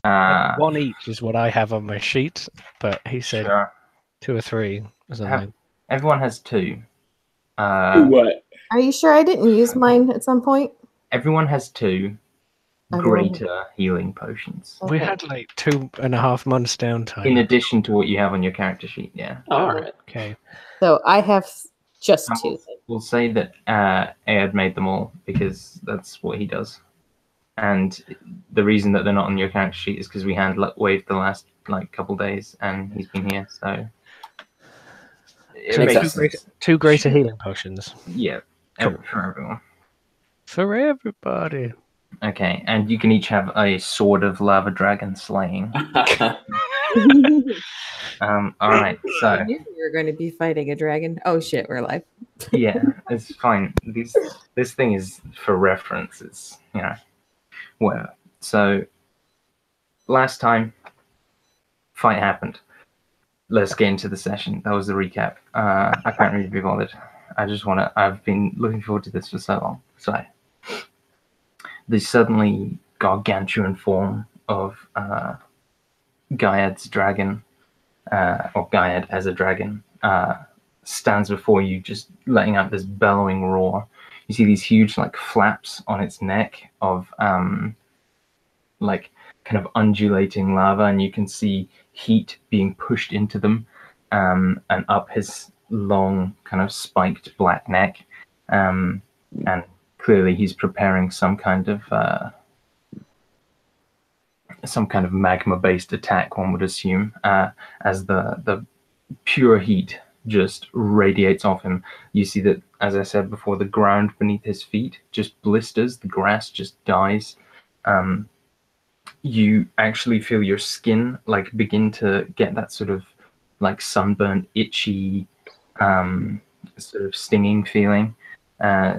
One each is what I have on my sheet, but he said Sure. 2 or 3 or something. Everyone has 2. What? Are you sure I didn't use mine at some point? Everyone has 2 greater healing potions. Okay. We had like 2.5 months downtime. In addition to what you have on your character sheet, yeah. All right. Okay. So I have just 2. We'll say that Aed made them all because that's what he does. And the reason that they're not on your character sheet is because we hand waved the last couple days, and he's been here, so it makes sense. 2 greater healing potions. Yeah, Cool. for everyone. For everybody. Okay, and you can each have a sword of lava dragon slaying. All right, so I knew we were going to be fighting a dragon. Oh shit, we're alive. yeah, it's fine. This thing is for reference. It's whatever. So last time, fight happened. Let's get into the session. That was the recap. I can't really be bothered. I've been looking forward to this for so long. So the suddenly gargantuan form of Gaiad's dragon, or Gaiad as a dragon, stands before you, just letting out this bellowing roar. You see these huge flaps on its neck of kind of undulating lava, and you can see heat being pushed into them, and up his long kind of spiked black neck, and clearly he's preparing some kind of magma-based attack, one would assume, as the pure heat just radiates off him. You see that, as I said before, the ground beneath his feet just blisters, the grass just dies. You actually feel your skin begin to get that sort of sunburnt, itchy, sort of stinging feeling.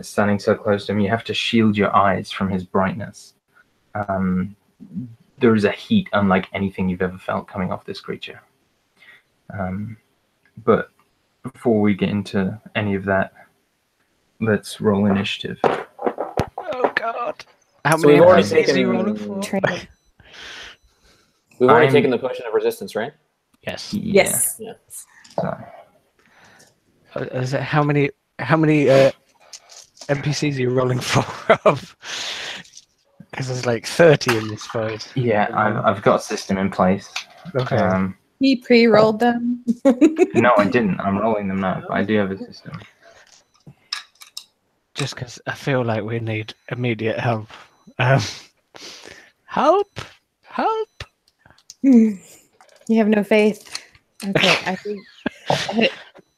Standing so close to him, you have to shield your eyes from his brightness. There is a heat unlike anything you've ever felt coming off this creature. But before we get into any of that, let's roll initiative. Oh god. How So many we've already NPCs are you taken- rolling for? We've already taken the potion of resistance, right? Yes. Yeah. Yes. Yeah. So, How many NPCs are you rolling for? Because there's 30 in this fight. yeah, I've got a system in place. Okay. He pre-rolled them. No, I didn't. I'm rolling them now. But I do have a system. Just because I feel like we need immediate help. Help! Help! You have no faith. Okay, I think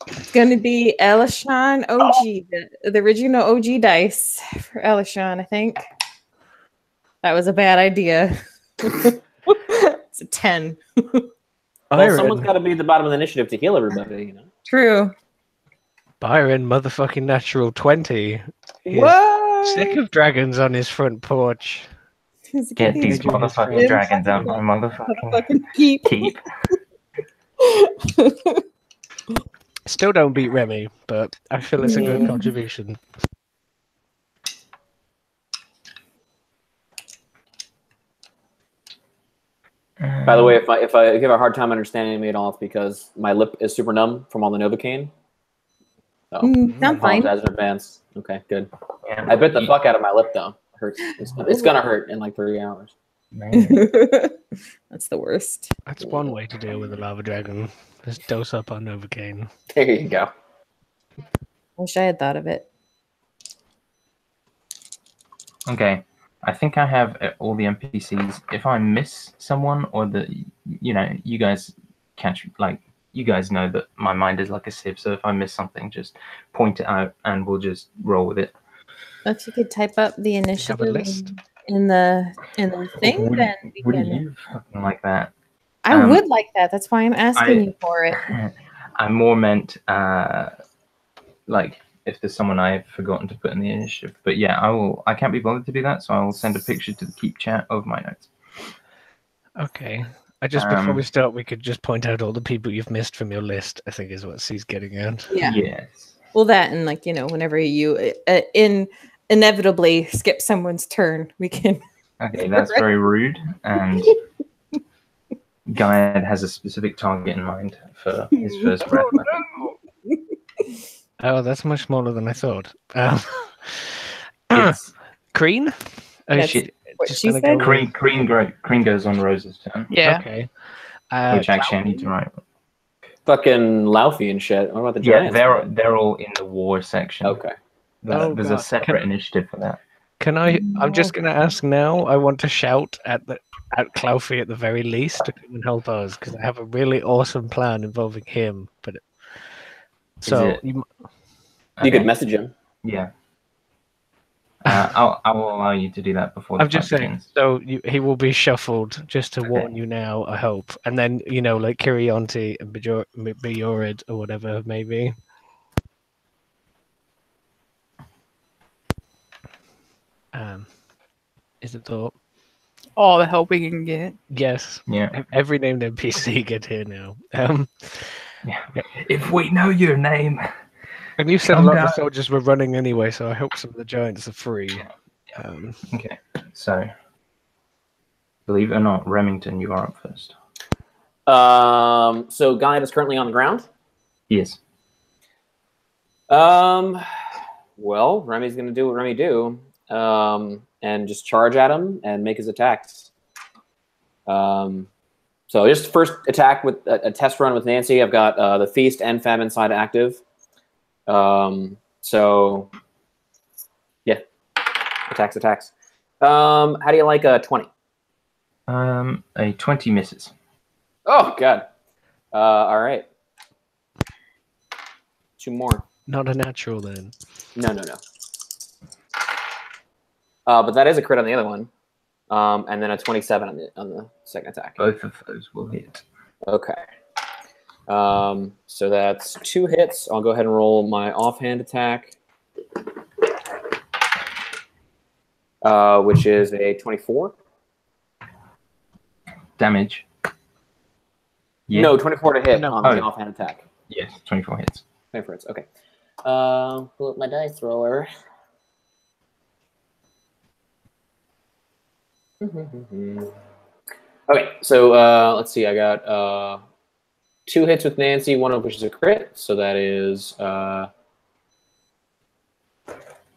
it's going to be Elishan OG, the original OG dice for Elishan, I think. That was a bad idea. It's a 10. Well, someone's got to be at the bottom of the initiative to heal everybody, True. Byron, motherfucking natural 20. He is What? sick of dragons on his front porch. Get these motherfucking dragons out my motherfucking keep. Still don't beat Remy, but I feel it's a good contribution. By the way, if I give a hard time understanding me at all, it's because my lip is super numb from all the Novocaine. So I'm fine. apologize in advance. Okay, good. Yeah, I bit the fuck out of my lip though. It hurts. It's gonna hurt in 3 hours. That's the worst. That's one way to deal with a lava dragon. Just dose up on Novocaine. There you go. Wish I had thought of it. Okay, I think I have all the NPCs. If I miss someone, or you guys catch, you guys know that my mind is like a sieve. So if I miss something, just point it out, and we'll just roll with it. If you could type up the initiative list. in the thing, then we Wouldn't can. you fucking like that? I would like that. That's why I'm asking you for it. I more meant if there's someone I've forgotten to put in the initiative. But yeah, I can't be bothered to do that, so I will send a picture to the keep chat of my notes. Okay. Before we start, we could just point out all the people you've missed from your list, I think is what C's getting at. Yeah. Yes. Well, that and whenever you inevitably skip someone's turn, we can. Okay, that's very rude, and Gaia has a specific target in mind for his first breath weapon. Oh, that's much smaller than I thought. It's Crean? Oh, That's shit. what Just she gonna said? go with... Crean goes on Rose's turn, Yeah. Okay. which actually I need to write. Fucking Laufey and shit. What about the Yeah, giants? they're all in the war section. Okay. Oh, There's a God. separate initiative for that. Can I? I'm just gonna ask now. I want to shout at Claufey at the very least to come and help us because I have a really awesome plan involving him. But so You Okay. could message him. Yeah. I will allow you to do that before the I'm just fight saying. begins. So he will be shuffled just to warn you now. I hope, and then like Kirionti and Bajorid or whatever maybe. Is it thought? All the help we can get. Yes. Yeah. Every named NPC get here now. Yeah. If we know your name. And you said Come a lot down. of the soldiers were running anyway, so I hope some of the giants are free. Okay. So, believe it or not, Remington, you are up first. So Gaia is currently on the ground. Yes. Well, Remy's gonna do what Remy do, and just charge at him and make his attacks. So just first attack with a test run with Nancy. I've got the Feast and Famine side active. So yeah, attacks. How do you like a 20? A 20 misses. Oh god. All right. 2 more. Not a natural then. No. But that is a crit on the other one, and then a 27 on the second attack. Both of those will hit. Okay. So that's 2 hits. I'll go ahead and roll my offhand attack, which is a 24. Damage. Yeah. No, 24 to hit No. on the offhand attack. Yes, 24 hits. 24 hits. Okay. Pull up my dice roller. Okay, so let's see. I got 2 hits with Nancy, one of which is a crit, so that is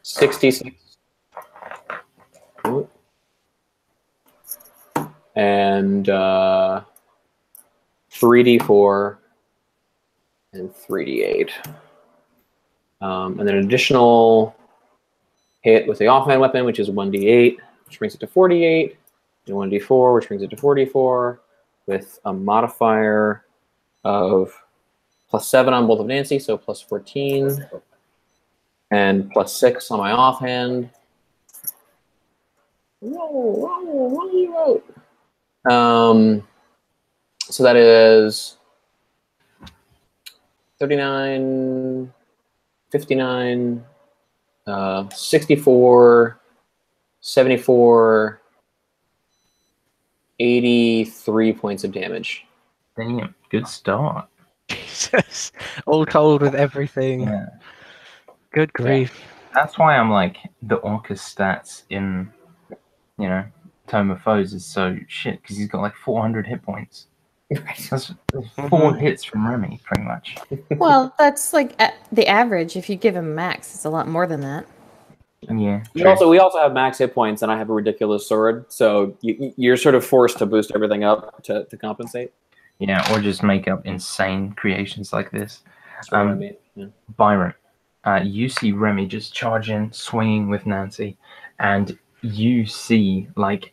66. And 3d4 and 3d8. And then an additional hit with the offhand weapon, which is 1d8, which brings it to 48, and 1d4, which brings it to 44, with a modifier of +7 on both of Nancy, so +14, and +6 on my offhand. Whoa. So that is 39, 59, 64, 74, 83 points of damage. Damn, good start. Jesus. All told with everything. Yeah. Good grief. That's why I'm like, the Orcus stats in, Tome of Foes is so shit, because he's got like 400 hit points. That's 4 hits from Remy, pretty much. Well, that's like the average. If you give him max, it's a lot more than that. Yeah. We also have max hit points, and I have a ridiculous sword, so you're sort of forced to boost everything up to compensate. Yeah, or just make up insane creations like this. That's what I mean. Yeah. Byron, you see Remy just charge in, swinging with Nancy, and you see like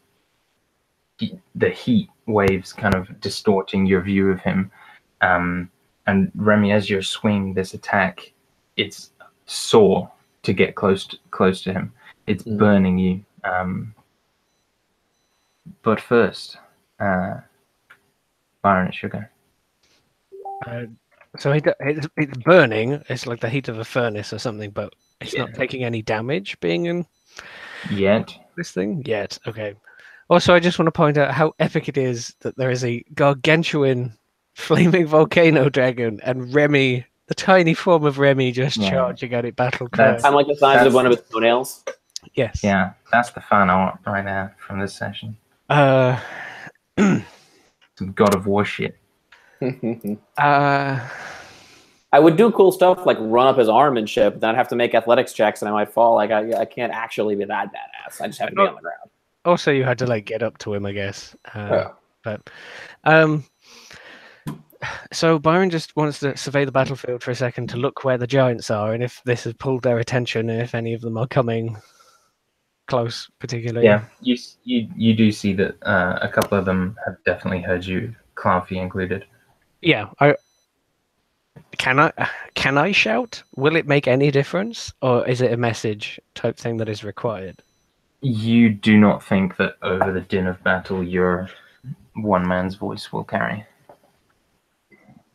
the heat waves kind of distorting your view of him. And Remy, as you're swinging this attack, it's sore to get close to him. It's burning you. But first, Byron, it's your go. So it's burning. It's like the heat of a furnace or something, but it's not taking any damage being in Yet. this thing yet. Okay. Also, I just want to point out how epic it is that there is a gargantuan flaming volcano dragon and Remy, the tiny form of Remy, just charging at it battle cry. I'm like the size of one of his toenails. Yes. Yeah, that's the fan art right there from this session. So Some God of War shit. Uh, I would do cool stuff like run up his arm and shit, but then I'd have to make athletics checks and I might fall. Like I can't actually be that badass. I just have to be on the ground. also, you had to like get up to him, I guess. Yeah. But so Byron just wants to survey the battlefield for a second to look where the giants are and if this has pulled their attention and if any of them are coming close, particularly. Yeah, you do see that a couple of them have definitely heard you, Clarfy included. Yeah. Can I shout? Will it make any difference, or is it a message type thing that is required? You do not think that over the din of battle your one man's voice will carry.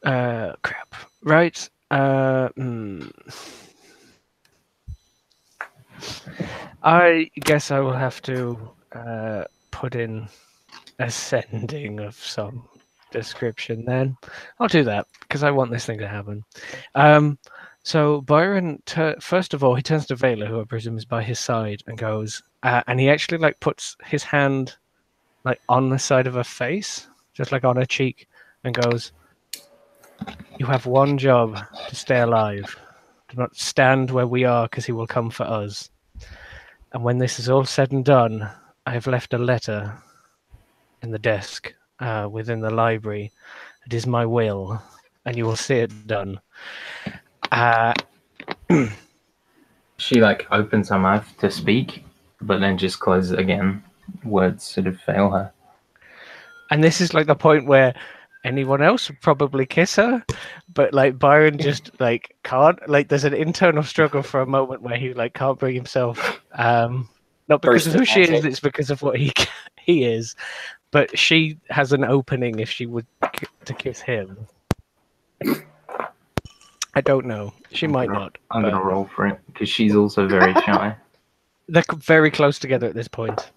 Crap. Right. I guess I will have to put in a sending of some description then. I'll do that because I want this thing to happen. So Byron, first of all, he turns to Vela, who I presume is by his side, and goes, and he actually like puts his hand like on the side of her face, just like on her cheek, and goes, "You have one job: to stay alive. Do not stand where we are, because he will come for us. And when this is all said and done, I have left a letter in the desk within the library. It is my will, and you will see it done." She like opens her mouth to speak, but then just closes it again. Words sort of fail her. And this is like the point where anyone else would probably kiss her, but like Byron just like can't. Like there's an internal struggle for a moment where he like can't bring himself. Not because of who she is, it's because of what he is. But she has an opening if she would to kiss him. I don't know. She might not. I'm gonna roll for it because she's also very shy. They're very close together at this point.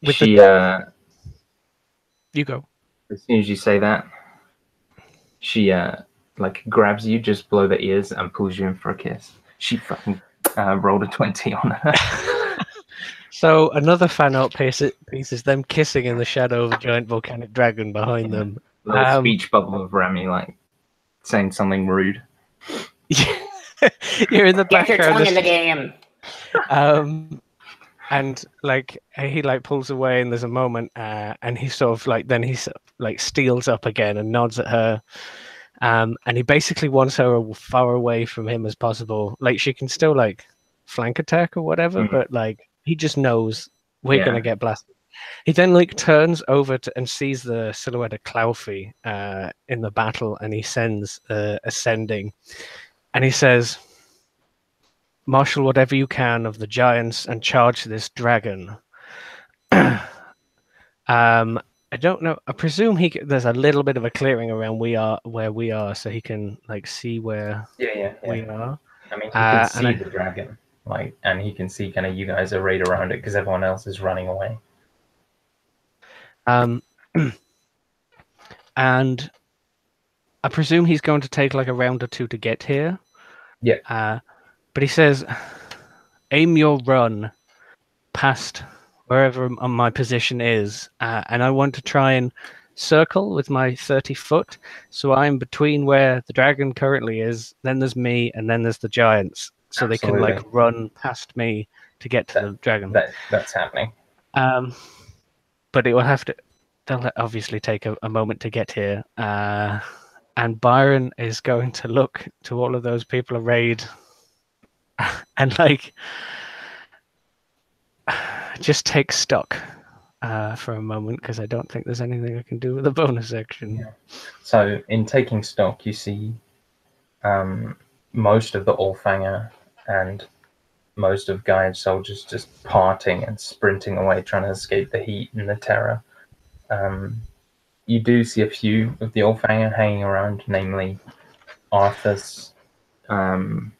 You go. As soon as you say that, she like grabs you just below the ears and pulls you in for a kiss. She fucking rolled a 20 on her. So another fan art piece is them kissing in the shadow of a giant volcanic dragon behind them. Little speech bubble of Remy like saying something rude. You're in the background. Get your tongue in the game. And like he like pulls away, and there's a moment, and he sort of like then he like steals up again and nods at her, and he basically wants her as far away from him as possible. Like she can still like flank attack or whatever, but like he just knows we're gonna get blasted. He then like turns over and sees the silhouette of Clouthy in the battle, and he sends ascending, and he says, "Marshal whatever you can of the giants and charge this dragon." I don't know. I presume there's a little bit of a clearing around where we are, so he can like see where we are. I mean, he can see the dragon, like, and he can see kind of you guys are right around it because everyone else is running away. And I presume he's going to take like a round or two to get here. Yeah. But he says, "Aim your run past wherever my position is, and I want to try and circle with my 30 foot. So I'm between where the dragon currently is. Then there's me, and then there's the giants. So they can like run past me to get to the dragon." That's happening. But it will have to. They'll obviously take a moment to get here. And Byron is going to look to all of those people arrayed and like just take stock for a moment, because I don't think there's anything I can do with the bonus action. Yeah. So in taking stock, you see most of the Allfanger and most of Gaia's soldiers just parting and sprinting away, trying to escape the heat and the terror. You do see a few of the Allfanger hanging around, namely Arthas, and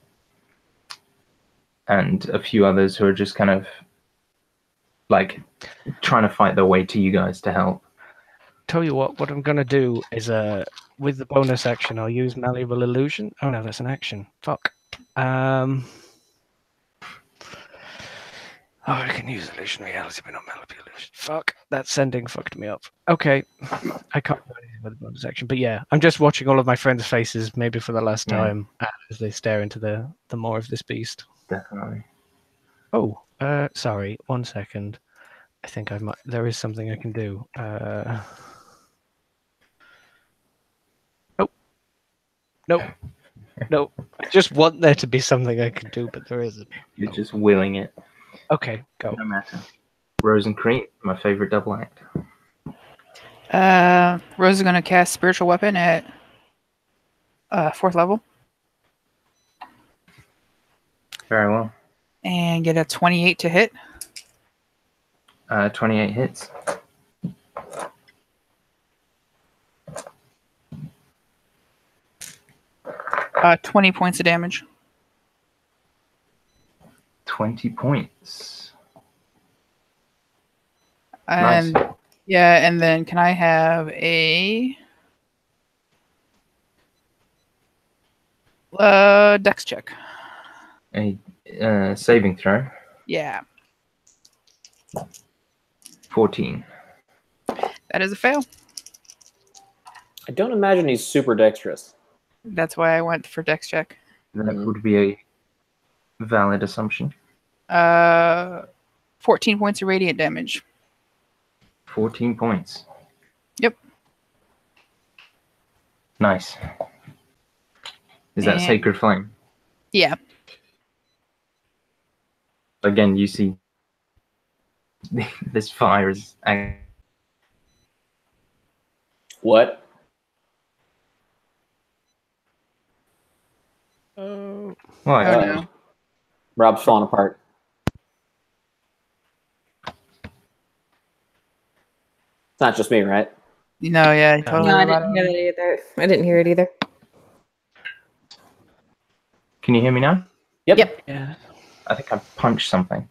a few others who are just kind of like trying to fight their way to you guys to help. Tell you what I'm going to do is with the bonus action, I'll use Malleable Illusion. Oh no, that's an action. Fuck. Oh, I can use illusion reality, but not melody illusion. Fuck, that sending fucked me up. Okay, I can't do anything with the bonus action, but yeah, I'm just watching all of my friends' faces, maybe for the last time, as they stare into the more of this beast. Definitely. Oh, sorry, 1 second. I think I might. There is something I can do. Nope. No, I just want there to be something I can do, but there isn't. You're just willing it. Okay, go. No matter. Rose and Cream, my favorite double act. Rose is gonna cast spiritual weapon at 4th level Very well. and get a 28 to hit. 28 hits. Uh, 20 points of damage. 20 points. And Nice. yeah, and then can I have a dex check? A saving throw. Yeah, 14. that is a fail. I don't imagine he's super dexterous. That's why I went for dex check. That would be a valid assumption. 14 points of radiant damage. 14 points. Yep. Nice. Is that And- Sacred Flame? Yeah. Again, you see this fire is... What? Oh, What? Oh, no. Rob's falling apart. It's not just me, right? No, yeah, totally. No, I about didn't hear that either. I didn't hear it either. Can you hear me now? Yep. yeah. I think I punched something.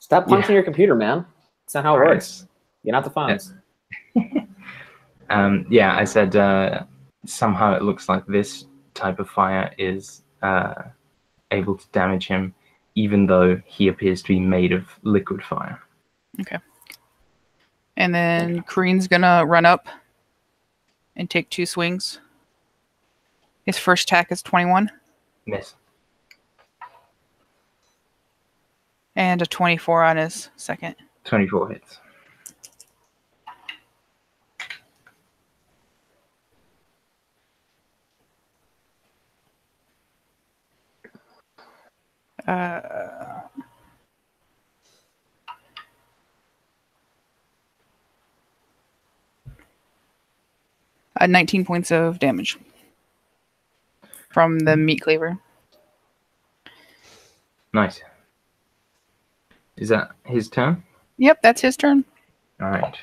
Stop punching your computer, man. That's not how it Alright. works. You're not the phones. Yeah, I said somehow it looks like this type of fire is able to damage him, even though he appears to be made of liquid fire. Okay. And then Kareen's gonna run up and take 2 swings. His first attack is 21 Miss. and a 24 on his second. 24 hits. Uh, 19 points of damage from the meat cleaver. Nice. Is that his turn? Yep, that's his turn. All right.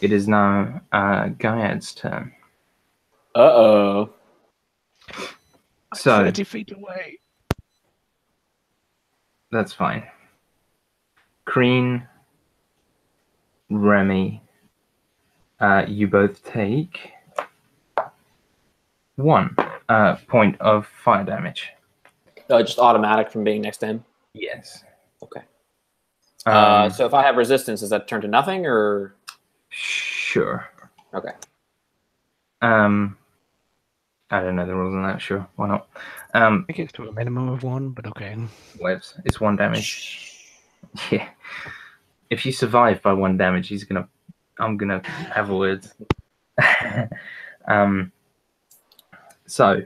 It is now Gaiad's turn. Uh-oh. So 30 feet away. that's fine. Kreen, Remy, you both take 1 point of fire damage. Oh, just automatic from being next to him? Yes. Okay. Um, So if I have resistance, does that turn to nothing, or? Sure. Okay. I don't know the rules on that. Sure, why not? I think it's to a minimum of 1, but okay. Webs. It's 1 damage. Yeah. If you survive by 1 damage, I'm gonna have words. So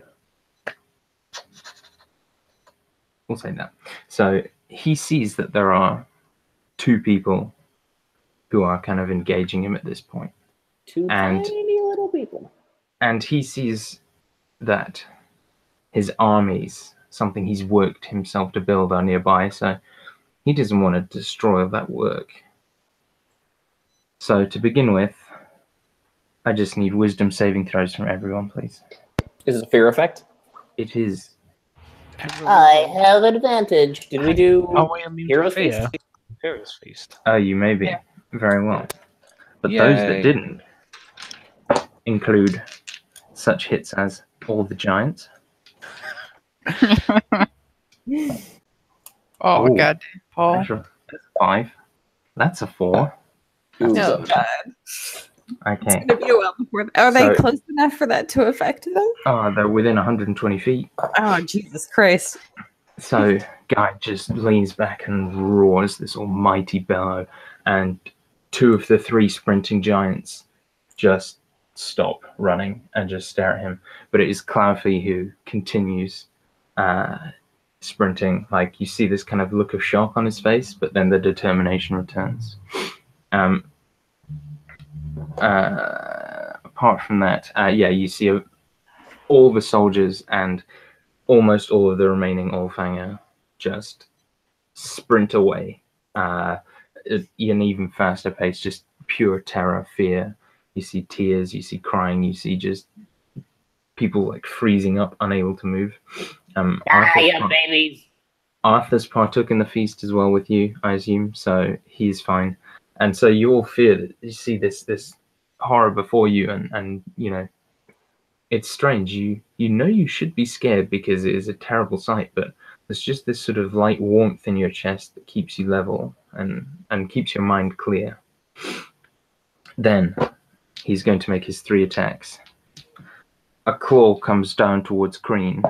we'll say that. So he sees that there are 2 people who are kind of engaging him at this point. 2 And- tiny little people. And he sees that his armies, something he's worked himself to build, are nearby, so he doesn't want to destroy that work. So to begin with, I just need wisdom saving throws from everyone, please. Is it a fear effect? It is. I have advantage. Did we do Are we immune to Hero's fear? Feast? Hero's Feast. You may be. Yeah. Very well. But those that Yay. didn't include such hits as All the Giants, Oh, Ooh. God, Paul. That's a 5. That's a 4. Ooh, No. so bad. Okay. It's gonna be a while before that. Are they So- close enough for that to affect them? They're within 120 feet. Oh, Jesus Christ. So Guy just leans back and roars this almighty bellow, and 2 of the 3 sprinting giants just stop running and just stare at him. But it is Cloudfee who continues sprinting. Like, you see this kind of look of shock on his face, but then the determination returns. Apart from that, you see all the soldiers and almost all of the remaining Allfanger just sprint away at an even faster pace, just pure terror, fear. You see tears, you see crying, you see just people like freezing up, unable to move. babies. Arthur's partook in the feast as well with you, I assume, so he's fine. And so you all fear that you see this horror before you, and you know, it's strange. You know you should be scared because it is a terrible sight, but there's just this sort of light warmth in your chest that keeps you level and keeps your mind clear. Then he's going to make his 3 attacks. A claw comes down towards Green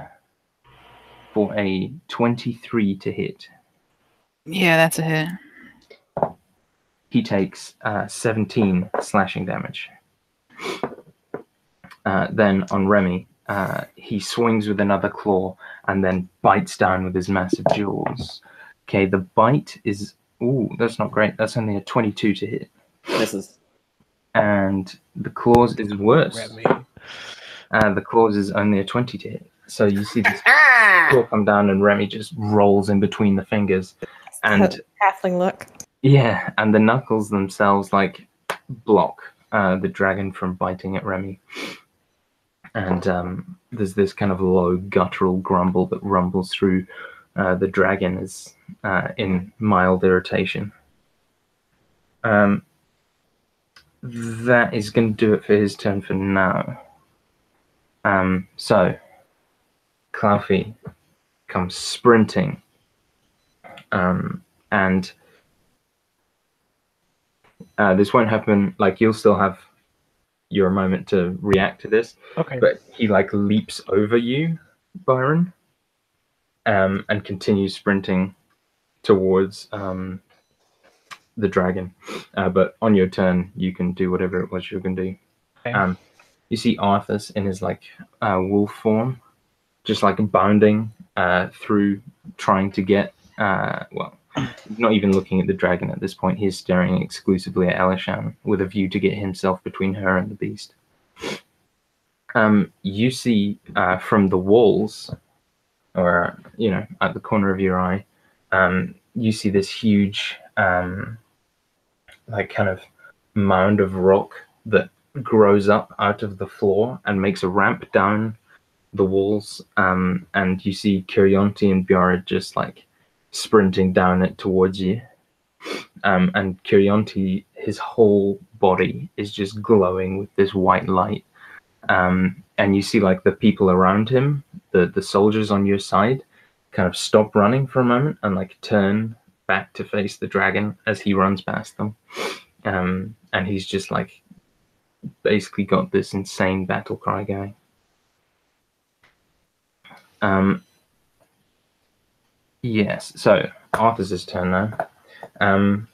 for a 23 to hit. Yeah, that's a hit. He takes 17 slashing damage. Then on Remy, he swings with another claw and then bites down with his massive jaws. Okay, the bite is... Ooh, that's not great. That's only a 22 to hit. Misses. And the claws is worse. Remy. The claws is only a 20 to hit. So you see this claw come down and Remy just rolls in between the fingers. And Halfling look. yeah, and the knuckles themselves like block the dragon from biting at Remy. And there's this kind of low guttural grumble that rumbles through the dragon as in mild irritation. That is going to do it for his turn for now. So Cloudfee comes sprinting, and this won't happen. Like, you'll still have your moment to react to this. Okay. But he like leaps over you, Byron, and continues sprinting towards the dragon. But on your turn, you can do whatever it was you were going to do. Okay. You see Arthas in his like wolf form, just like bounding through, trying to get. Well, he's not even looking at the dragon at this point. He's staring exclusively at Elishan with a view to get himself between her and the beast. You see from the walls, or you know, at the corner of your eye, you see this huge, like kind of mound of rock that grows up out of the floor and makes a ramp down the walls. And you see Kirionti and Bjara just like sprinting down it towards you. And Kirionti, his whole body is just glowing with this white light. And you see like the people around him, the soldiers on your side, kind of stop running for a moment and like turn back to face the dragon as he runs past them. And he's just like basically got this insane battle cry going. Yes, so Arthur's turn now.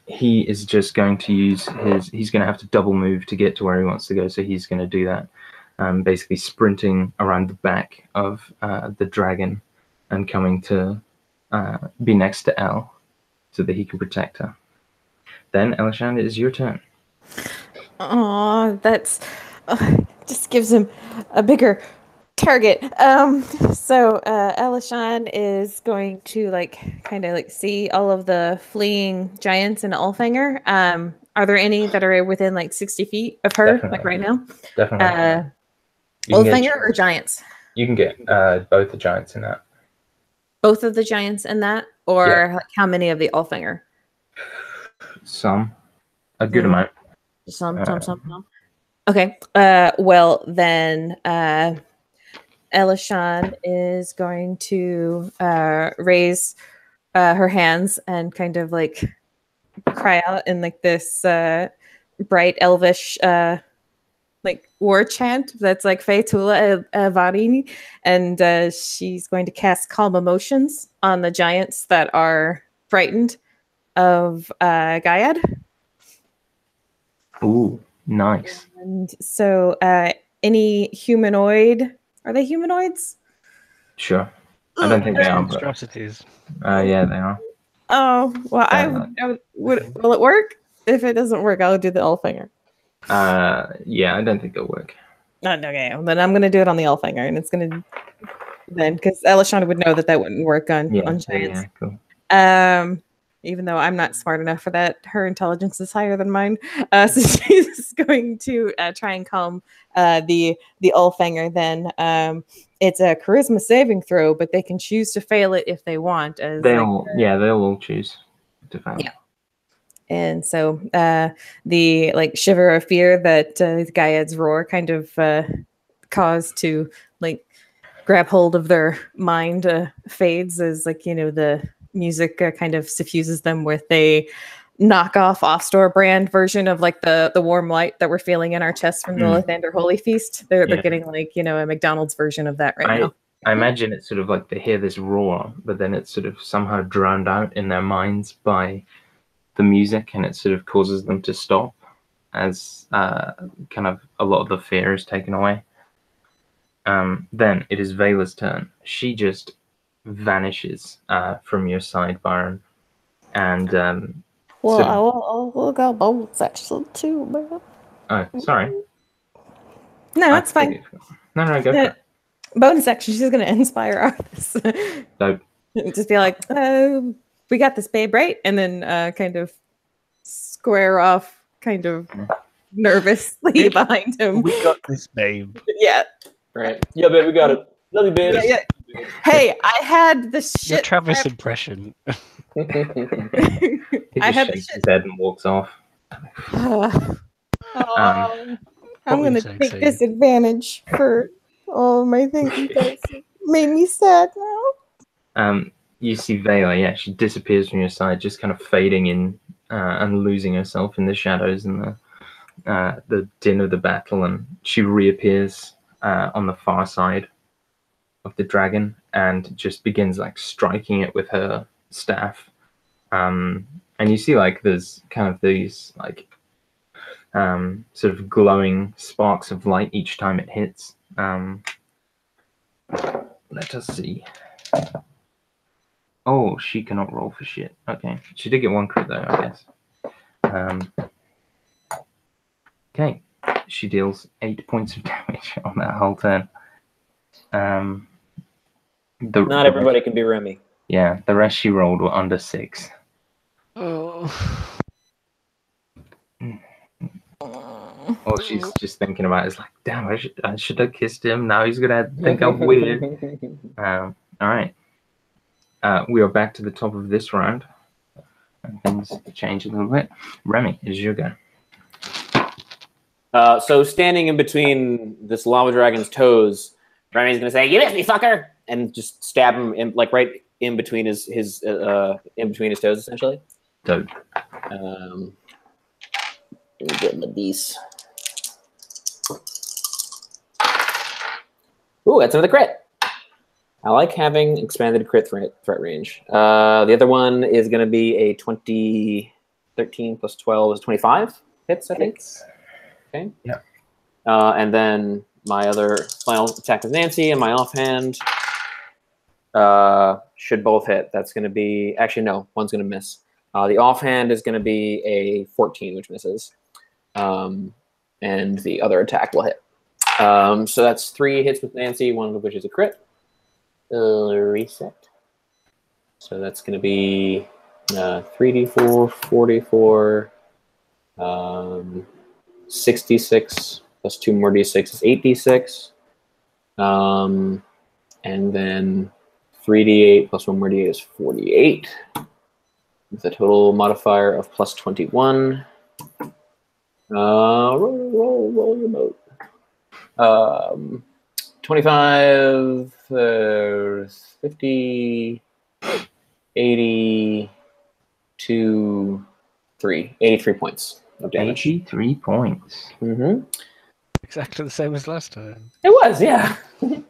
He is just going to use he's going to have to double move to get to where he wants to go, so he's going to do that. Basically sprinting around the back of the dragon and coming to be next to Elle so that he can protect her. Then, Elishan, it is your turn. Aw, that's just gives him a bigger target. So Elishan is going to like kind of like see all of the fleeing giants in Allfanger. Are there any that are within like 60 feet of her, Definitely. like right now? Definitely. You can Allfanger get- or giants? You can get both the giants in that. Both of the giants in that, or Yeah. like how many of the Allfanger? Some. A good Mm. amount. Some. Okay. Well, then Elishan is going to raise her hands and kind of like cry out in like this bright elvish like war chant that's like Faetula Varini, and she's going to cast Calm Emotions on the giants that are frightened of Gaiad. Ooh, nice. And so any humanoid, are they humanoids? Sure. I don't think they are, but Monstrosities. yeah, they are. Oh, well, will it work? If it doesn't work, I'll do the Elfinger. Yeah, I don't think it'll work. Okay, well, then I'm going to do it on the Elfinger, and it's going to then, because Elishana would know that wouldn't work on giants. Yeah, cool. Even though I'm not smart enough for that, her intelligence is higher than mine. So she's going to try and calm the Elfinger. Then it's a charisma saving throw, but they can choose to fail it if they want. They'll all choose to fail. Yeah. And so the like shiver of fear that Gaiad's roar kind of caused to like grab hold of their mind fades as like, you know, the music kind of suffuses them with a knockoff off-store brand version of like the warm light that we're feeling in our chests from the Lathander Holy Feast. They're getting like, you know, a McDonald's version of that now. I imagine it's sort of like they hear this roar, but then it's sort of somehow drowned out in their minds by the music, and it sort of causes them to stop as kind of a lot of the fear is taken away. Then it is Vela's turn. She just vanishes from your side, Byron. And I'll go both section too, man. Oh, sorry. No, that's fine. No, go for it. Bonus action. She's going to inspire Arthas. So, just be like, we got this, babe, right? And then kind of square off, kind of nervously behind him. We got this, babe. Yeah. Right. Yeah, babe, we got it. Love you, babe. Yeah. Hey, I had the shit. Your Travis impression. he just shakes his head and walks off. I'm going to take disadvantage for all of my things. You guys made me sad now. You see Vela, yeah, she disappears from your side, just kind of fading in and losing herself in the shadows and the din of the battle, and she reappears on the far side of the dragon and just begins like striking it with her staff. And you see like there's kind of these like sort of glowing sparks of light each time it hits. Let us see. Oh, she cannot roll for shit. Okay. She did get one crit though, I guess. Okay. She deals 8 points of damage on that whole turn. Not everybody can be Remy. Yeah, the rest she rolled were under 6. Oh. All she's just thinking about is like, damn, I should have kissed him. Now he's gonna think I'm weird. All right. We are back to the top of this round. And things change a little bit. Remy, it's your go. So standing in between this lava dragon's toes, Remy's gonna say, "You missed me, fucker!" and just stab him in, like right in between his in between his toes, essentially. Dope. Let me get my dice. Ooh, that's another crit. I like having expanded crit threat range. The other one is going to be a 13 plus 12 is 25 hits, I think. Okay. Yeah. And then my other final attack with Nancy and my offhand should both hit. That's going to be, actually no, one's going to miss. The offhand is going to be a 14, which misses. And the other attack will hit. So that's 3 hits with Nancy, one of which is a crit. Reset. So that's going to be 3d4, 44, 66 plus 2 more d6 is 8d6. And then 3d8 plus 1 more d8 is 48. With a total modifier of plus 21. Roll your boat. 25, 50, 80, 2, 3. 83 points of damage. 83 points. Mm-hmm. Exactly the same as last time. It was, yeah. And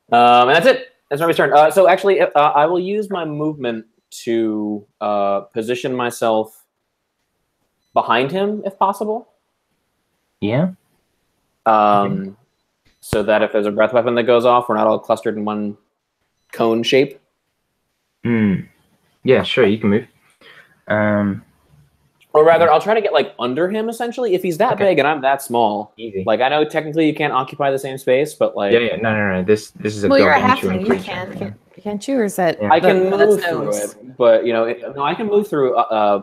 that's it. That's my turn. So actually, I will use my movement to position myself behind him, if possible. Yeah. So that if there's a breath weapon that goes off, we're not all clustered in one cone shape. Yeah, sure, you can move. Or rather, I'll try to get like under him, essentially. If he's that big and I'm that small, Easy. like I know technically you can't occupy the same space, but like No. This is a Well, you're a gargantuan halfling. You creature. can't you? Or is that? Yeah. I can that's move through it. But you know, no, I can move through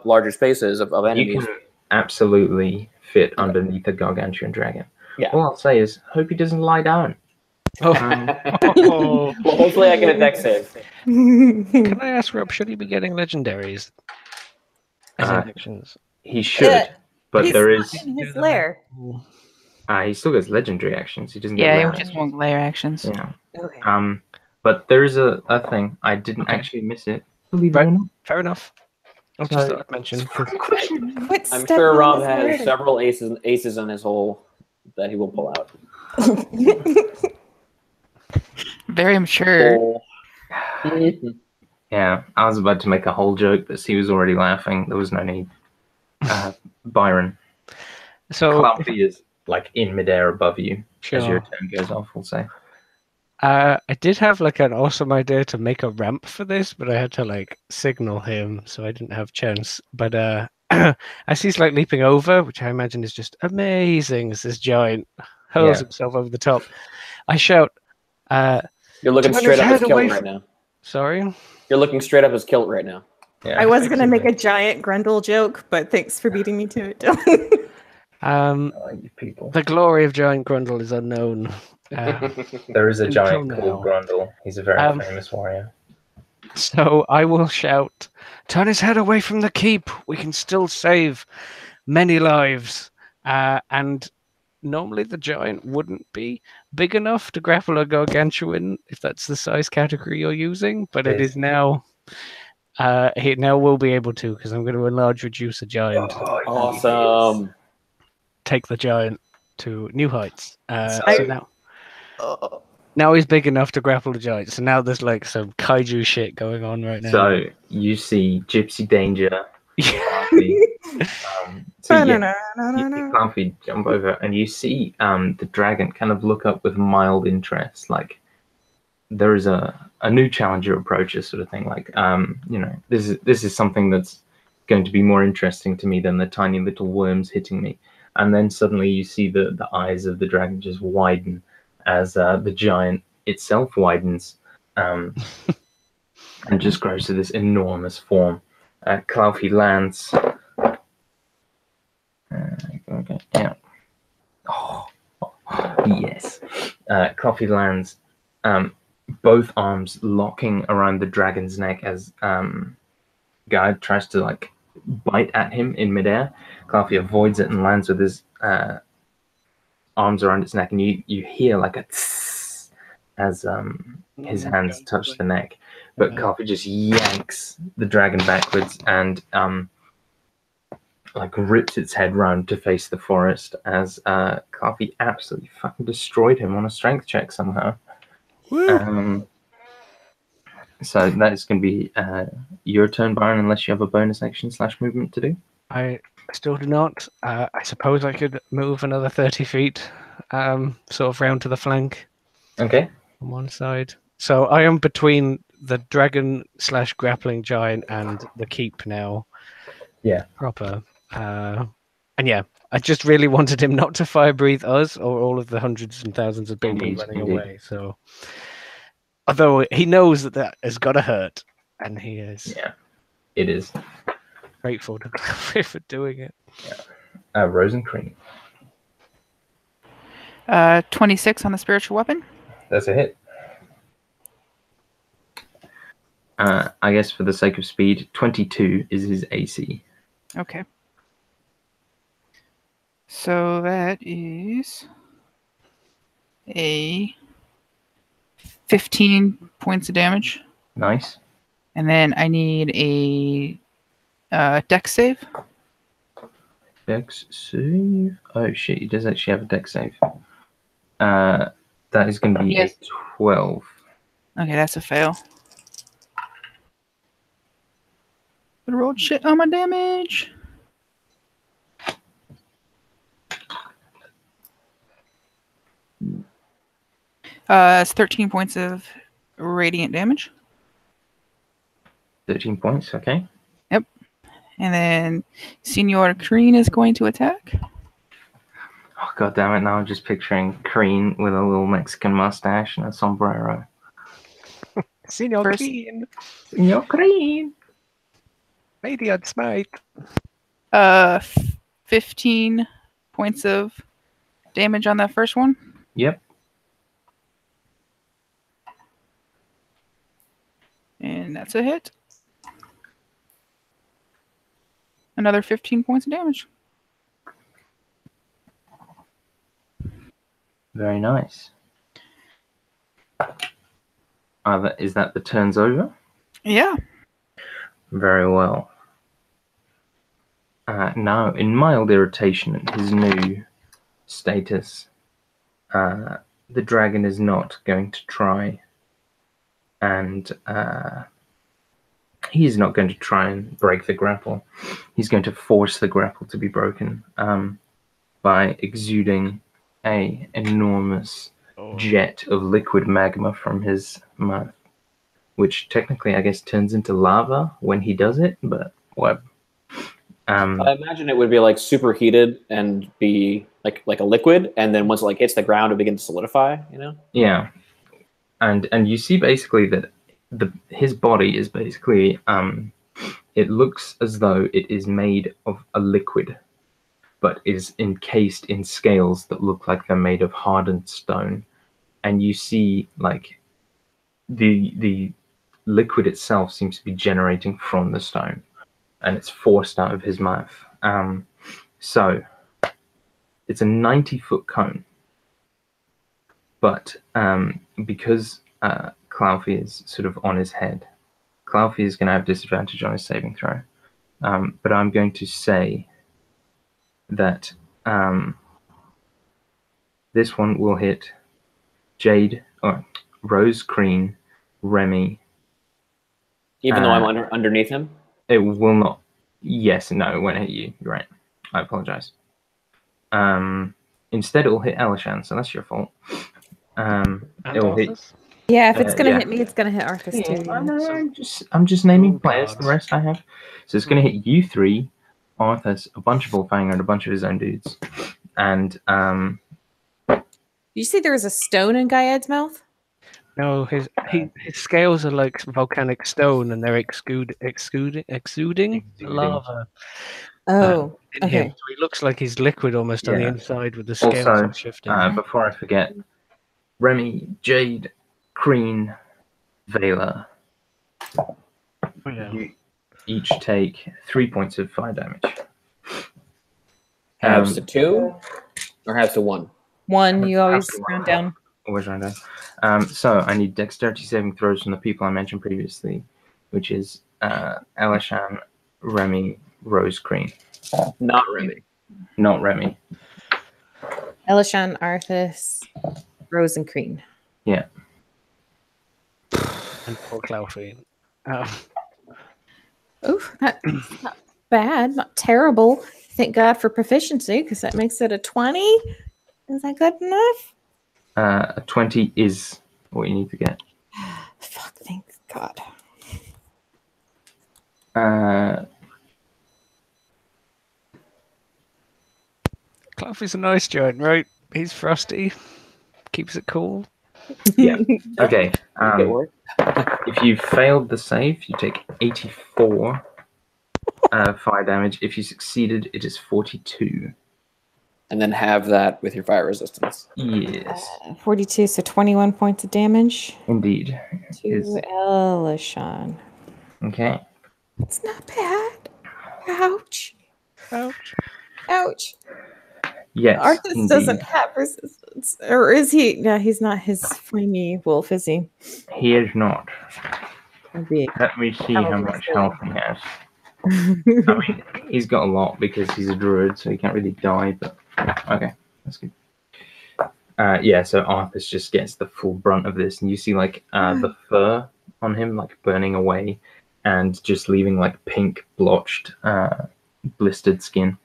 larger spaces of enemies. You can absolutely fit underneath a gargantuan dragon. Yeah. All I'll say is, hope he doesn't lie down. Oh. Well, hopefully I get a dex save. Can I ask Rob, should he be getting legendaries as actions? He should, but He's there is. in his lair. He still gets legendary actions. He doesn't get. Yeah, rare you just won't layer actions. Yeah. Okay. But there is a thing. I didn't actually miss it. Believe it or not. Fair enough. I just thought I'd mention. I'm sure Rob has several aces in his hole that he will pull out. Very mature. Yeah, I was about to make a whole joke, but he was already laughing. There was no need. Byron. So Clumpy is like in midair above you as your Sure. turn goes off, we'll say. I did have like an awesome idea to make a ramp for this, but I had to like signal him, so I didn't have chance. But as he's like leaping over, which I imagine is just amazing, as this giant hurls himself over the top, I shout, You're looking Turn straight his up his head kilt away right from- now. sorry. You're looking straight up his kilt right now. Yeah, I was gonna make a giant Grundle joke, but thanks for beating me to it, Dylan. I like you people. The glory of giant Grundle is unknown. There is a until giant now. called Grundle. He's a very famous warrior. So I will shout, turn his head away from the keep. We can still save many lives. And normally the giant wouldn't be big enough to grapple a gargantuan, if that's the size category you're using. But it is now. He now will be able to, because I'm going to enlarge reduce a giant. Awesome. Take the giant to new heights. So now he's big enough to grapple the giant. So now there's like some kaiju shit going on right now. So you see Gypsy Danger, Clumpy, you see Clumpy jump over, and you see the dragon kind of look up with mild interest, like there is a new challenger approaches, sort of thing. Like this is something that's going to be more interesting to me than the tiny little worms hitting me. And then suddenly you see the eyes of the dragon just widen as the giant itself widens and just grows to this enormous form. Clumpy lands. Okay, yeah. Oh, yes. Clumpy lands. Both arms locking around the dragon's neck as Guy tries to like bite at him in midair. Clumpy avoids it and lands with his arms around its neck, and you hear like a tss as his hands touch the neck. But Clumpy just yanks the dragon backwards and like rips its head round to face the forest as Clumpy absolutely fucking destroyed him on a strength check somehow. So that is going to be your turn, Byron, unless you have a bonus action / movement to do. I still do not. I suppose I could move another 30 feet, sort of round to the flank Okay. on one side. So I am between the dragon / grappling giant and the keep now. Yeah. Proper. And yeah, I just really wanted him not to fire breathe us or all of the hundreds and thousands of people running away. So, although he knows that has got to hurt, and he is. Yeah, it is. Grateful to Clifford for doing it. Yeah. Rose and Cream. 26 on the spiritual weapon. That's a hit. I guess for the sake of speed, 22 is his AC. Okay. So that is a 15 points of damage. Nice. And then I need a dex save. Dex save. Oh shit, he does actually have a dex save. That is going to be Yes. a 12. Okay, that's a fail. But I rolled shit on my damage. It's 13 points of radiant damage. 13 points, okay. And then Senor Kreen is going to attack. Oh, god damn it, now I'm just picturing Crean with a little Mexican mustache and a sombrero. Senor First- Green, Senor Crean! Radiant Smite. 15 points of damage on that first one. Yep. And that's a hit. Another 15 points of damage. Very nice. Is that the turn's over? Yeah. Very well. Now, in mild irritation at his new status, the dragon is not going to try and he's not going to try and break the grapple. He's going to force the grapple to be broken by exuding a enormous jet of liquid magma from his mouth, which technically I guess turns into lava when he does it, but what? I imagine it would be like superheated and be like a liquid, and then once it like hits the ground, it begins to solidify. You know? Yeah, and you see basically that his body is basically it looks as though it is made of a liquid, but is encased in scales that look like they're made of hardened stone, and you see like the liquid itself seems to be generating from the stone, and it's forced out of his mouth. So it's a 90-foot cone, but because Clouthy is sort of on his head, Clouthy is going to have disadvantage on his saving throw. But I'm going to say that this one will hit Jade, or Rose, Crean, Remy. Even though I'm underneath him. It will not. Yes, no, it won't hit you. You're right. I apologize. Instead, it will hit Elishan, so that's your fault. And It will hit. Arthas? Yeah, if it's gonna yeah. hit me, it's gonna hit Arthas too. I Yeah. know, I'm just naming Oh, players. God. The rest I have. So it's going to hit you three, Arthas, a bunch of Wolfang, and a bunch of his own dudes. And Did you see there was a stone in Gaiad's mouth? No, his scales are like volcanic stone, and they're exuding lava. Oh, In him, okay. so he looks like he's liquid almost on the Yeah. inside with the scales Also, all shifting. before I forget, Remy, Jade, Crean, Vela, Oh, yeah. you each take 3 points of fire damage. Halves to 2 or halves to 1? One, you always Half to round one. down. Always round down. So I need dexterity saving throws from the people I mentioned previously, which is Elishan, Remy, Rose, Crean. Not Remy. Not Remy. Elishan, Arthas, Rose, and Crean. Yeah. And poor Clouthy. Oof, that's not bad, not terrible. Thank God for proficiency, because that makes it a 20. Is that good enough? A 20 is what you need to get. Fuck, thank God. Clouthy's a nice giant, right? He's frosty, keeps it cool. Yeah. Okay. Make it work. If you failed the save, you take 84 fire damage. If you succeeded, it is 42. And then have that with your fire resistance. Yes, 42, so 21 points of damage indeed. to Is Elishan. okay. It's not bad. Ouch. Ouch. Ouch. Yes, Arthas indeed. doesn't have resistance. Or is he? No, he's not his flamey wolf, is he? He is not. That'd be- Let me see That how would be much silly. health he has. I mean, he's got a lot because he's a druid, so he can't really die, but okay, that's good. Yeah, so Arthas just gets the full brunt of this, and you see like the fur on him like burning away and just leaving like pink blotched blistered skin.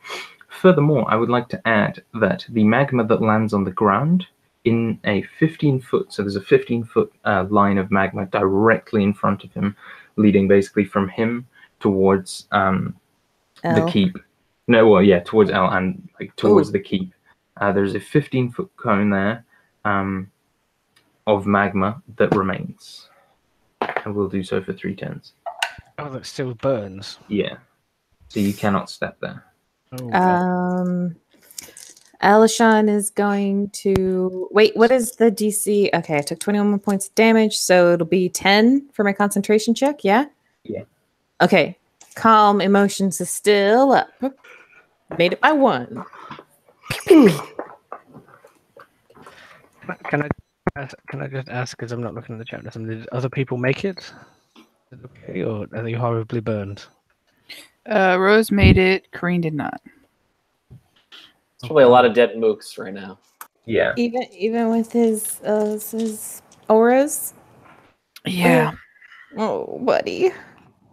Furthermore, I would like to add that the magma that lands on the ground in a 15-foot, so there's a 15-foot line of magma directly in front of him, leading basically from him towards the L. keep. No, well, yeah, towards L and like towards the keep. There's a 15-foot cone there of magma that remains, and will do so for 3 turns. Oh, that still burns. Yeah, so you cannot step there. Oh, Alishan is going to wait. What is the DC? Okay, I took 21 points of damage, so it'll be 10 for my concentration check. Yeah. Yeah. Okay. Calm emotions is still up. Made it by 1. Can I just ask, because I'm not looking at the chat, did other people make it? Is it okay, or are they horribly burned? Rose made it. Kareen did not. It's probably a lot of dead mooks right now. Yeah. Even with his auras. Yeah. Oh, buddy.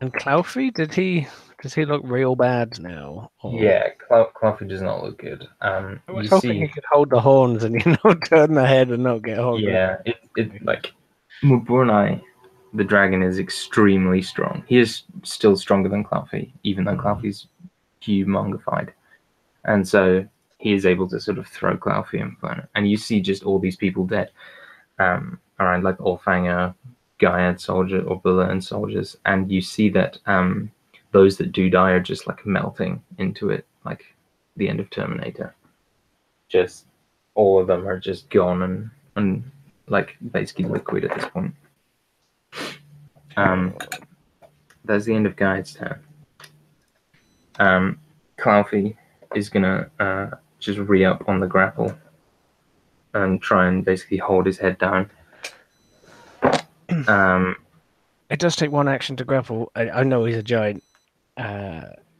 And Clouthy, does he look real bad now? Or- Yeah, Cluffy does not look good. I was You hoping see, he could hold the horns and turn the head and not get horrible. yeah, it like Muburnai, the dragon, is extremely strong. He is still stronger than Cluffy, even though Cluffy's humongified, and so he is able to sort of throw Cluffy and burn it. And you see just all these people dead around, like Orfanger, Gaiad soldier or Bullern soldiers, and you see that those that do die are just like melting into it, like the end of Terminator. Just all of them are just gone and like basically liquid at this point. That's the end of Gaiad's turn. Clouthy is gonna just re-up on the grapple and try and basically hold his head down. It does take 1 action to grapple. I know he's a giant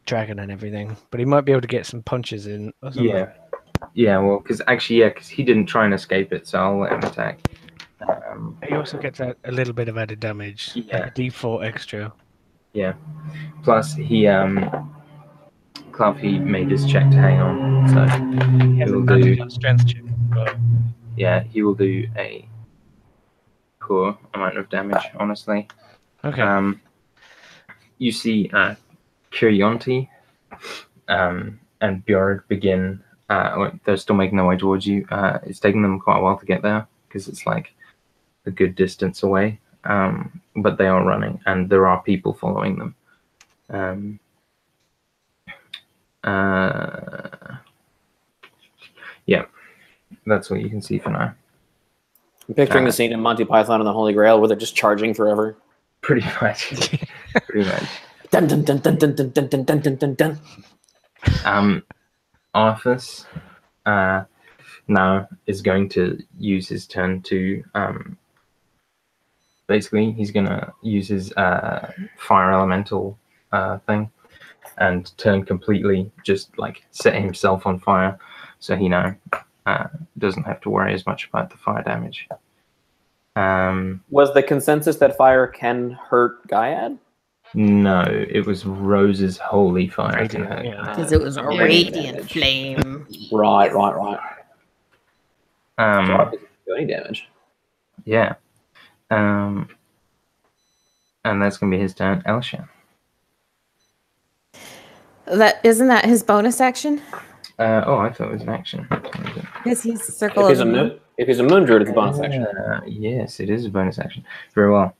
dragon and everything, but he might be able to get some punches in. Or something. Yeah. Well, because he didn't try and escape it, so I'll let him attack. He also gets a little bit of added damage. Yeah. Like a D4 extra. Yeah. Plus, Clouthy made his check to hang on, so He has he will advantage do. on strength check. But Yeah, he will do a poor amount of damage, honestly. okay. You see Kirionti and Björg begin, they're still making their way towards you. It's taking them quite a while to get there, because it's like a good distance away. But they are running, and there are people following them. Yeah, that's what you can see for now. I'm picturing the scene in Monty Python and the Holy Grail where they're just charging forever. Pretty much. Pretty much. Dun dun dun dun dun dun dun dun dun dun dun dun. Arthas now is going to use his turn to basically he's gonna use his fire elemental thing and turn completely, just like set himself on fire, so he now doesn't have to worry as much about the fire damage. Was the consensus that fire can hurt Gaiad? No, it was Rose's holy fire. Radiant, yeah. Because it was a Yeah. radiant flame. Right. So Um, Arthas doesn't do any damage. yeah. And that's gonna be his turn. Elsha. Isn't that his bonus action? Oh, I thought it was an action. Because he's circle If he's of a the moon. moon, if he's a moon druid, it's a bonus action. Yes, it is a bonus action. Very well.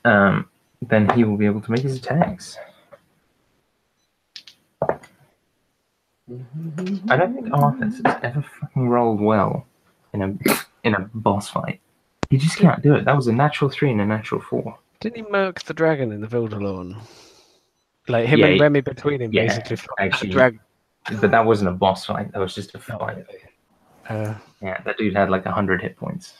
Then he will be able to make his attacks. I don't think Arthas has ever fucking rolled well in a boss fight. He just can't do it. That was a natural 3 and a natural 4. Didn't he murk the dragon in the Vildalorn? Like him Yeah, and Remy between him yeah, basically fought the actually, dragon. But that wasn't a boss fight. That was just a fight. Uh, Yeah, that dude had like 100 hit points.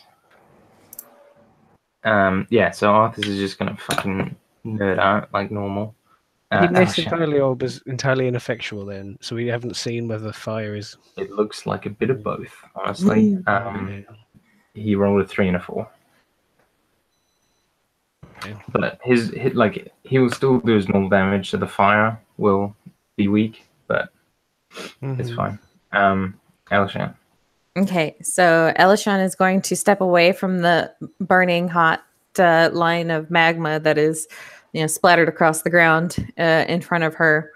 Yeah, so Arthas is just gonna fucking nerd out like normal. he missed Alashan, entirely or was entirely ineffectual then, so we haven't seen whether fire is. it looks like a bit of both, honestly. He rolled a 3 and a 4. Okay. But his hit, like, he will still do his normal damage, so the fire will be weak, but it's fine. Alashan. Okay, so Elishan is going to step away from the burning hot line of magma that is, splattered across the ground in front of her.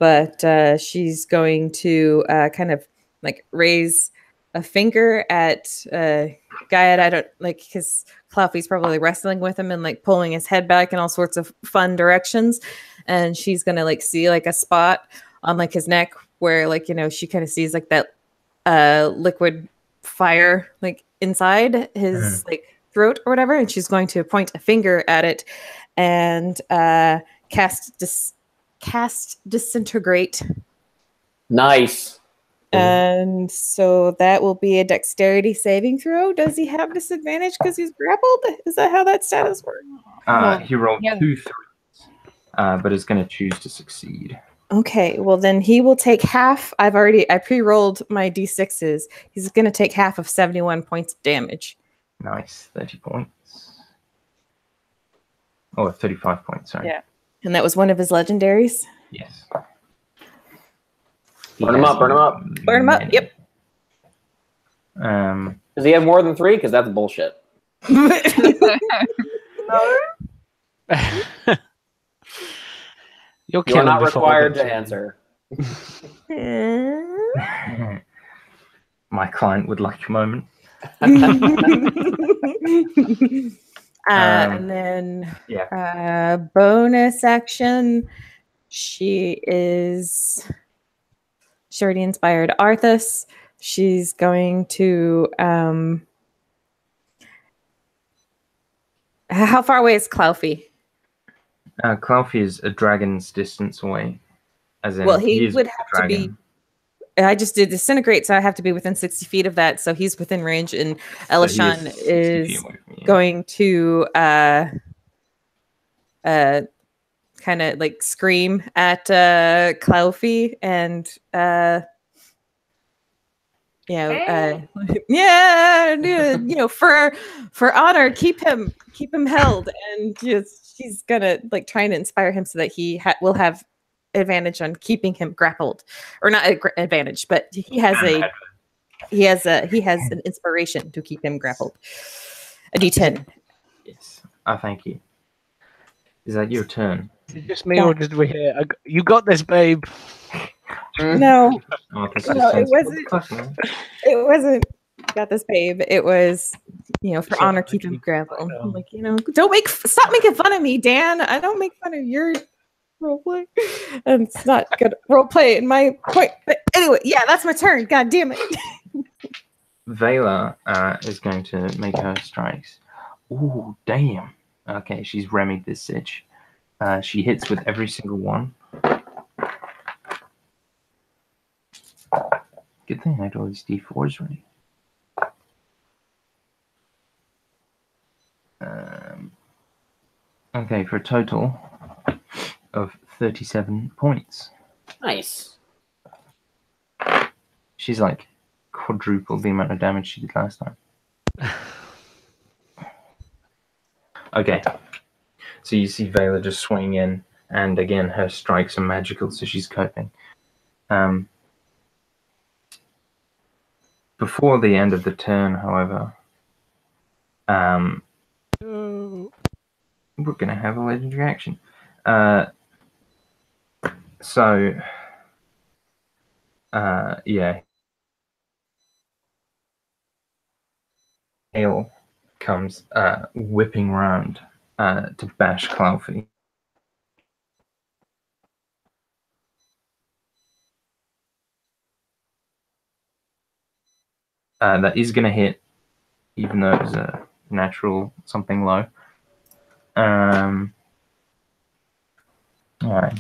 But she's going to kind of like raise a finger at Gaiad. I don't like because Cloughie's probably wrestling with him and like pulling his head back in all sorts of fun directions. And she's gonna like see like a spot on like his neck where like she kind of sees like that liquid fire like inside his like throat or whatever, and she's going to point a finger at it and cast disintegrate. Nice. And so that will be a dexterity saving throw. Does he have disadvantage because he's grappled? Is that how that status works? He rolled 2 3s, but is going to choose to succeed. Okay, well then he will take half. I pre-rolled my d6s. He's going to take half of 71 points of damage. Nice, 30 points. Oh, 35 points, sorry. Yeah. And that was one of his legendaries? Yes. Burn him up, burn him up. Burn him up, yep. Does he have more than 3? Because that's bullshit. You're not required to answer. My client would like a moment. And then bonus action, she already inspired Arthas. She's going to how far away is Cloughie? Cloughie is a dragon's distance away. As in, well, he would have to be. I just did disintegrate, so I have to be within 60 feet of that. So he's within range, and Elishan is going to kind of like scream at Cloughie and for honor, keep him held, and she's gonna like trying to inspire him so that he will have advantage on keeping him grappled, or not advantage, but he has an inspiration to keep him grappled. A D10. Yes, I thank you. Is that your turn? Is it just me, or did we hear? You got this, babe. No, Oh, it wasn't. It wasn't. Got this, babe. It was, for honor, keep him grappled. I'm like, stop making fun of me, Dan. I don't make fun of your roleplay, and it's not good roleplay in my point. But anyway, yeah, that's my turn. God damn it. Vela is going to make her strikes. Ooh, damn. Okay, she's remmied this sitch. She hits with every single one. Good thing I had all these D4s ready. Okay, for a total of 37 points. Nice. She's like quadruple the amount of damage she did last time. Okay. So you see Vela just swing in, and again, her strikes are magical, so she's coping. Before the end of the turn, however, we're going to have a legendary action. Hail comes whipping round to bash Cloughie. That is going to hit, even though it was a natural something low. Alright,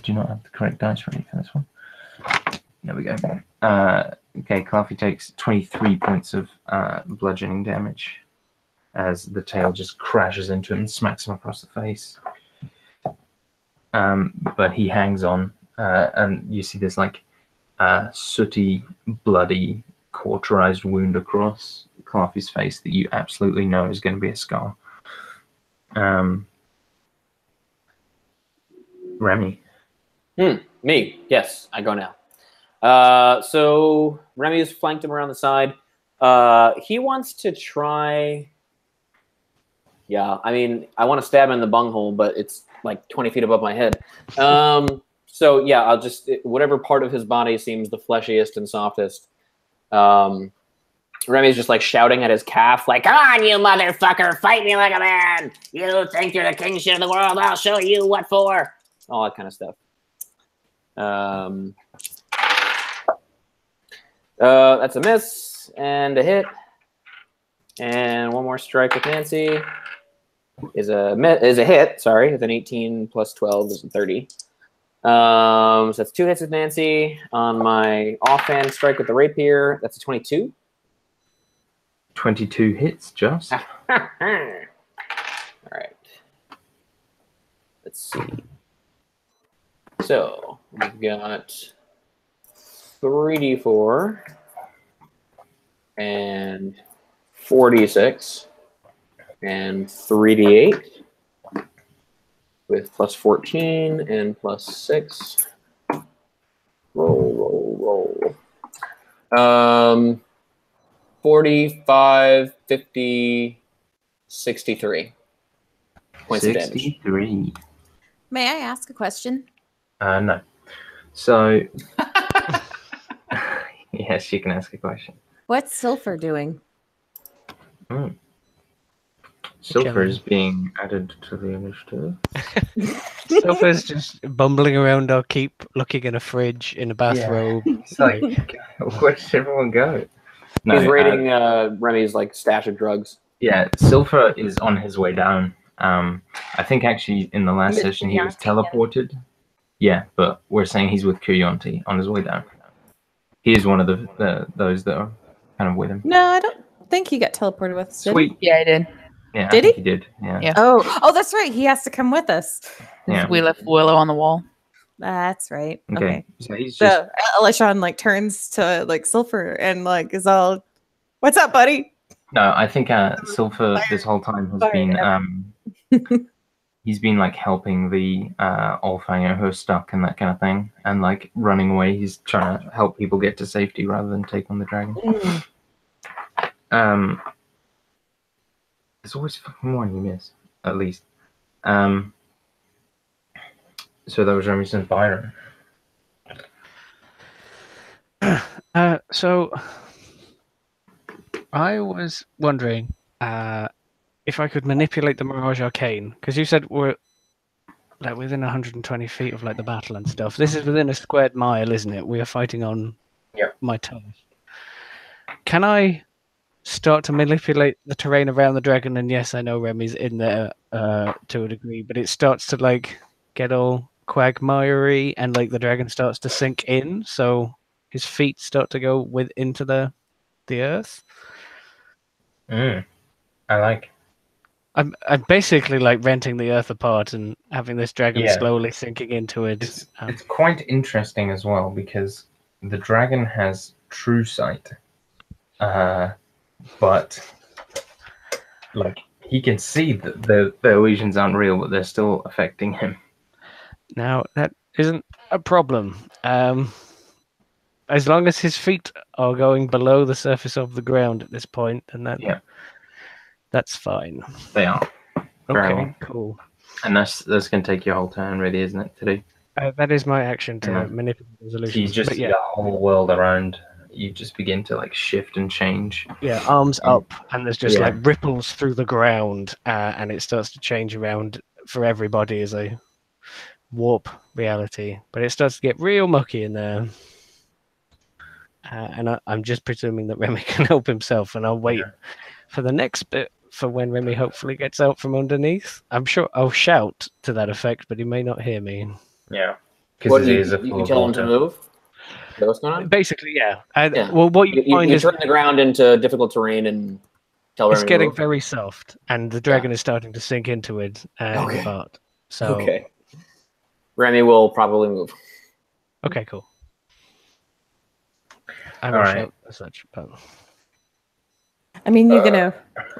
do not have the correct dice ready for this one. There we go. Okay, Cluffy takes 23 points of bludgeoning damage as the tail just crashes into him and smacks him across the face. But he hangs on, and you see this like sooty, bloody, cauterized wound across Cluffy's face that you absolutely know is going to be a scar. Remy. Me. Yes, I go now. So Remy has flanked him around the side. He wants to try. Yeah, I mean, I want to stab him in the bunghole, but it's like 20 feet above my head. So yeah, I'll just whatever part of his body seems the fleshiest and softest. Remy's just like shouting at his calf, like, "Come on, you motherfucker, fight me like a man! You think you're the king shit of the world? I'll show you what for!" All that kind of stuff. That's a miss and a hit, and one more strike with Nancy is a hit. Sorry, it's an 18 plus 12 is a 30. So that's 2 hits with Nancy. On my offhand strike with the rapier, that's a 22. 22 hits, just. All right. Let's see. So we've got 3d4 and 4d6 and 3d8 with plus 14 and plus 6. Roll. 45, 50, 63 points of damage. 63. May I ask a question? No. So, yes, you can ask a question. What's Sulfur doing? Sulfur is being added to the initiative. Sulfur's just bumbling around our keep, looking in a fridge, in a bathrobe. It's like, where does everyone go? No, He's raiding Remy's like stash of drugs. Yeah, Sulfur is on his way down. I think actually in the last session he was teleported. Yeah, but we're saying he's with Kuyanti on his way down. He is one of those that are kind of with him. No, I don't think he got teleported with us. Did Sweet. Yeah, I did. Yeah, Did I think he? he did. Yeah. Yeah. Oh, that's right. He has to come with us. Yeah. We left Willow on the wall. That's right. Okay. Okay. So he's just So Elishan like turns to like Sulfur and like is all, "What's up, buddy?" no. I think Sulfur this whole time has been he's been like helping the Allfanger who are stuck and that kind of thing, and like running away. He's trying to help people get to safety rather than take on the dragon. There's always fucking one you miss, at least. So that was Remington Byron. So I was wondering if I could manipulate the Mirage Arcane, because you said we're like within 120 feet of like the battle and stuff. This is within a squared mile, isn't it? We are fighting on my turf. Can I start to manipulate the terrain around the dragon? And yes, I know Remy's in there to a degree, but it starts to like get all quagmiry and like the dragon starts to sink in, so his feet start to go into the earth. I like. I'm basically like renting the earth apart and having this dragon slowly sinking into it. It's quite interesting as well because the dragon has true sight, but like he can see that the illusions aren't real, but they're still affecting him. Now that isn't a problem. As long as his feet are going below the surface of the ground at this point, then that's fine. They are. Very Okay, well. cool. And that's going to take your whole turn, really, isn't it, to do? That is my action to manipulate So you resolutions. just see the whole world around. You just begin to like shift and change. Yeah, arms up, and there's just like ripples through the ground, and it starts to change around for everybody as I warp reality. But it starts to get real mucky in there. And I'm just presuming that Remy can help himself, and I'll wait for the next bit for when Remy hopefully gets out from underneath. I'm sure I'll shout to that effect, but he may not hear me. Yeah. What Because do it is a you full tell him to move? Is that what's going on? Basically, yeah. Yeah. Well, what you find You is turn the ground into difficult terrain and tell it's Remy to getting move. very soft, and the dragon is starting to sink into it in Okay. the part. So Okay. Remy will probably move. okay, cool. I All will right. shout as such. But... I mean, you're gonna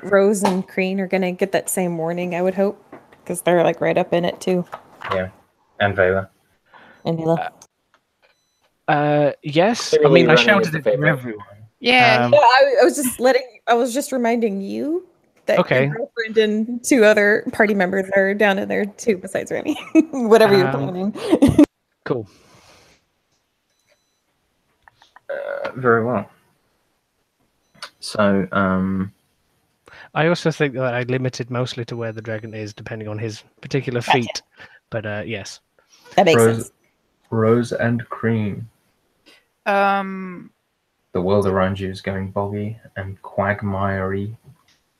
Rose and Crean are gonna get that same warning, I would hope, because they're like right up in it too. Yeah. And Vela. And Mila. Yes. I Clearly, mean, I Remy is shouted the it to favorite. everyone. Yeah. Yeah, I was just reminding you that Okay. your girlfriend and 2 other party members are down in there too, besides Remy. Whatever you're planning. Cool. Very well. So, I also think that I limited mostly to where the dragon is, depending on his particular feat. But yes. That makes Rose, sense. Rose and Cream. Um, The world around you is going boggy and quagmiry.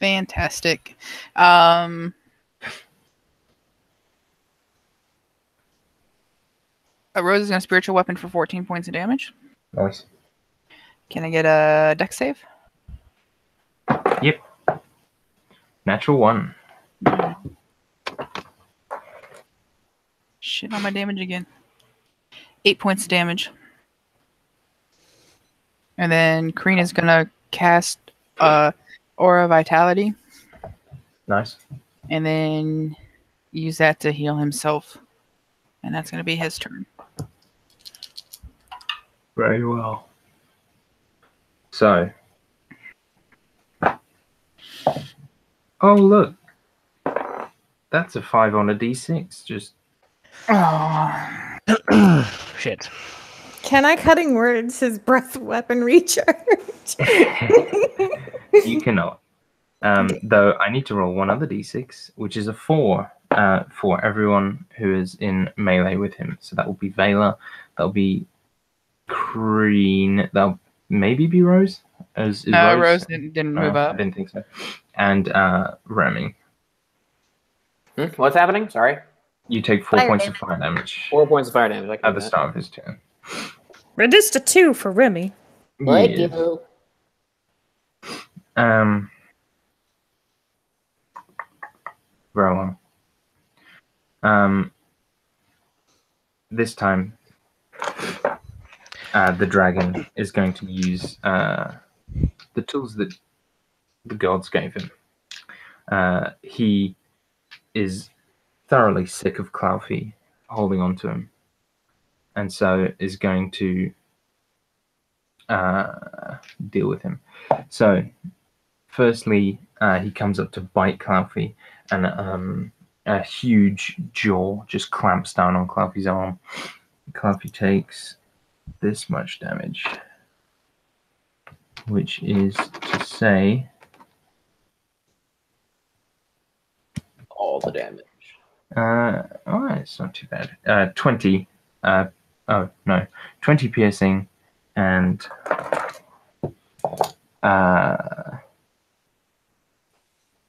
fantastic. A Rose is going to spiritual weapon for 14 points of damage. Nice. Can I get a dex save? Yep. Natural 1. Shit on my damage again. 8 points of damage. And then Kareen is going to cast Aura Vitality Nice. and then use that to heal himself. And that's going to be his turn. Very well. So. Oh, look. That's a 5 on a d6. Just. Oh. Shit. Can I cutting words his breath weapon recharge? You cannot. Though I need to roll one other d6, which is a 4 for everyone who is in melee with him. So that will be Vela. That'll be Crean. That'll maybe be Rose. Is No, Rose? Rose didn't No, move I up. didn't think so. And Remy. What's happening? Sorry. You take 4 Fire points damage. of fire damage 4 points of fire damage. I can at do the that. start of his turn. Reduced to 2 for Remy. Thank Yeah. you. Very well. This time, the dragon is going to use the tools that the gods gave him. He is thoroughly sick of Clouthy holding on to him, and so is going to deal with him. So, firstly, he comes up to bite Clouthy, and a huge jaw just clamps down on Clouthy's arm. Clouthy takes this much damage, which is to say All the damage. it's not too bad. 20 20 piercing and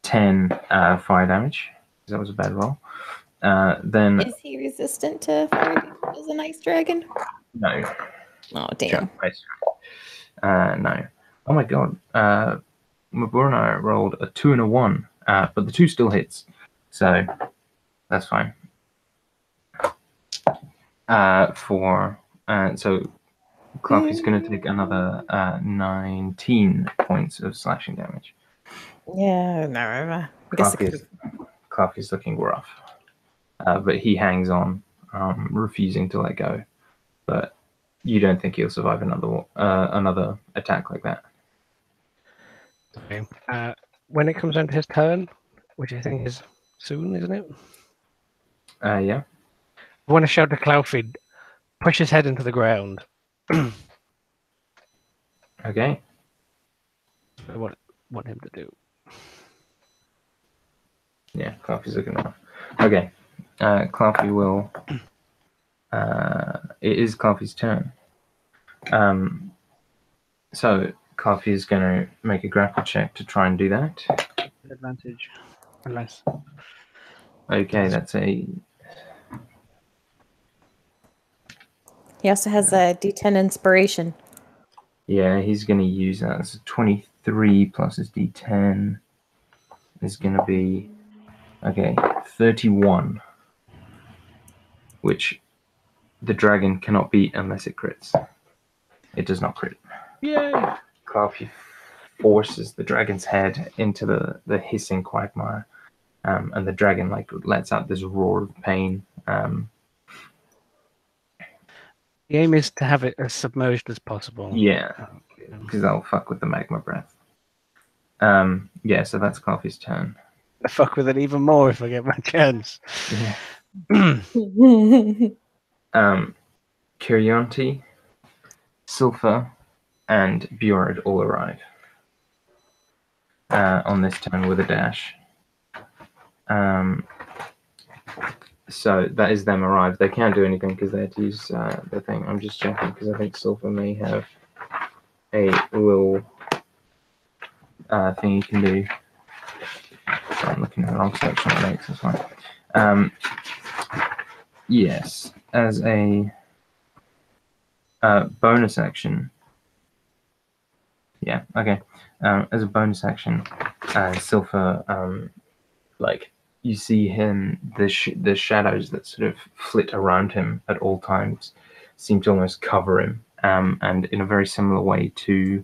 10 fire damage. That was a bad roll. Then Is he resistant to fire damage as an ice dragon? no. Oh, damn. Nice. No. Oh my god. Muburnai rolled a 2 and a 1, but the 2 still hits, so that's fine. So Cloughy's going to take another 19 points of slashing damage. Yeah, no, I guess it could. Cloughy's looking rough, but he hangs on, refusing to let go. But you don't think he'll survive another attack like that? Okay. When it comes down to his turn, which I think is soon, isn't it? Yeah. I want to shout to Cloudfeed, push his head into the ground. Okay. I want him to do. Yeah, Cloughy's looking rough. Okay. Cloughy will. It is Cloughy's turn. So Cloughy is going to make a grapple check to try and do that. Advantage. Unless. Okay, that's a He also has a D10 inspiration. Yeah, he's going to use that. It's 23 plus his D10 is going to be, okay, 31, which the dragon cannot beat unless it crits. It does not crit. Yay! Clarky forces the dragon's head into the hissing quagmire, and the dragon like lets out this roar of pain. The aim is to have it as submerged as possible. Yeah, because that'll fuck with the magma breath. Yeah, so that's Clarky's turn. I fuck with it even more if I get my chance. Yeah. Kirionti, Silpha, and Bjorad all arrive on this turn with a dash. So that is them arrive. They can't do anything because they had to use the thing. I'm just checking because I think Silpha may have a little thing you can do. Sorry, I'm looking at the wrong section of legs, that's fine. Yes, as a bonus action. Yeah, okay. As a bonus action, Silpha, like, you see him, the shadows that sort of flit around him at all times seem to almost cover him. And in a very similar way to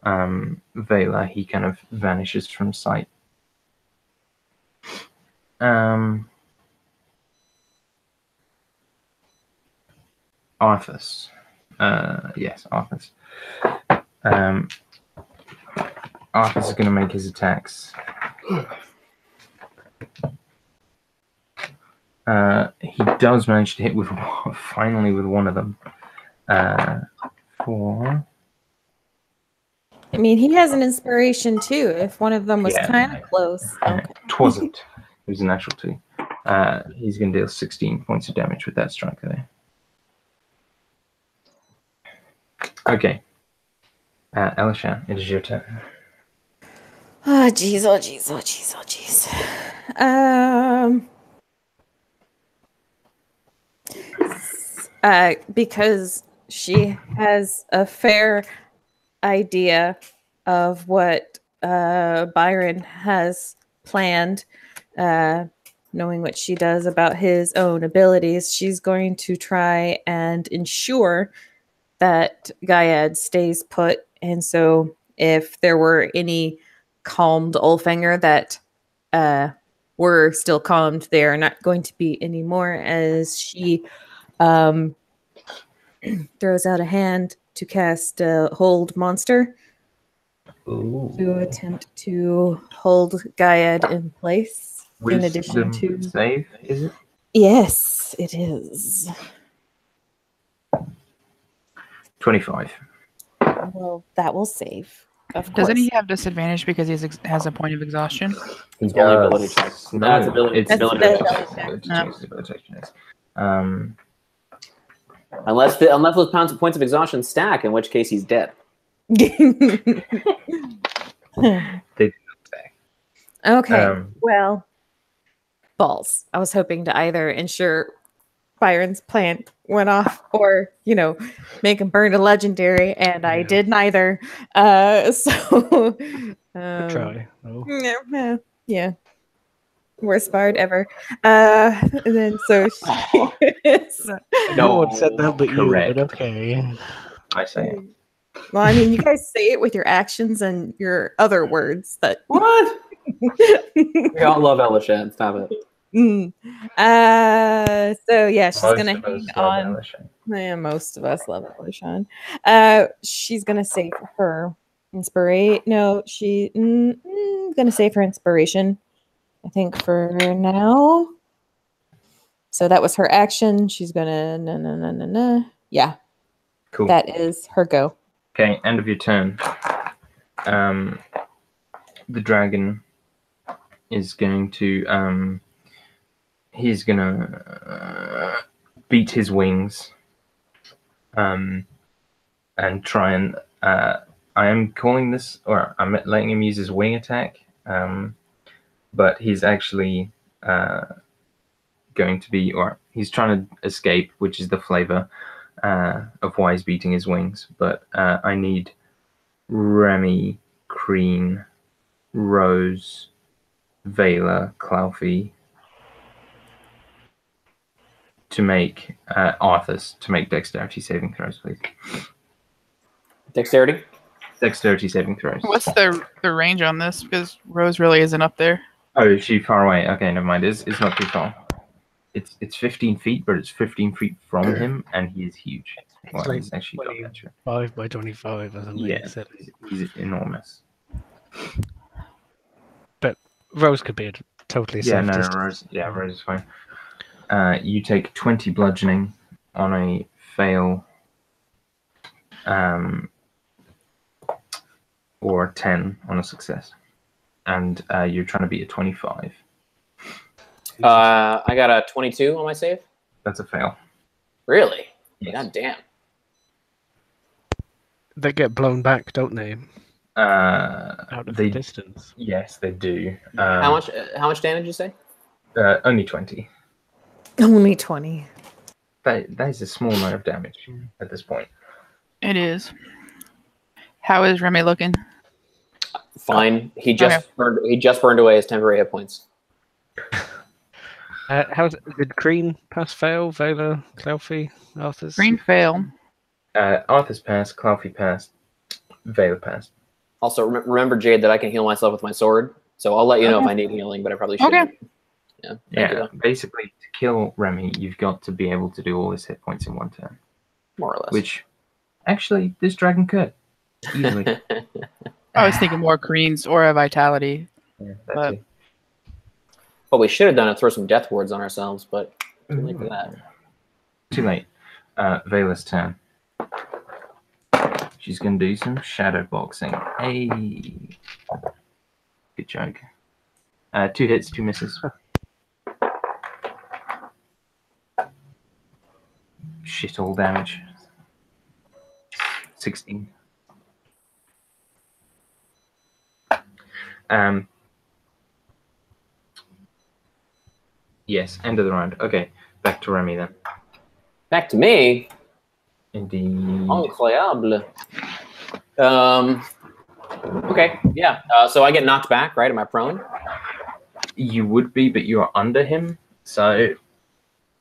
Vela, he kind of vanishes from sight. Arthas. Yes, Arthas. Arthas is going to make his attacks. He does manage to hit with finally with one of them. For I mean, he has an inspiration too. If one of them was kind of close. Okay. it wasn't. It was a natural 2. He's going to deal 16 points of damage with that strike there. Okay. Elisha, it is your turn. Oh, jeez, oh, jeez, oh, jeez, oh, jeez. Because she has a fair idea of what Byron has planned, knowing what she does about his own abilities, she's going to try and ensure that Gaiad stays put. And so if there were any calmed Ulfanger that were still calmed, they are not going to be anymore, as she throws out a hand to cast Hold Monster. Ooh. To attempt to hold Gaiad in place. Wisdom in addition to save, is it? Yes, it is. 25. Well, that will save. Of course. Doesn't he have disadvantage because he has a point of exhaustion? It's only ability checks. No, That's ability. it's That's ability ability checks. checks. Ability checks. Unless those points of exhaustion stack, in which case he's dead. They do not stack. Okay. Well, balls. I was hoping to either ensure Byron's plan went off or, make him burn a legendary, and I did neither. So Try. Oh. yeah. Worst bard ever. And then so she No one said that but correct. you, but okay. I say it. Well, I mean, you guys say it with your actions and your other words. That What? We all love Elisha. Stop it. So yeah, she's Most gonna of us hang love on. Elisha. Yeah, most of us love Elishan. She's gonna save her inspiration. No, she gonna save her inspiration. I think for now. So that was her action. She's gonna no. Yeah, Cool. that is her go. Okay, end of your turn. The dragon is going to he's gonna beat his wings and try and I am calling this, or I'm letting him use his wing attack, but he's actually going to be, or he's trying to escape, which is the flavor. of why he's beating his wings, but I need Remy, Crean, Rose, Vela, Claufey to make Arthur's to make dexterity saving throws, please. Dexterity? Dexterity saving throws. What's the range on this? Because Rose really isn't up there. Oh, is she far away? Okay, never mind. It's not too far. It's 15 feet, but it's 15 feet from him, and he is huge. Well, It's like he's actually gargantuan. 5 by 25 or something. Yeah, So- he's enormous. But Rose could be a totally Yeah, safe no, distance. Rose. Yeah, Rose is fine. You take 20 bludgeoning on a fail, or 10 on a success, and you're trying to beat a 25. I got a 22 on my save. That's a fail. Really? Yes. God damn. They get blown back, don't they? Out of They the distance. Yes, they do. How much damage did you say? Only 20. Only 20. That is a small amount of damage at this point. It is. How is Remy looking? Fine. He just burned away his temporary hit points. Did Crean pass fail? Vela, Claufey, Arthur's? Green fail. Arthur's passed, Claufey passed, Vela passed. Also, remember, Jade, that I can heal myself with my sword. So I'll let you know if I need healing, but I probably shouldn't. Okay. Yeah. Thank you, though. Basically, to kill Remy, you've got to be able to do all his hit points in one turn. More or less. Which, actually, this dragon could. Easily. I was thinking more greens or a vitality. Yeah, But- too. What we should have done is throw some death wards on ourselves, but too late for that. Too late. Vela's turn. She's going to do some shadow boxing. Hey. Good joke. 2 hits, 2 misses. Shit all damage. 16. Yes, end of the round. Okay, back to Remy then. Back to me. Indeed. Incroyable. Okay, yeah. So I get knocked back, right? Am I prone? You would be, but you're under him, so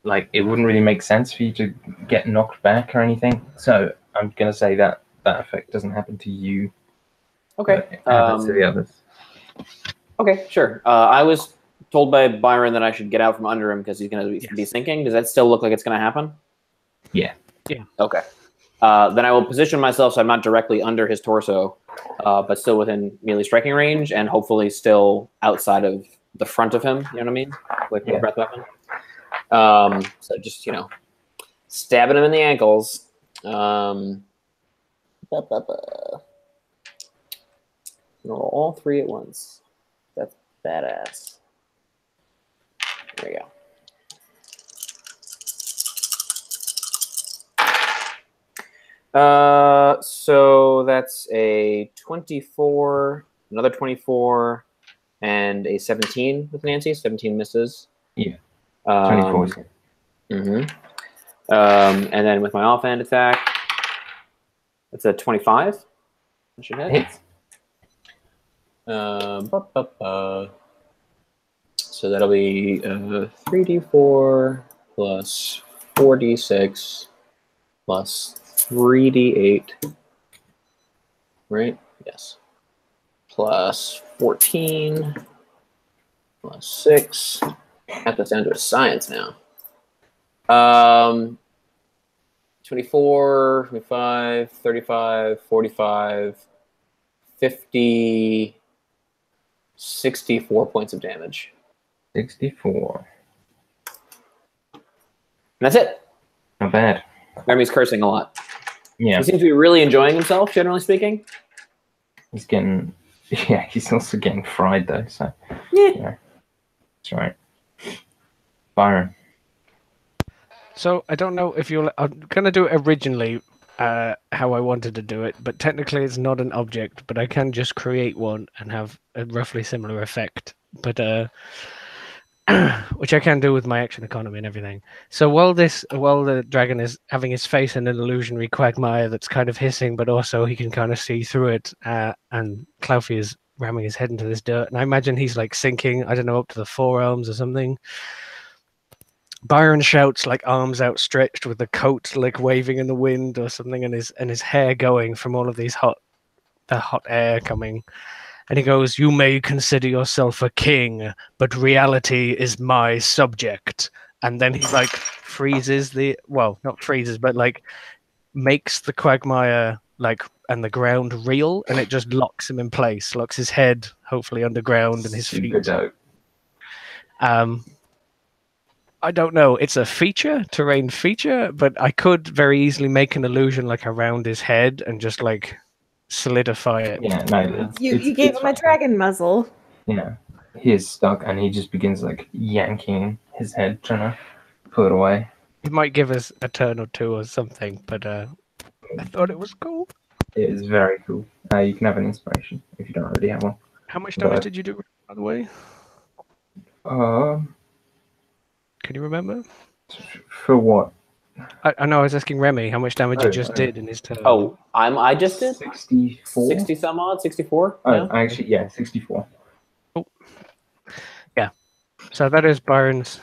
like it wouldn't really make sense for you to get knocked back or anything. So I'm gonna say that that effect doesn't happen to you. Okay. But it happens to the others. Okay, sure. I was told by Byron that I should get out from under him because he's going to be sinking. Does that still look like it's going to happen? Yeah. Yeah. Okay. Then I will position myself so I'm not directly under his torso, but still within melee striking range and hopefully still outside of the front of him. You know what I mean? With my breath weapon. So just, stabbing him in the ankles. Roll all 3 at once. That's badass. There we go. So that's a 24, another 24, and a 17 with Nancy. 17 misses. Yeah. 24 is good. And then with my offhand attack, it's a 25. I should hit. Hits. So that'll be 3d4 plus 4d6 plus 3d8, right? Yes. Plus 14 plus 6. I have this down to a science now. 24, 25, 35, 45, 50, 64 points of damage. 64. And that's it. Not bad. Remy's cursing a lot. Yeah. He seems to be really enjoying himself, generally speaking. He's getting... Yeah, he's also getting fried, though, so... Yeah. That's right. Byron. So I don't know if you'll... I'm going to do it originally how I wanted to do it, but technically it's not an object, but I can just create one and have a roughly similar effect. But which I can do with my action economy and everything. So while the dragon is having his face in an illusionary quagmire that's kind of hissing, but also he can kind of see through it, and Clouthy is ramming his head into this dirt, and I imagine he's like sinking, I don't know, up to the forearms or something. Byron shouts, like arms outstretched with the coat like waving in the wind or something, and his hair going from all of the hot air coming. And he goes, "You may consider yourself a king, but reality is my subject." And then he like freezes not freezes, but like makes the quagmire like and the ground real, and it just locks him in place, locks his head hopefully underground and his Super feet. dope. I don't know. It's a terrain feature, but I could very easily make an illusion like around his head and just like solidify it. Yeah, no, You gave him a dragon muzzle. Yeah, he is stuck, and he just begins like yanking his head, trying to pull it away. It might give us a turn or two or something, but I thought it was cool. It is very cool. You can have an inspiration if you don't already have one. How much damage did you do, by the way? Can you remember? For what? I know. I was asking Remy how much damage he just did in his turn. Oh, I just did 64. 60 some odd, 64. Oh, Yeah. actually, yeah, 64. Oh. Yeah. So that is Byron's.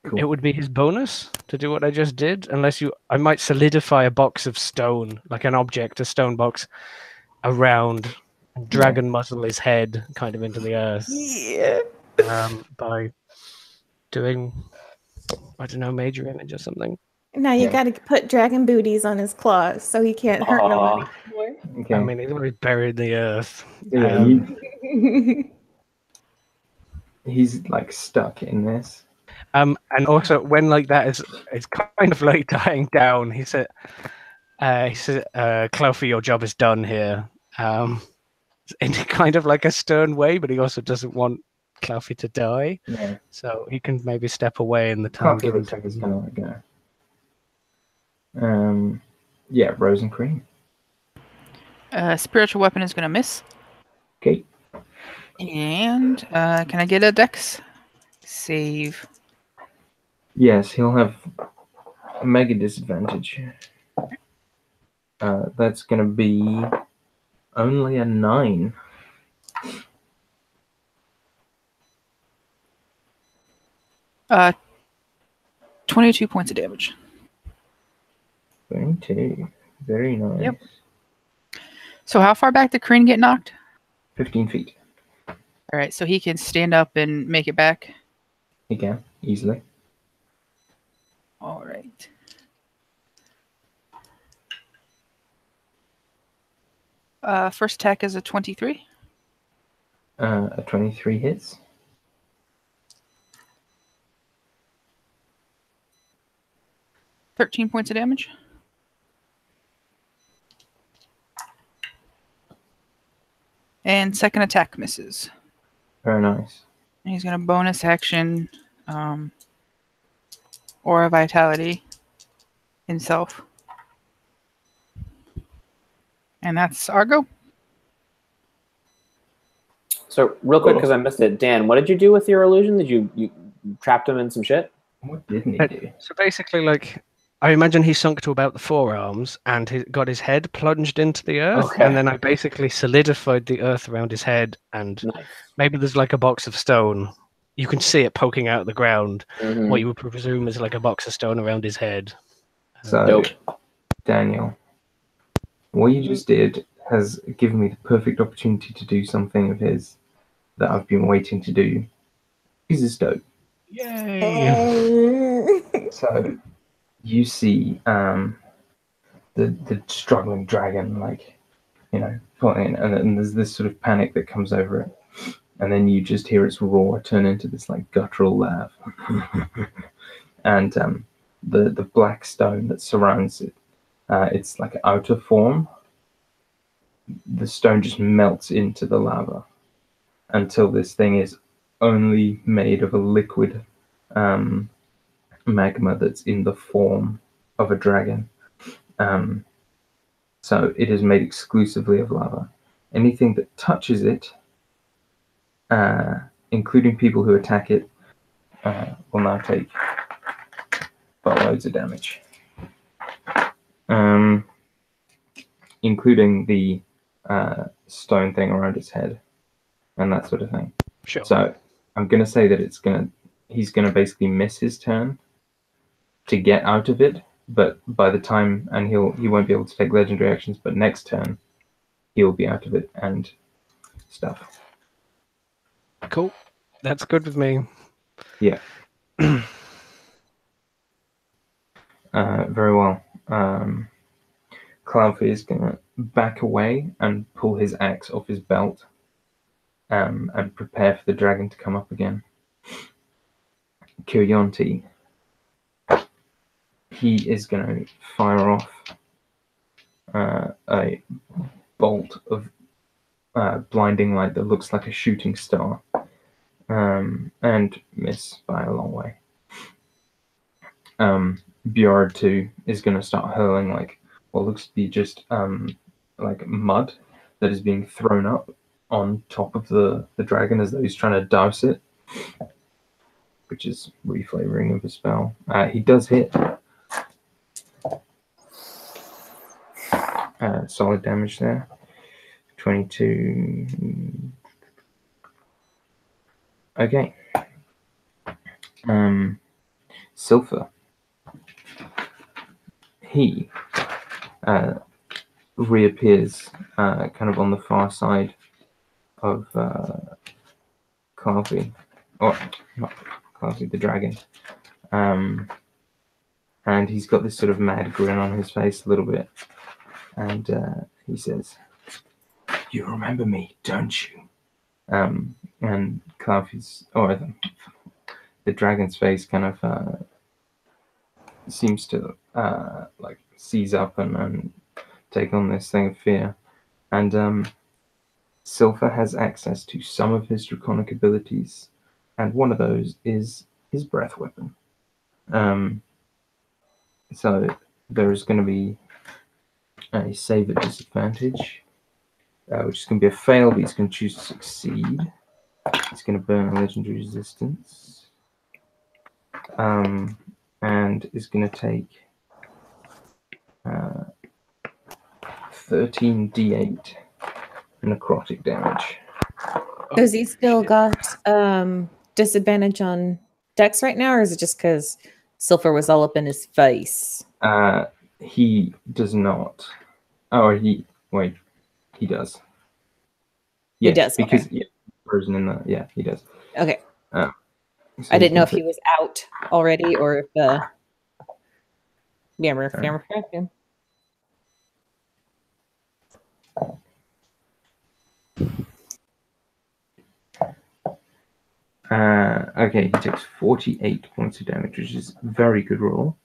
Cool. It would be his bonus to do what I just did, unless I might solidify a box of stone, like an object, a stone box, around, and dragon muzzle his head kind of into the earth. Yeah. By doing, I don't know, major image or something. Now you got to put dragon booties on his claws so he can't hurt nobody anymore. Okay. I mean, he's already buried in the earth. Yeah, he's like stuck in this. And also when like that is kind of like dying down, he said, "Clouthy, your job is done here." In kind of like a stern way, but he also doesn't want Clouthy to die. Yeah. So he can maybe step away in the time given to him. Gonna go. Yeah, Rose and Cream. Spiritual weapon is gonna miss. Okay. And can I get a dex save? Yes, he'll have a mega disadvantage. That's gonna be only a 9. Uh, 22 points of damage. 22. Very nice. Yep. So how far back did Kreen get knocked? 15 feet. All right, so he can stand up and make it back. He can easily. All right. First attack is a 23. A 23 hits. $13 points of damage. And second attack misses. Very nice. And he's going to bonus action Aura Vitality himself. And that's Argo. So real quick, because I missed it, Dan, what did you do with your illusion? Did you trapped him in some shit? What didn't he do? So basically, like, I imagine he sunk to about the forearms and he got his head plunged into the earth. Okay. And then I basically solidified the earth around his head. And Nice. maybe there's like a box of stone. You can see it poking out of the ground. Mhm. What you would presume is like a box of stone around his head. So, Dope. Daniel, what you just did has given me the perfect opportunity to do something of his that I've been waiting to do. This is dope. Yay! So, you see the struggling dragon, like, you know, pulling, and then there's this sort of panic that comes over it. And then you just hear its roar turn into this like guttural laugh. And the black stone that surrounds it, its like outer form, the stone just melts into the lava until this thing is only made of a liquid magma that's in the form of a dragon. So it is made exclusively of lava. Anything that touches it including people who attack it, will now take loads of damage. Including the stone thing around its head and that sort of thing. Sure. So I'm gonna say that he's gonna basically miss his turn to get out of it, but by the time he won't be able to take legendary actions, but next turn he'll be out of it and stuff. Cool. That's good with me. Yeah. Very well. Cloudfear is gonna back away and pull his axe off his belt, and prepare for the dragon to come up again. Kiryonti, he is going to fire off a bolt of blinding light that looks like a shooting star, and miss by a long way. Bjord too is going to start hurling like what looks to be just like mud that is being thrown up on top of the dragon as though he's trying to douse it, which is reflavoring of a spell. He does hit. Solid damage there. 22. Okay. Silpher. He reappears kind of on the far side of Clarvey, or not Clarvey, the dragon. And he's got this sort of mad grin on his face a little bit. And he says, "You remember me, don't you?" And Clarvey's, or the dragon's face kind of seems to like seize up and take on this thing of fear. And Silpher has access to some of his draconic abilities, and one of those is his breath weapon. So there is going to be a save at disadvantage, which is going to be a fail, but he's going to choose to succeed. He's going to burn a legendary resistance, and is going to take 13d8 necrotic damage. Has he still got disadvantage on Dex right now, or is it just because Silpher was all up in his face? He does not. Oh, he does. He does, because okay. frozen in the he does. Okay. So I didn't know if he was out already or if okay, he takes 48 points of damage, which is a very good roll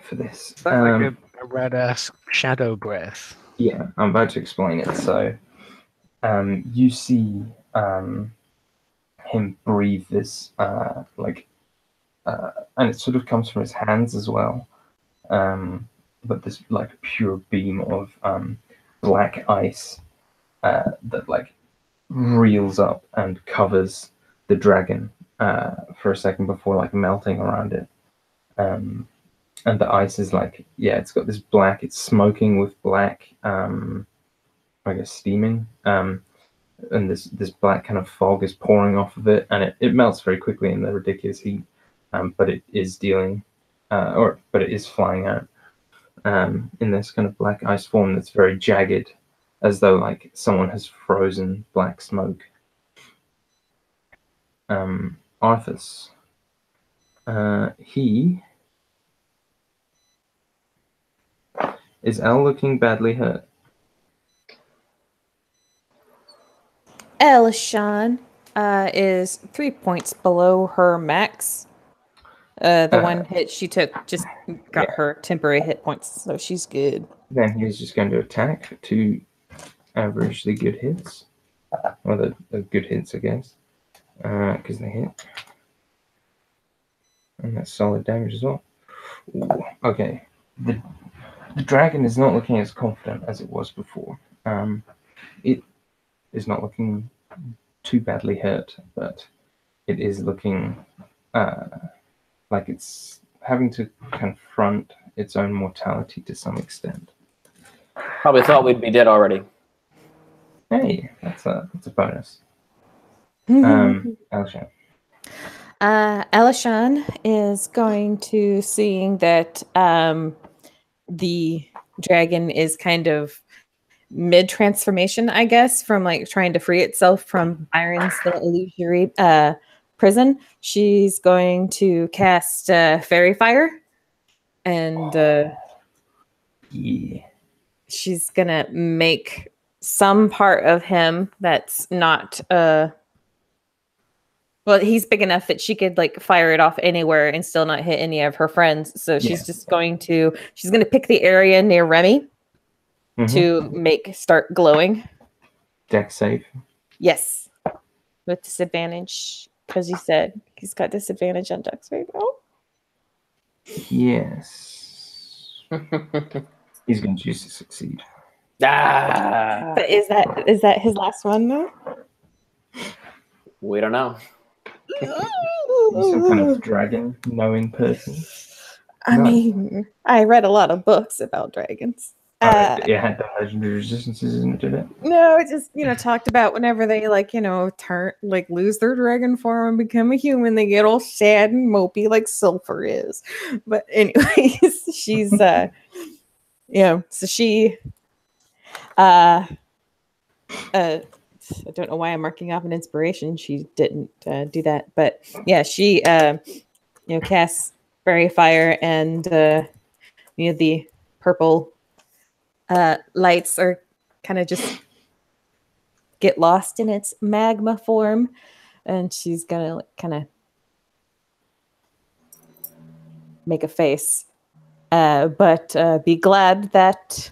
for this. Is that like a red-ass shadow breath? Yeah, I'm about to explain it. So, you see him breathe this, and it sort of comes from his hands as well. But this like pure beam of black ice that like reels up and covers the dragon for a second before like melting around it. And the ice is like, it's got this black, it's smoking with black, I guess steaming. And this black kind of fog is pouring off of it, and it melts very quickly in the ridiculous heat. But it is dealing, but it is flying out in this kind of black ice form that's very jagged, as though like someone has frozen black smoke. Arthas, he is Elle looking badly hurt? Elishan is 3 points below her max. The one hit she took just got her temporary hit points, so she's good. Then he's just going to attack for 2 averagely good hits. Well, the good hits, I guess, because they hit. And that's solid damage as well. Ooh, okay. The dragon is not looking as confident as it was before. It is not looking too badly hurt, but it is looking like it's having to confront its own mortality to some extent. Probably thought we'd be dead already. Hey, that's a bonus. Elsha. Elishan is going to, seeing that the dragon is kind of mid-transformation, I guess, from like trying to free itself from Byron's little illusory prison. She's going to cast Fairy Fire, and Yeah. she's gonna make some part of him that's not well, he's big enough that she could like fire it off anywhere and still not hit any of her friends. So she's just going to pick the area near Remy to start glowing. Dex save. Yes. With disadvantage. Because you said he's got disadvantage on Dex right now. Yes. He's going to choose to succeed. But is that his last one though? We don't know. He's some kind of dragon knowing person. I mean, I read a lot of books about dragons. It had the legendary resistances, isn't it? No, it just talked about whenever they lose their dragon form and become a human, they get all sad and mopey like Sulfur is. But anyways, she's so she I don't know why I'm marking off an inspiration. She didn't do that, but yeah, she casts Fairy Fire, and the purple lights are kind of just get lost in its magma form, and she's gonna kind of make a face, but be glad that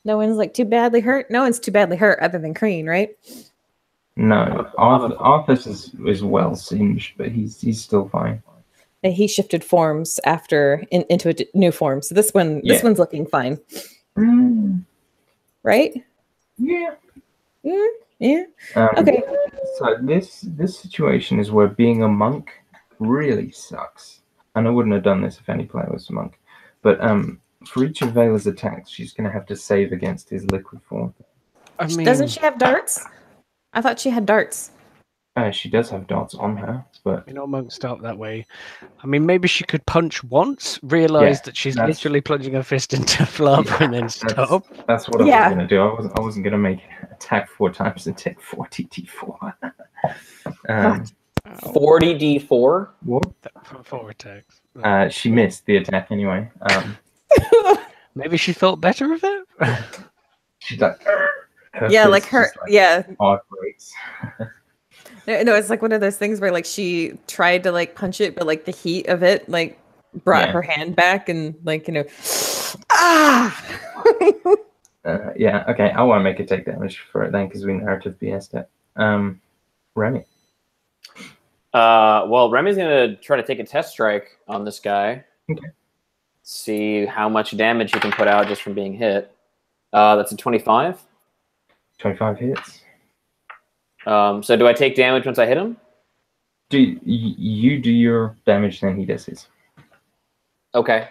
no one's too badly hurt. No one's too badly hurt other than Crean, right? No, Arthas is well singed, but he's still fine. He shifted forms after into a new form, so this one's looking fine, right? Yeah. Yeah. Okay. So this situation is where being a monk really sucks, and I wouldn't have done this if any player was a monk, but for each of Vela's attacks, she's going to have to save against his liquid form. I mean, doesn't she have darts? I thought she had darts. She does have darts on her, but monks start that way. I mean, maybe she could punch once, realize that she's literally plunging her fist into lava, and then stop. That's what I was going to do. I wasn't going to make attack 4 times and take 40 d4. 40 d4. What? 4 attacks. She missed the attack anyway. Maybe she felt better with it. She's like, heart rates. No, it's like one of those things where she tried to punch it, but the heat of it brought her hand back, and okay, I want to make her take damage for it then, because we narrative BS'd it. Remy. Well, Remy's gonna try to take a test strike on this guy. Okay. See how much damage he can put out just from being hit. That's a 25. 25 hits. So do I take damage once I hit him? You do your damage, then he does his. Okay.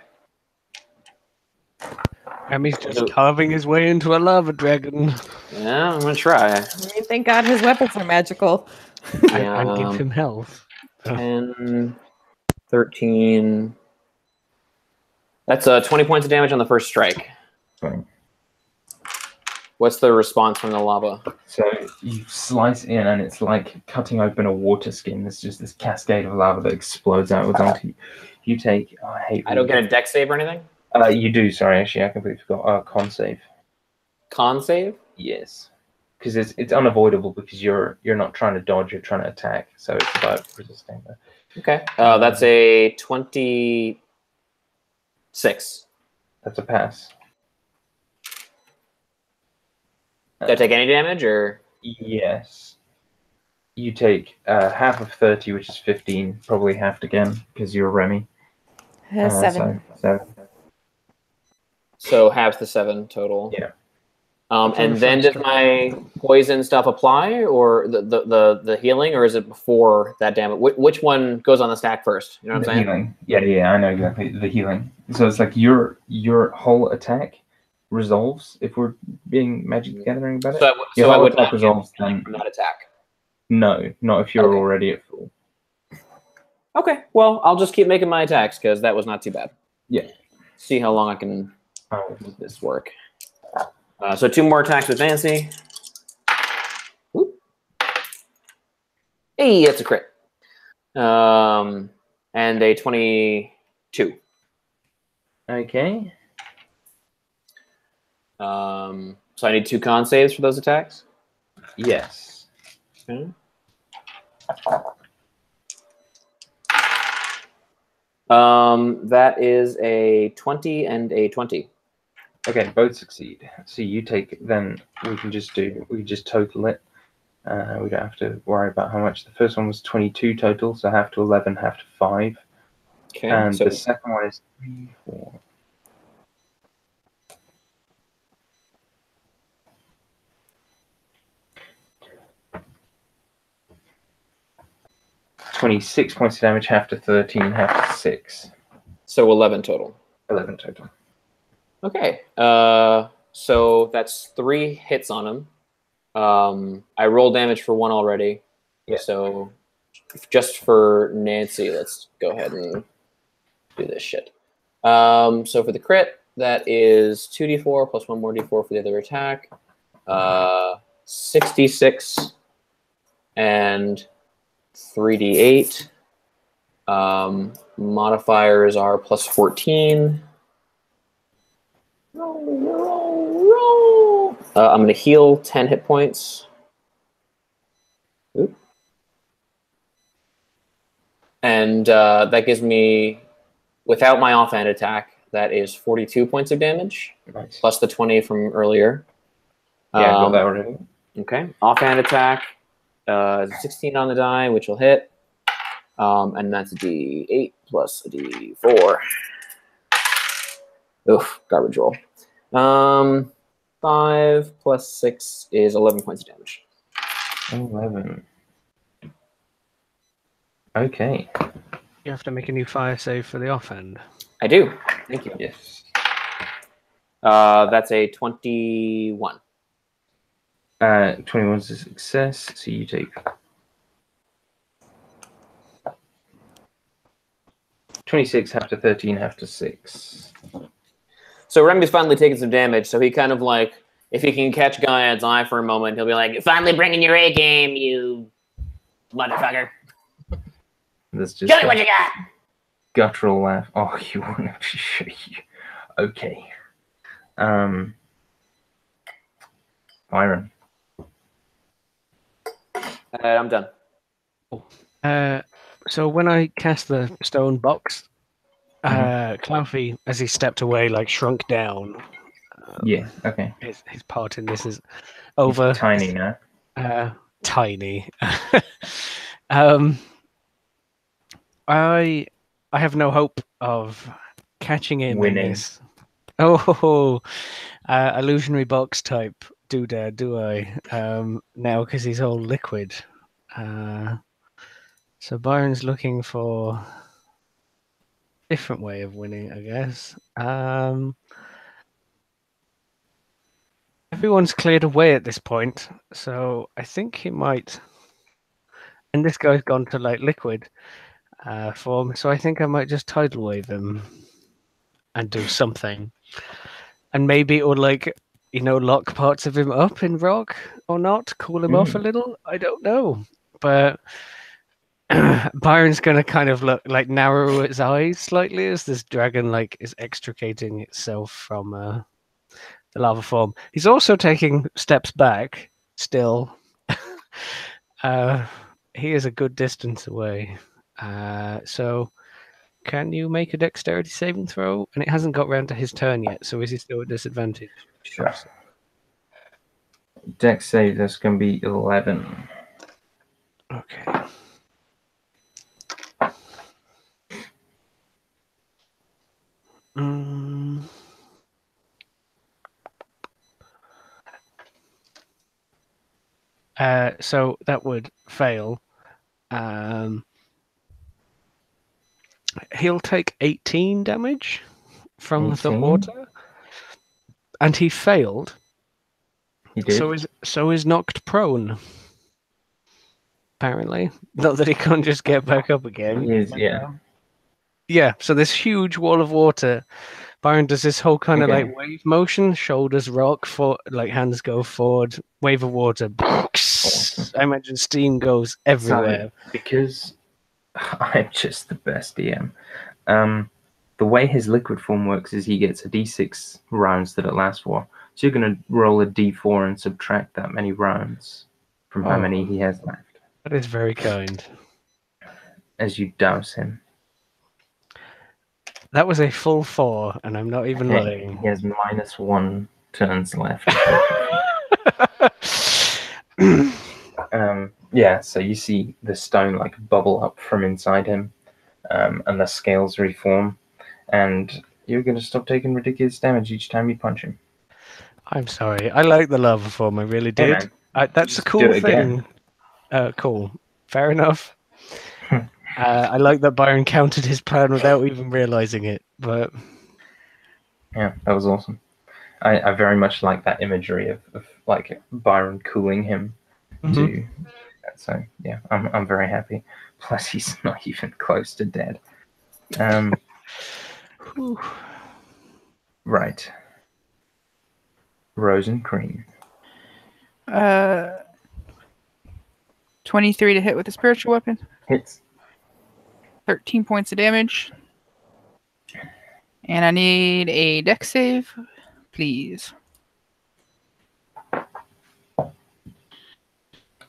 Remy's just carving his way into a lava dragon. Yeah, I'm gonna try. Thank God his weapons are magical. And give him health. 10, 13. That's 20 points of damage on the first strike. Fine. What's the response from the lava? So you slice in, and it's like cutting open a water skin. There's just this cascade of lava that explodes outwards onto you. You take... I don't get a dex save or anything? You do, sorry, actually. I completely forgot. Con save. Con save? Yes. Because it's unavoidable, because you're not trying to dodge, you're trying to attack. So it's about resisting that. Okay. That's a 26. That's a pass. Do I take any damage, or? Yes. You take half of 30, which is 15, probably halved again, because you're Remy. 7. So 7. So half the 7 total. Yeah. And then does my poison stuff apply, or the healing, or is it before that damage? Which one goes on the stack first? You know what I'm saying? Healing. Yeah, I know exactly. The healing. So it's like your whole attack resolves if we're being Magic Gathering about it. So I would not resolves then. not attack. No, not if you're already at full. Okay, well, I'll just keep making my attacks because that was not too bad. Yeah. See how long I can make this work. So 2 more attacks with Nancy. Whoop. Hey, that's a crit. And a 22. Okay. So I need 2 con saves for those attacks? Yes. Okay. That is a 20 and a 20. Okay, both succeed. So you take, then we can just total it. We don't have to worry about how much. The first one was 22 total, so half to 11, half to 5. Okay. And so the second one is 3, 4. 26 points of damage, half to 13, half to 6. So 11 total. 11 total. Okay. So that's 3 hits on him. I roll damage for 1 already. Yeah. So just for Nancy, let's go ahead and do this shit. So for the crit, that is 2d4 plus 1 more d4 for the other attack. 66 and 3d8. Modifiers are plus 14. Roll. I'm going to heal 10 hit points. Oop. And that gives me, without my offhand attack, that is 42 points of damage, Nice. plus the 20 from earlier. Yeah, I got that already. Okay. Offhand attack, 16 on the die, which will hit. And that's a d8 plus a d4. Oof, garbage roll. 5 plus 6 is 11 points of damage. 11. Okay. You have to make a new fire save for the offhand. I do. Thank you. Yes. That's a 21. 21 is a success, so you take 26, half to 13, half to 6. So Remy's finally taking some damage, so he kind of like, if he can catch Gaiad's eye for a moment, he'll be like, "You're finally bringing your A game, you motherfucker. That's just Show me what you got." guttural laugh. Oh, you want to show you? Okay. Byron. I'm done. So when I cast the stone box, Clouthy, as he stepped away, like shrunk down. Yeah, okay. His part in this is over. He's tiny now. Tiny. I have no hope of catching him Winning. in this. Oh, illusionary box type doodad, do I? Now because he's all liquid. So Byron's looking for a different way of winning, I guess. Everyone's cleared away at this point, so I think he might. And this guy's gone to like liquid form, so I think I might just tidal wave him and do something. And maybe it would like, lock parts of him up in rock or not, cool him off a little. I don't know. But Byron's gonna kind of look like narrow his eyes slightly as this dragon like is extricating itself from the lava form. He's also taking steps back still. He is a good distance away. So can you make a dexterity saving throw? And it hasn't got round to his turn yet, so is he still at disadvantage? Sure. Dex save, that's going to be 11. Okay. So that would fail. He'll take 18 damage from the 18? water, and he failed. He did. So is knocked prone. Apparently, not that he can't just get back up again. He is, yeah. Yeah. So this huge wall of water. Byron does this whole kind of Okay. like wave motion, shoulders rock, like hands go forward, wave of water. Awesome. I imagine steam goes everywhere. So, because I'm just the best DM, the way his liquid form works is he gets a d6 rounds that it lasts for. So you're going to roll a d4 and subtract that many rounds from how many he has left That is very kind. as you douse him. That was a full 4, and I'm not even lying. He has -1 turns left. Yeah, so you see the stone like bubble up from inside him, and the scales reform, and you're going to stop taking ridiculous damage each time you punch him. I'm sorry. I like the lava form. I really Hey, did. man. That's a Just cool do it again. thing. Cool. Fair enough. I like that Byron countered his plan without even realizing it. But Yeah, that was awesome. I very much like that imagery of like Byron cooling him to. So yeah, I'm very happy. Plus, he's not even close to dead. Right. Rose and cream. 23 to hit with a spiritual weapon. Hits. 13 points of damage. And I need a dex save, please.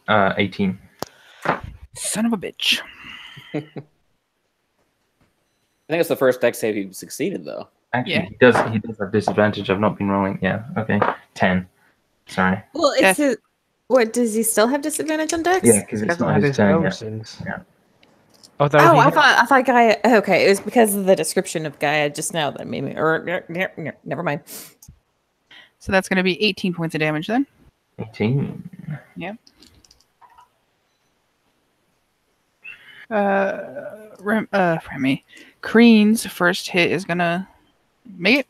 18. Son of a bitch. I think it's the first dex save he succeeded, though. Actually, Yeah. he does have disadvantage. I've not been rolling. Yeah. Okay. 10. Sorry. Well, it's what does he still have disadvantage on Dex? Yeah, because it's not his turn yet. Yeah. Oh, I thought Gaia. Okay, it was because of the description of Gaia just now that made me. Or never mind. So that's going to be 18 points of damage then. 18. Yep. Remy. Kreen's first hit is going to make it.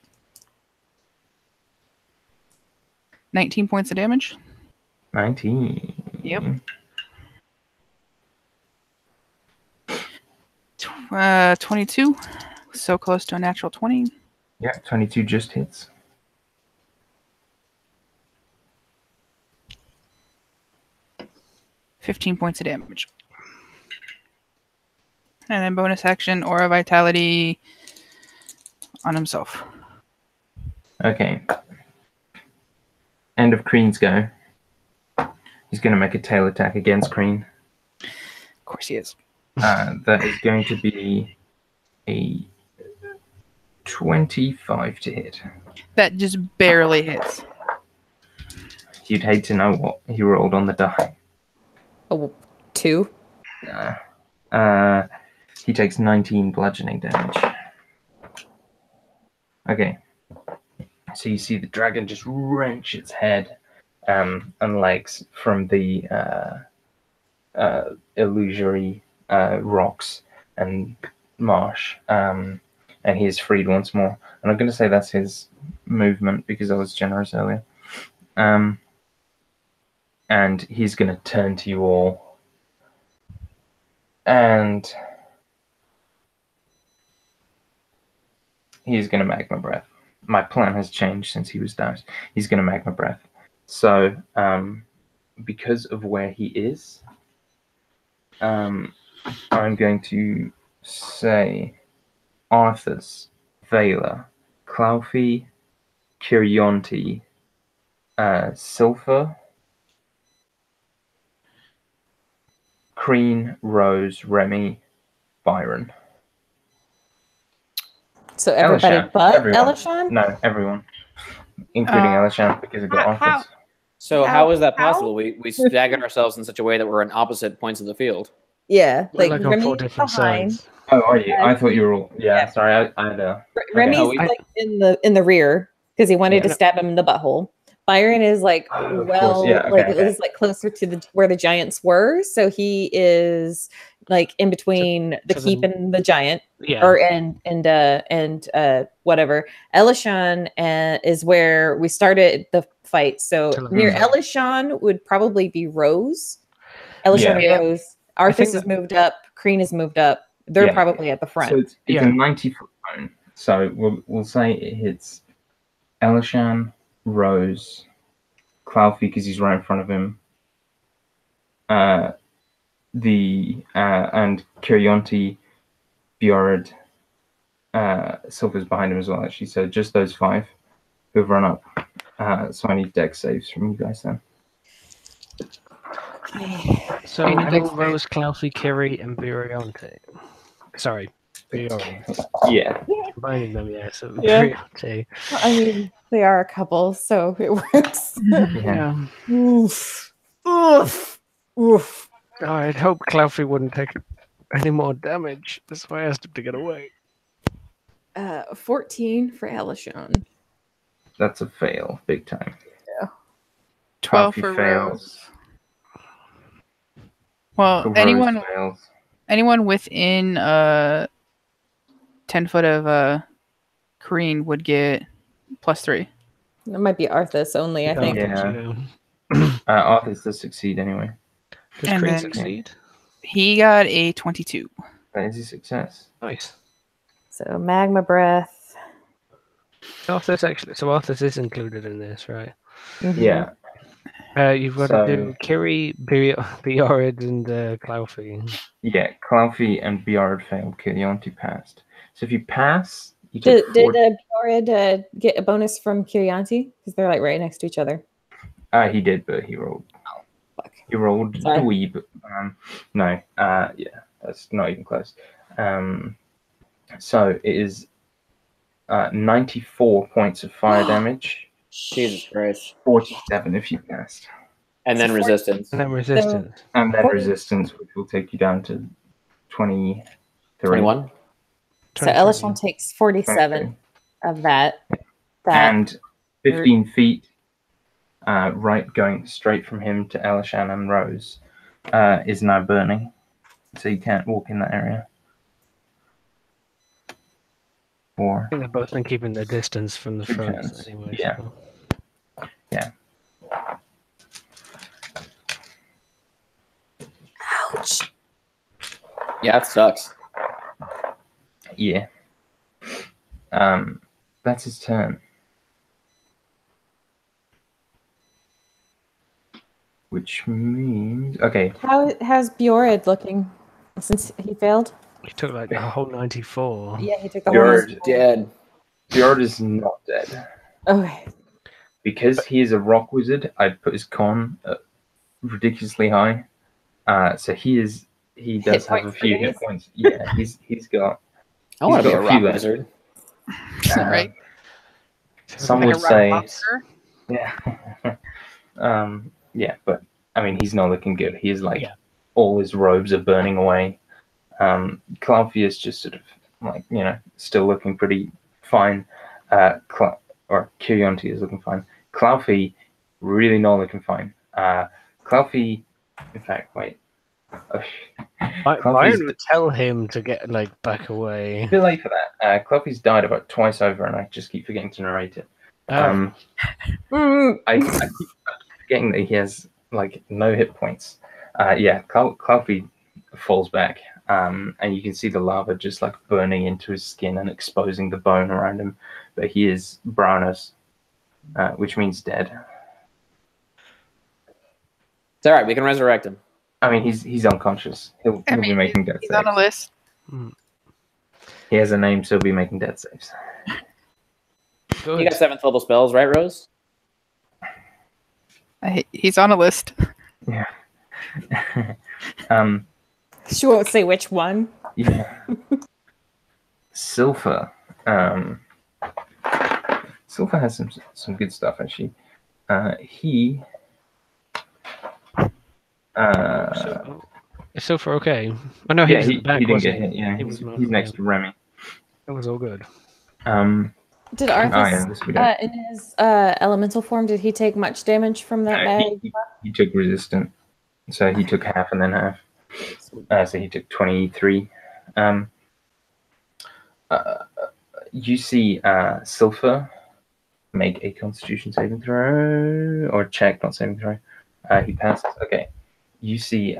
19 points of damage. 19. Yep. 22. So close to a natural 20. Yeah, 22 just hits. $15 points of damage. And then bonus action, Aura Vitality on himself. Okay. End of Kreen's go. He's going to make a tail attack against Kreen. Of course he is. That is going to be a 25 to hit. That just barely hits. You'd hate to know what he rolled on the die. Oh, 2. He takes 19 bludgeoning damage. Okay. So you see the dragon just wrench its head and legs from the illusory rocks and marsh, and he is freed once more. And I'm going to say that's his movement because I was generous earlier. And he's going to turn to you all. And he's going to magma breath. My plan has changed since he was doused. He's going to magma breath. So, because of where he is, I'm going to say Arthas, Vela, Claufi, Kirionti, Silpha, Kreen, Rose, Remy, Byron. So everybody Elishan, but everyone. Elishan? No, everyone, including Elishan, because of the Arthas. So how is that How? possible? We staggered ourselves in such a way that we're on opposite points of the field. Yeah, We're like like on Remy 4 is different behind. sides. Oh, are you? I thought you were all. Yeah, Yeah. sorry. I had a. Remy's No, we- like in the rear because he wanted to Yeah. stab him in the butthole. Byron is like Of course, yeah, like okay. is like closer to where the giants were, so he is like in between the to keep the- and the giant, Yeah. or and whatever. Elishan is where we started the fight. So To the near right. Elishan would probably be Rose. Elishan and Yeah. Rose. Arthas think has that- moved up. Kreen has moved up. They're Yeah. probably at the front. So it's Yeah. a 90-foot cone. So we'll say it hits Elishan, Rose, Clouthy because he's right in front of him. And Kirionti, Bjord, Silver's behind him as well. Actually, so just those 5 who've run up. So I need deck saves from you guys then. So Any I deck think Rose, Clouthy, Kiri, and Birionte. Sorry, Biori. Yeah. Combining them, yeah. So Yeah. Birionte. I mean, they are a couple, so it works. Yeah. Oof. Oof. Oof. I'd hope Clouthy wouldn't take any more damage. That's why I asked him to get away. 14 for Elishan. That's a fail, big time. 12 Clouthy for fails. Rose. Well, Rose fails. anyone within 10 foot of Kareen would get +3. That might be Arthas only, I think. Yeah. Arthas does succeed anyway. Does And Crane then- succeed? He got a 22. That is a success. Nice. So magma breath. Arthas actually. So Arthas is included in this, right? Mhm. Yeah. You've got So- to do Kiri, Biorid, and Clouthy. Yeah, Clouthy and Bjord failed. Kirionti passed. So if you pass, you take Did 4. Bjorad get a bonus from Kirianti? Because they're like right next to each other. He did, but he rolled. Fuck. He rolled Sorry. dweeb. No. Yeah, that's not even close. So it is 94 points of fire damage. Jesus Christ. 47 if you passed. And then So resistance. And then resistance. And then 40. resistance, which will take you down to 23. 21. So Elishan takes 47 of that. And 15 feet, right, going straight from him to Elishan and Rose, is now burning. So you can't walk in that area. I think they've both been keeping their distance from the front Chance. anyway. Yeah. So. Ouch. Yeah, it sucks. Yeah. That's his turn. Which means how's How's Bjorad looking since he failed? He took like a whole 94. Yeah, he took the Bjorad. whole. Dead. Bjord is not dead. Okay. Because he is a rock wizard, I'd put his con ridiculously high. So he does Hit have a points few for hit days? points. Yeah, he's got I want to He's be a got a few rock left. wizard. Right? Some Like would a rock say monster? yeah. Yeah, but I mean he's not looking good. He is like Yeah. all his robes are burning away. Clouthy is just sort of like, still looking pretty fine. Or Kirionti is looking fine. Clouthy, really not looking fine. Clouthy, in fact, wait. Byron would tell him to get back away. A bit late for that. Clouthy's died about twice over, and I just keep forgetting to narrate it. I keep forgetting that he has no hit points. Clouthy falls back, and you can see the lava just burning into his skin and exposing the bone around him. But he is browners, which means dead. It's all right. We can resurrect him. I mean, he's unconscious. He'll be making death He's saves. on a list. He has a name, so he'll be making death saves. Good. You got 7th level spells, right, Rose? He's on a list. Yeah. She won't say which one. Yeah. Silpha. Silpha has some good stuff actually. He. Is Silver okay? I know he was he at the back, didn't wasn't get hit. Yeah, He was he's not- next to Remy. It was all good. Did Oh, Arthas, yeah, this we don't. in his elemental form, did he take much damage from that bag? He took resistant, so he took half and then half. So he took 23. You see Silpha make a Constitution saving throw or check, not saving throw. He passes. Okay. You see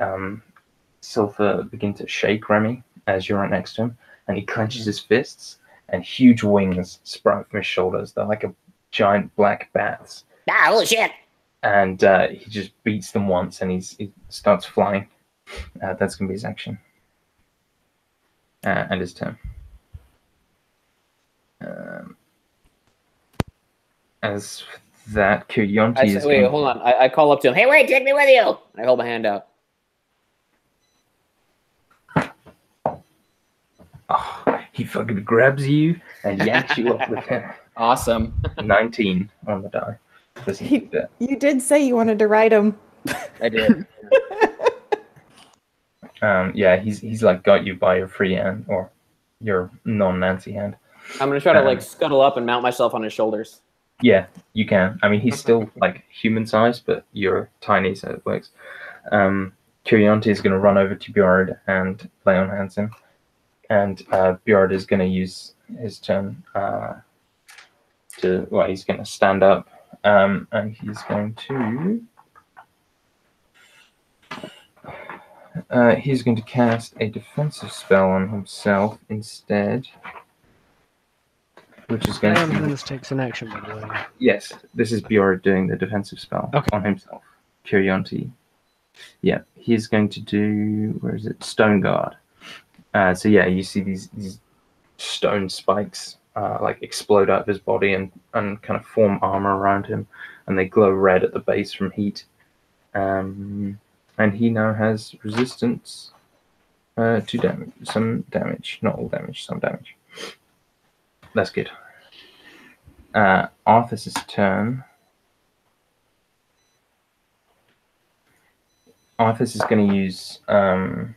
Silpha begin to shake Remy as you're right next to him, and he clenches his fists, and huge wings sprout from his shoulders. They're like a giant black bats. Ah, holy shit! And he just beats them once, and he starts flying. That's going to be his action. And his turn. As for that, Kuyonti is Wait, going... hold on. I call up to him. Hey, wait, take me with you! I hold my hand out. Oh, he fucking grabs you and yanks you up with him. Awesome. 19 on the die. Doesn't do that. You did say you wanted to ride him. I did. Yeah, he's like got you by your free hand or your non-Nancy hand. I'm gonna try to like scuttle up and mount myself on his shoulders. Yeah, you can. I mean, he's still like human sized, but you're tiny, so it works. Kyrionti is going to run over to Bjord and lay on hands him, and Bjord is going to use his turn he's going to stand up, and he's going to cast a defensive spell on himself instead. Which is going to takes an action, by the way. Yes, this is Bjord doing the defensive spell on himself. Kyrionti. Yeah, he's going to do, where is it? Stone Guard. So yeah, you see these stone spikes like explode out of his body and kind of form armor around him, and they glow red at the base from heat. And he now has resistance to damage. Some damage, not all damage, some damage. That's good. Arthas' turn. Arthas is going to use... yeah,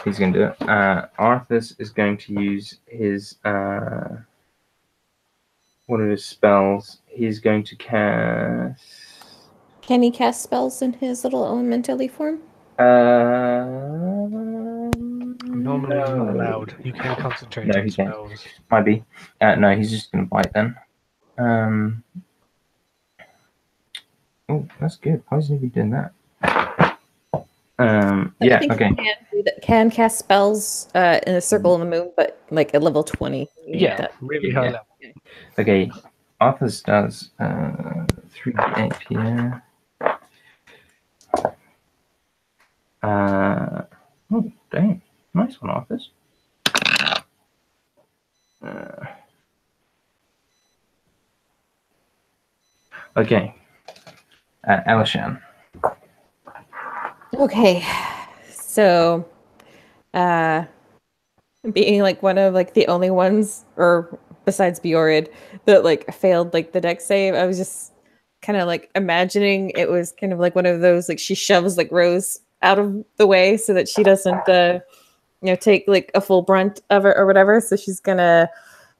he's going to do it. Arthas is going to use his... one of his spells. He's going to cast... Can he cast spells in his little elementally form? Normally it's not allowed. You can concentrate on spells. Might be. No, he's just going to bite then. Oh, that's good. Why isn't he doing that? Yeah, okay. Can cast spells in a circle in the moon, but like at level 20. Yeah, really high level. Okay, Arthas does 3d8 here. Oh, dang. Nice one, Arthas. Okay. Elishan. Okay. So, being like one of like the only ones, or besides Bjorrid, that like failed like the deck save, I was just kind of like imagining it was kind of like one of those, like she shoves like Rose out of the way so that she doesn't take like a full brunt of it or whatever. So she's gonna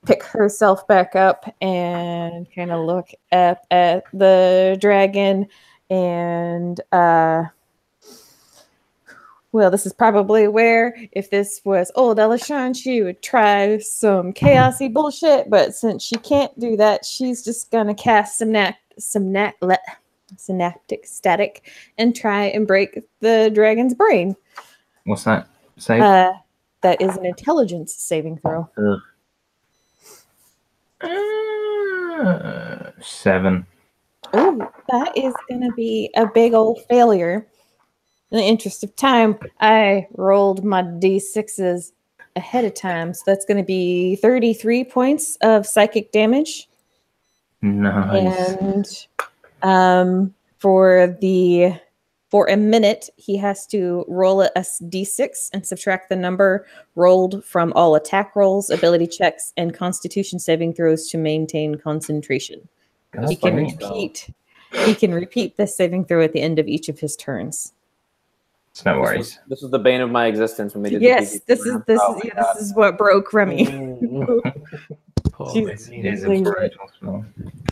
pick herself back up and kind of look at the dragon and well, this is probably where, if this was old Elishan, she would try some chaosy bullshit, but since she can't do that, she's just gonna cast synaptic static and try and break the dragon's brain. What's that? Save? That is an intelligence saving throw. 7. Oh, that is gonna be a big old failure. In the interest of time, I rolled my d6s ahead of time, so that's going to be 33 points of psychic damage. Nice. And for a minute, he has to roll a d6 and subtract the number rolled from all attack rolls, ability checks, and Constitution saving throws to maintain concentration. He can repeat this saving throw at the end of each of his turns. It's no worries. This was the bane of my existence when they did. Yes, the this is what broke Remy. Poor She's- Remy. It is a Please. brutal spell.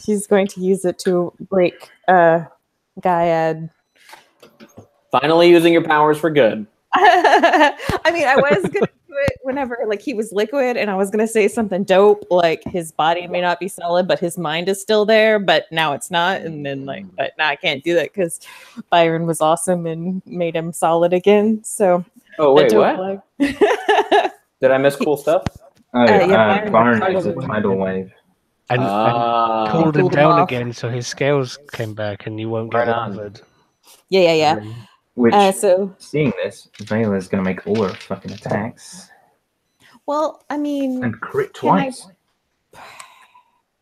She's going to use it to break Gaiad. Finally using your powers for good. I mean, I was gonna do it whenever like he was liquid, and I was gonna say something dope like his body may not be solid, but his mind is still there. But now it's not, and then but now I can't do that because Byron was awesome and made him solid again. So Oh wait, dope what? leg. Did I miss cool stuff? Byron is a tidal wave. And cooled him Cooled him down off. again, so his scales came back, and you won't get Right on. bothered. Yeah. Which, So seeing this, Vela is going to make all her fucking attacks. well, I mean, And crit Can I- twice.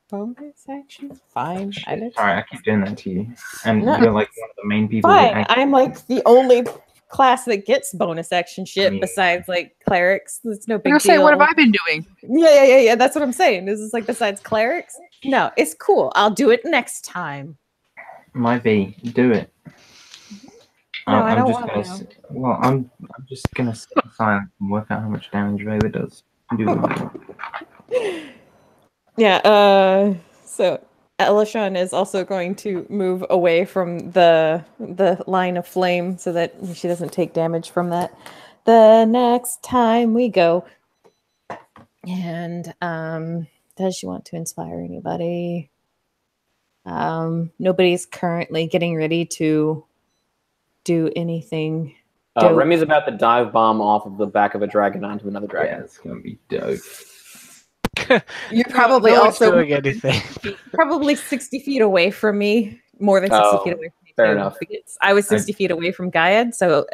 bonus action, fine. I Shit, don't. sorry, I keep doing that to you. And No. you're like one of the main people. who Fine. actually- I'm like the only class that gets bonus action shit I mean- besides like clerics. It's no I'm big gonna deal. say, what have I been doing? Yeah. That's what I'm saying. This is like besides clerics. No, it's cool. I'll do it next time. Might be. Do it. No, I I'm don't just want gonna to. Well, I'm just gonna sit silent and work out how much damage Vela does. Do it. Yeah. So Elishan is also going to move away from the line of flame so that she doesn't take damage from that. The next time we go. And does she want to inspire anybody? Nobody's currently getting ready to do anything. dope. Remy's about to dive bomb off of the back of a dragon onto another Yeah, dragon. it's gonna be dope. You're probably No one's also doing anything. probably 60 feet away from me, more than 60 feet Oh, away from me. fair too, enough. because I was 60 feet away from Gaiad, so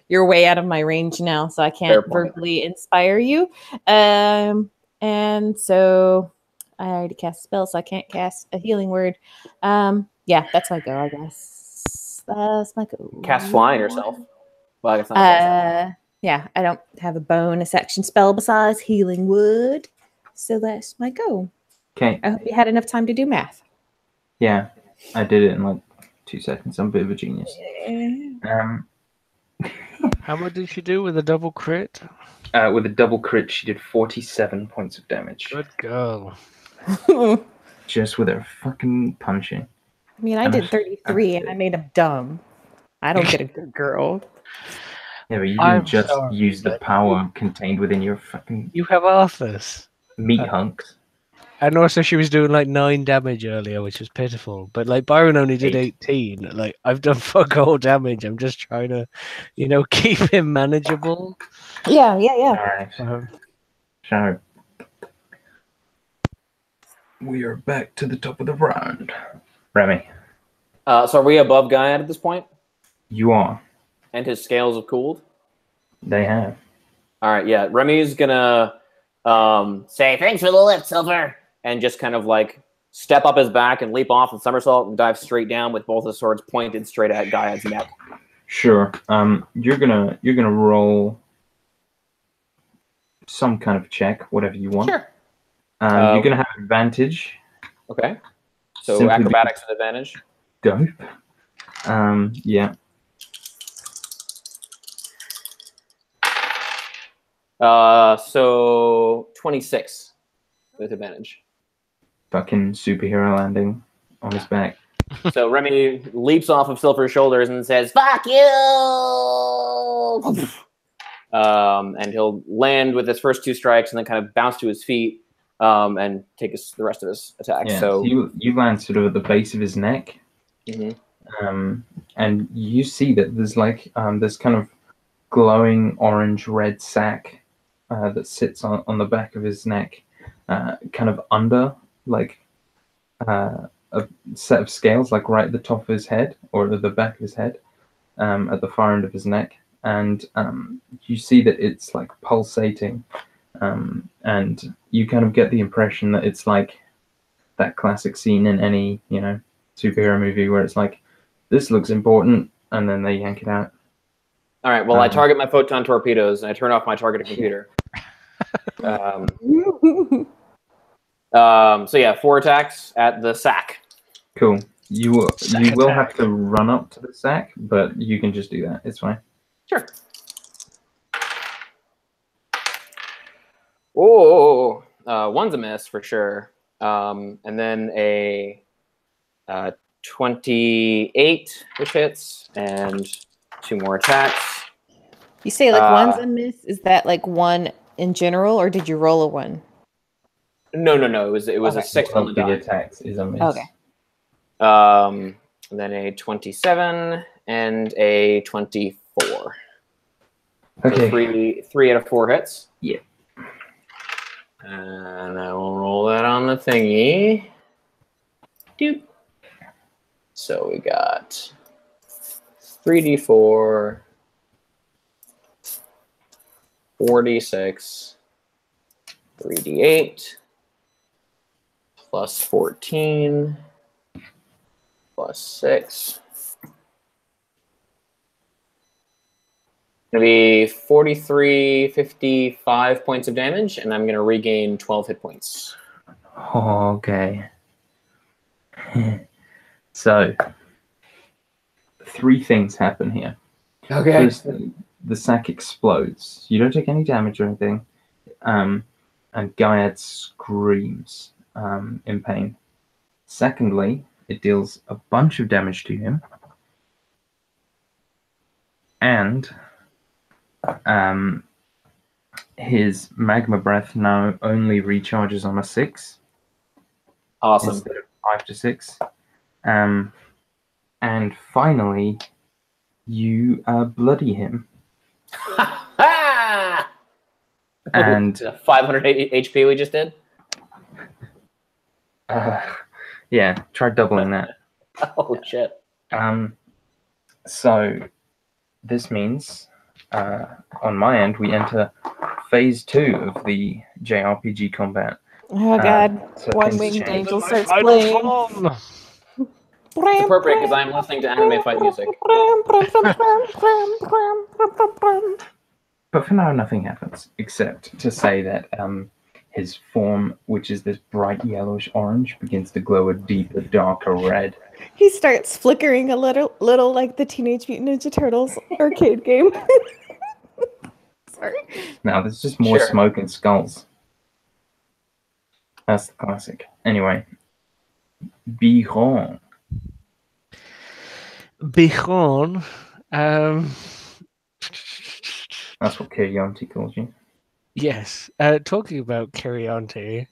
you're way out of my range now, so I Fair can't point. verbally inspire you. And so I already cast a spell, so I can't cast a healing word. Yeah, that's my go, I guess. That's my go. Cast flying yourself. Well, I guess not. Yeah, I don't have a bonus action spell besides healing word, so that's my go. Okay. I hope you had enough time to do math. Yeah, I did it in like 2 seconds. I'm a bit of a genius. How much did she do with a double crit? With a double crit, she did 47 points of damage. Good girl. I Just with her fucking punching. mean, I did 33 and I made him dumb. I don't get a good girl. Yeah, but you I'm didn't just sorry, use the but- power contained within your fucking You have Arthur's. meat hunks. And also, she was doing like 9 damage earlier, which was pitiful. But like Byron only did 8. 18. Like I've done fuck all damage. I'm just trying to, keep him manageable. Yeah. Alright, Um, so we are back to the top of the round. Remy, So are we above Gaiad at this point? you are. And his scales have cooled? They have. All right, yeah. Remy's gonna say thanks for the lift, Silver, and just kind of like step up his back and leap off and somersault and dive straight down with both his swords pointed straight at Gaiad's neck. Sure. You're gonna roll some kind of check, whatever you want. Sure. You're gonna have advantage. Okay. So Simply acrobatics with advantage. Dope. Yeah. So 26 with advantage. Fucking superhero landing on his back. So Remy leaps off of Silver's shoulders and says, "Fuck you!" And he'll land with his first 2 strikes and then kind of bounce to his feet and take the rest of his attack. Yeah. So You land sort of at the base of his neck. Mhm. And you see that there's like this kind of glowing orange-red sac that sits on the back of his neck, kind of under like a set of scales, like right at the top of his head or at the back of his head, at the far end of his neck, and you see that it's like pulsating, and you kind of get the impression that it's like that classic scene in any superhero movie where it's like, this looks important, and then they yank it out. all right, well, I target my photon torpedoes and I turn off my targeting computer. So yeah, 4 attacks at the sack. Cool. You will Sack have attack. to run up to the sack, but you can just do that. It's fine. Sure. Oh, one's a miss for sure. And then a 28, which hits, and 2 more attacks. You say like one's a miss? Is that like one in general, or did you roll a one? No. It was a 6 on the The die. attacks is a miss. Okay. And then a 27 and a 24. Okay. So 3 out of 4 hits. Yeah. And I will roll that on the thingy. Doop. So we got 3d4, 46, 3d8, plus 14, plus 6. Gonna be 43, 55 points of damage, and I'm gonna regain 12 hit points. Okay. So, 3 things happen here. Okay. First, the sack explodes. You don't take any damage or anything. And Gaiad screams in pain. Secondly, it deals a bunch of damage to him. And his magma breath now only recharges on a 6. Awesome. Instead of 5 to 6. And finally, you bloody him. And 500 HP we just did? yeah, try doubling that. Oh, shit. So this means on my end we enter phase 2 of the JRPG combat. Oh god, So One things Winged change. Angel My starts final playing. form. It's appropriate because I'm listening to anime fight music. But for now, nothing happens except to say that his form, which is this bright yellowish orange, begins to glow a deeper, darker red. He starts flickering a little like the Teenage Mutant Ninja Turtles arcade game. Sorry. Now, there's just more Sure. smoke and skulls. That's the classic. Anyway, Biron. Bichon. That's what Kiryanti calls you. Yes. Talking about Kirianti,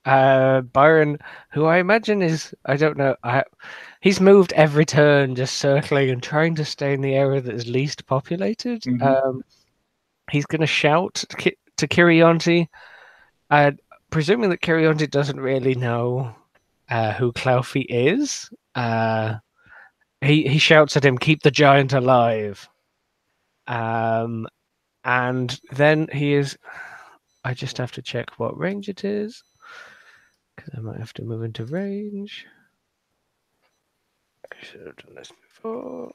Byron, who I imagine is, I don't know, he's moved every turn, just circling and trying to stay in the area that is least populated. Mhm. He's going to shout to Kirianti, presuming that Kirianti doesn't really know who Claufey is. He shouts at him, "Keep the giant alive." And then he is. I just have to check what range it is, because I might have to move into range. I should have done this before.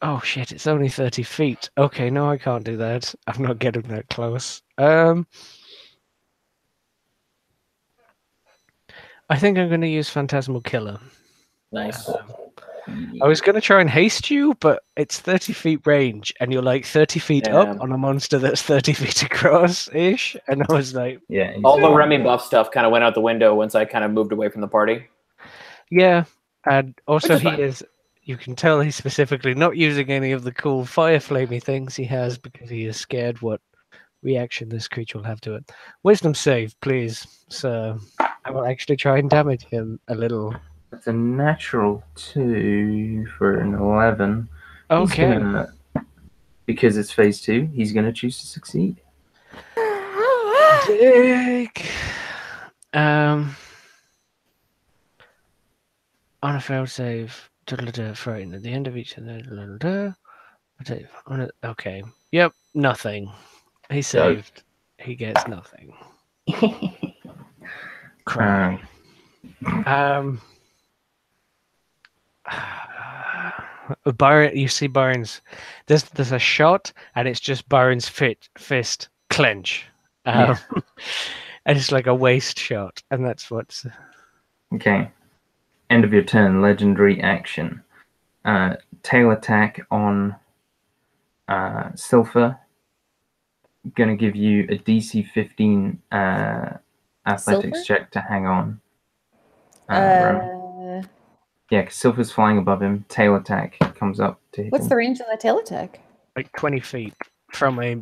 Oh shit! It's only 30 feet. Okay, no, I can't do that. I'm not getting that close. I think I'm going to use Phantasmal Killer. Nice. I was going to try and haste you, but it's 30 feet range, and you're like 30 feet Yeah. up on a monster that's 30 feet across-ish, and I was like... Yeah. he's All the fine. Remy buff stuff kind of went out the window once I kind of moved away from the party. Yeah, and also Which is fine. you can tell he's specifically not using any of the cool fire flamey things he has because he is scared what reaction this creature will have to it. Wisdom save, please, sir. I will actually try and damage him a little. It's a natural 2 for an 11. He's Okay. gonna, because it's phase 2, he's going to choose to succeed. Dick. On a failed save, frightened at the end of each of the okay. Yep, nothing. He saved. He gets nothing. Cry. Byron, you see Byron's. There's a shot, and it's just Byron's fist clench. And it's like a waist shot, and that's what's... Okay. End of your turn. Legendary action. Tail attack on Silpher. Gonna give you a DC 15 athletics Silpher? check to hang on. Uh, Yeah, because Silpher's flying above him. Tail attack comes up to hit what's him. the range of that tail attack? like 20 feet from a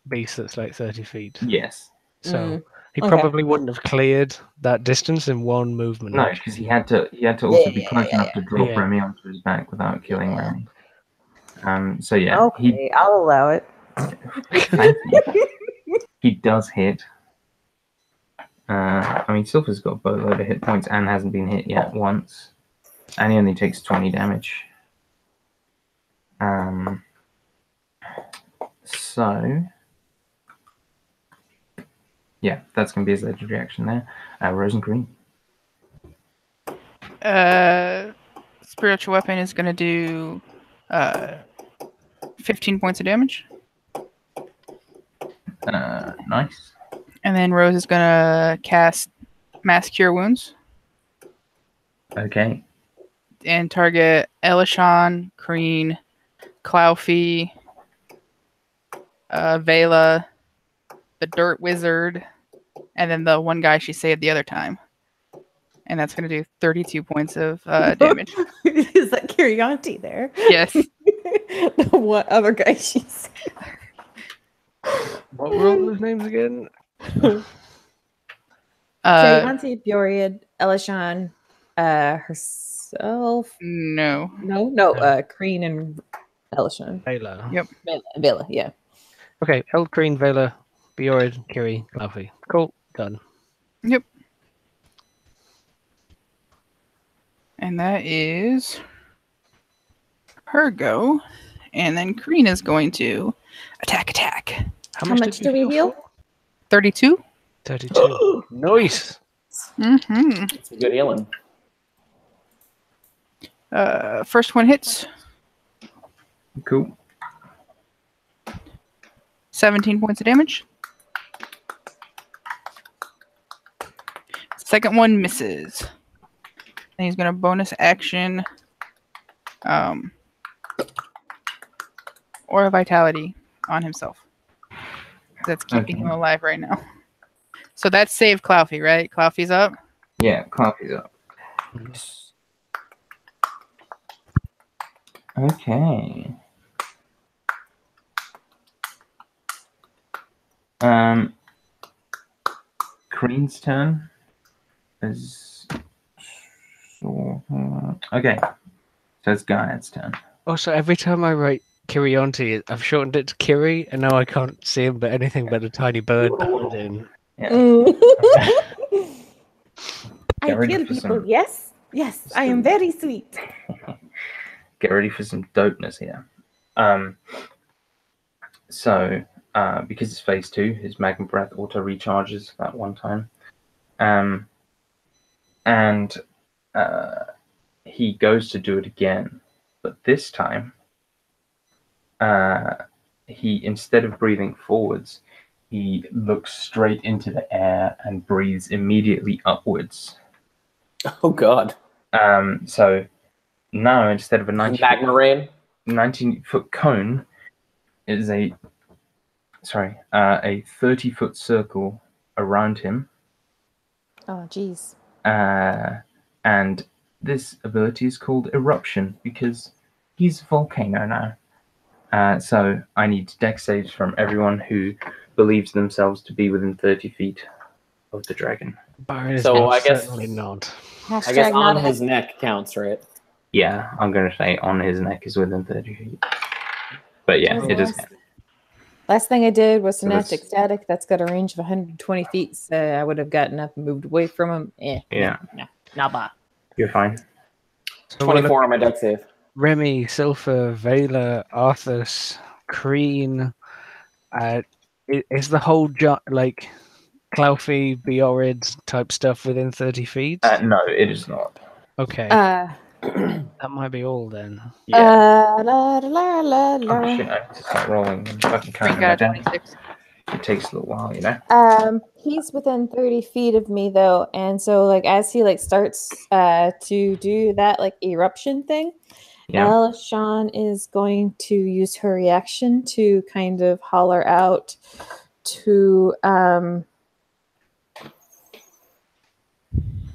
beast that's like 30 feet. Yes. So he okay. probably wouldn't have cleared that distance in one movement. No, because he had to also be close enough to drop Yeah. Remy onto his back without killing Remy. So yeah, Okay, I'll allow it. he does hit. I mean, Silver's got a boatload of hit points and hasn't been hit yet once, and he only takes 20 damage. So yeah, that's gonna be his legendary action there. Rose and Green. Spiritual weapon is gonna do 15 points of damage. Nice. And then Rose is gonna cast Mass Cure Wounds Okay. and target Elishan, Kreen, Clouthy, Vela, the Dirt Wizard, and then the one guy she saved the other time. And that's gonna do 32 points of damage. Is that Kirianti there? Yes. What other guy she's? What were all those names again? Kirianti, Bjoriad, Elishan, herself. No. No, Kreen and Elishan. Vela. Yep. Vela, yeah. Okay, Eldgreen, Vela, Bjorn, Kiri, Laufey. Cool, done. Yep. And that is her go. And then Kreen is going to attack. How much do we heal? 32. 32. Nice. Mm-hmm. It's a good healing. First one hits. Cool. 17 points of damage. Second one misses. And he's going to bonus action or Vitality on himself. That's keeping him alive right now. So that's save Clouthy, right? Clouthy's up? Yeah, Clouthy's up. Okay. Kreen's turn is okay. So it's Gaiad's turn. Also, every time I write Kirianti, I've shortened it to Kiri, and now I can't see him but anything but a tiny bird put in. Yeah. I kill people, yes? Yes, I am very sweet. Get ready for some dopeness here. So, because it's phase 2, his Magma Breath auto recharges that one time. And he goes to do it again, but this time, he, instead of breathing forwards, he looks straight into the air and breathes immediately upwards. Oh God! So now instead of a 19-foot cone, is a 30-foot circle around him. Oh, jeez. And this ability is called Eruption because he's a volcano now. So I need dex saves from everyone who believes themselves to be within 30 feet of the dragon. Byron is So I guess certainly not. I guess on his neck counts, right? Yeah, I'm going to say on his neck is within 30 feet. But yeah, it does count. Last thing I did was So Synaptic Static. That's got a range of 120 feet. So I would have gotten up and moved away from him. Yeah. Not bad. You're fine. So 24 on my dex save. Remy, Silpher, Vela, Arthas, Kreen. Is the whole like Clouthy, Bjorrid type stuff within 30 feet? No, it is not. Okay. That might be all then. Yeah. La, la, la, la. Oh shit, I need to start rolling. I'm fucking Kreen counting that got a down. 26. It takes a little while, you know. He's within 30 feet of me though, and so like as he like starts to do that like eruption thing, Yeah. Elishan is going to use her reaction to kind of holler out to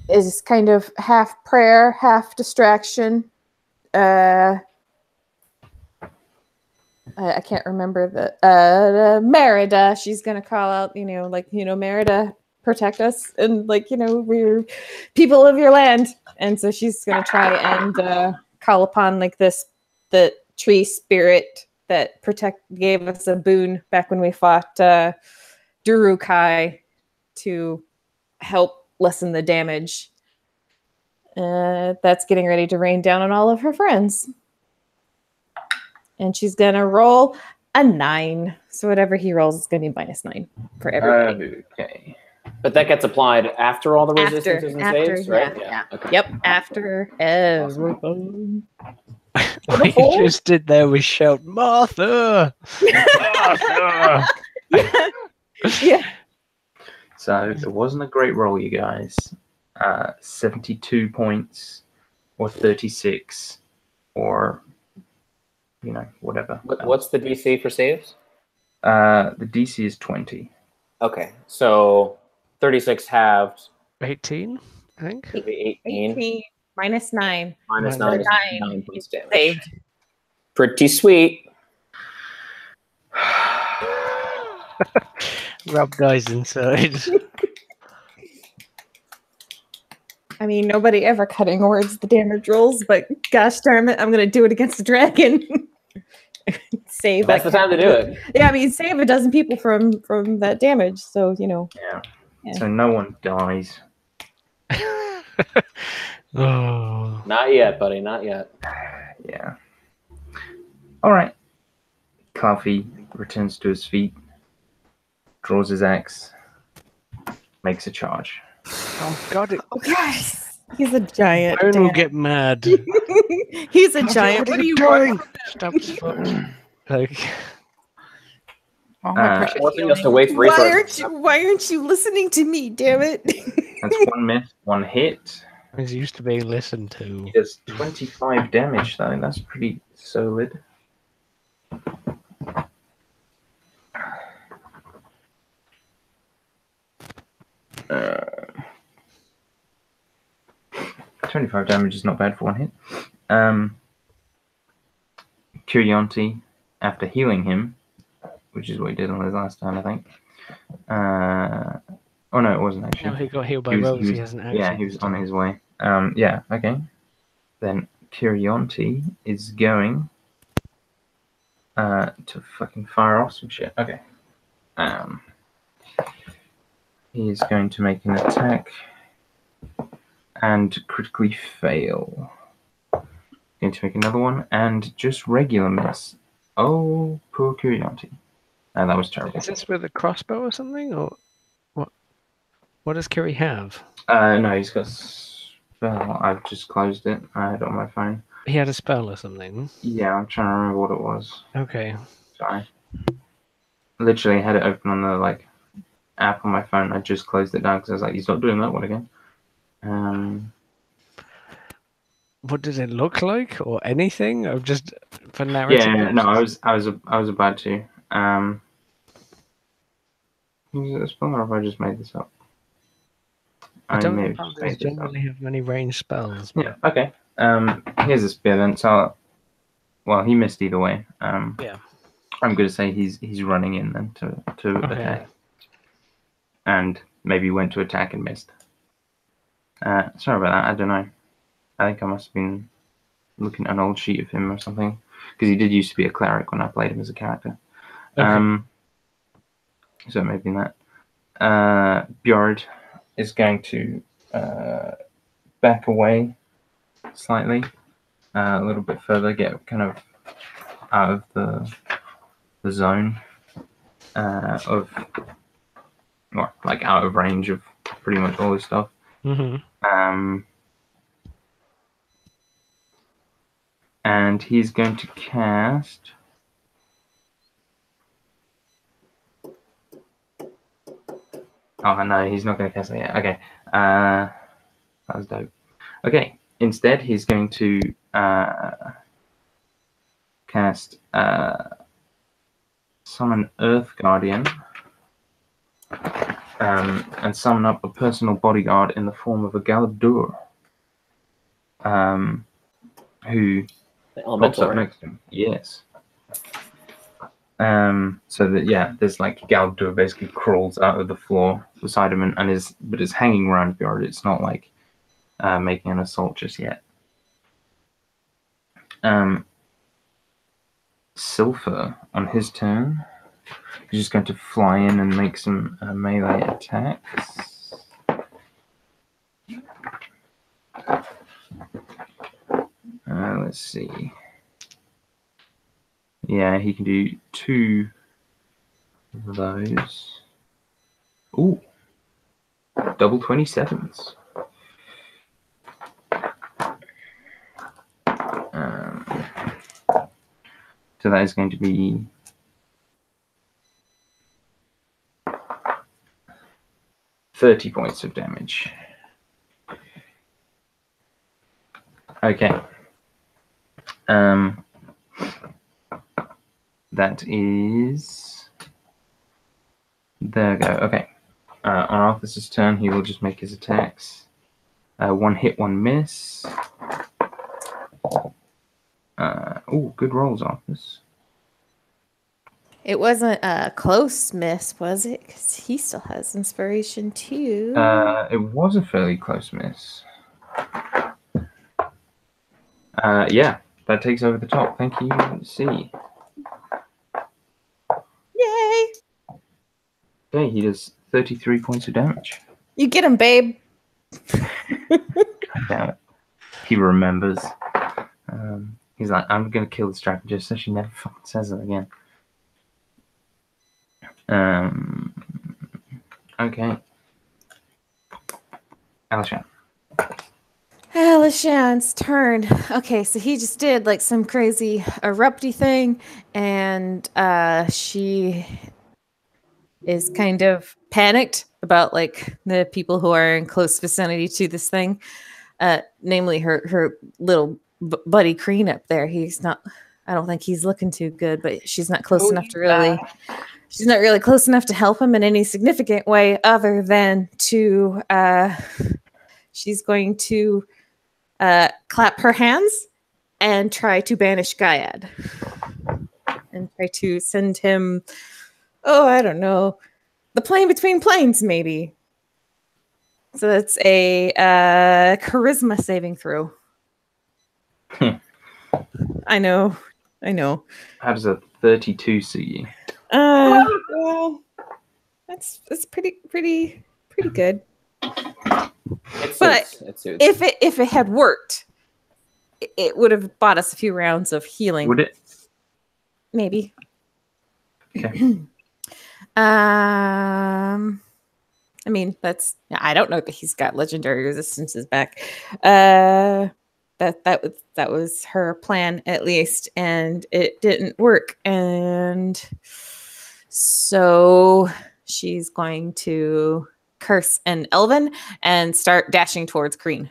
is kind of half prayer, half distraction. I can't remember the Merida. She's gonna call out, Merida, protect us, and we're people of your land, and so she's gonna try and call upon the tree spirit that gave us a boon back when we fought Durukai to help lessen the damage. That's getting ready to rain down on all of her friends. And she's going to roll a 9. So whatever he rolls is going to be -9 for everybody. Okay. But that gets applied after all the resistances and saves, right? Yeah. Okay. Yep, after everything. What you just did there was shout, Martha! Martha! Yeah. So it wasn't a great roll, you guys. 72 points or 36 or, whatever. What's the DC for saves? The DC is 20. Okay, so 36 halved 18, I think. would be 18. 18 -9. Minus Minus 9 is 9. 9 points damage. Saved. Pretty sweet. Rob dies inside. I mean, nobody ever cutting words the damage rolls, but gosh darn it, I'm going to do it against the dragon. Save. That's the time to do it. Yeah, I mean, save a dozen people from that damage. So, Yeah. Yeah. So no one dies. Oh. Not yet, buddy. Not yet. Yeah. All right. Coffee returns to his feet, draws his axe, makes a charge. Oh, God. Yes. He's a giant. Aaron will damn. get mad. He's a giant. What are you doing? Stop his foot. Like, All my precious Forcing us to healing. wait for resources. Why aren't you listening to me, damn it? That's 1 miss, 1 hit. he's used to being listened to. He does 25 damage, though. That's pretty solid. Uh, 25 damage is not bad for 1 hit. Curionti, after healing him, which is what he did on his last turn, I think. Oh no, it wasn't actually. No, he got healed by Rose. He hasn't actually. Yeah, he was on his way. Yeah, okay. Then Curionti is going to fucking fire off some shit. Okay. He is going to make an attack and critically fail. Going to make another one and just regular miss. Oh, poor Curionti. That was terrible. Is this with a crossbow or something, or what? What does Kiri have? No, he's got spell. I've just closed it. I had it on my phone. He had a spell or something. Yeah, I'm trying to remember what it was. Okay. Sorry. Literally had it open on the app on my phone. I just closed it down because I was like, he's not doing that one again. What does it look like, or anything, or just for narrative? Yeah, no, I was about to. Is it a spell, or have I just made this up? I don't may think have just they made this up. generally have many ranged spells. Yeah. Okay. Here's a spear then. So, well, he missed either way. Yeah. I'm going to say he's running in then to attack, and maybe went to attack and missed. Sorry about that. I don't know. I think I must have been looking at an old sheet of him or something, because he did used to be a cleric when I played him as a character. Okay. So it may have been that. Bjord is going to back away slightly, a little bit further, get kind of out of the zone out of range of pretty much all this stuff. Mm-hmm. And he's going to cast Oh no, he's not going to cast it yet. Okay, that was dope. Okay, instead he's going to cast summon Earth Guardian, and summon up a personal bodyguard in the form of a Galadur, who The pops elemental, up right? next to him. Yes. So that there's like Galadur basically crawls out of the floor beside him and is hanging around Bjord. It's not like making an assault just yet. Silpher on his turn, he's just going to fly in and make some melee attacks. Let's see. Yeah, he can do 2 of those. Ooh, double 27s. So that is going to be 30 points of damage. Okay. That is... There we go. Okay. On Arthur's turn, he will just make his attacks. 1 hit, 1 miss. Oh, good rolls, Arthur's. It wasn't a close miss, was it? Because he still has inspiration too. It was a fairly close miss. Yeah, that takes over the top. Thank you, C. Yay! Okay, he does 33 points of damage. You get him, babe. God damn it. He remembers. He's like, I'm going to kill this dragon just so she never fucking says it again. Okay. Alishan. Alishan's turn. Okay, so he just did like some crazy erupty thing, and she is kind of panicked about like the people who are in close vicinity to this thing, namely her little buddy Crean up there. He's not. I don't think he's looking too good, but she's not close enough to really. She's not really close enough to help him in any significant way, other than to. She's going to clap her hands and try to banish Gaiad and try to send him, oh, I don't know, the plane between planes, maybe. So that's a charisma saving throw. I know. How does a 32 suit you? Well, that's pretty good. But It suits. if it had worked, it would have bought us a few rounds of healing. Would it? Maybe. Okay. I mean, I don't know that he's got legendary resistances back. That was her plan at least, and it didn't work. And so she's going to curse an Elven and start dashing towards Crean.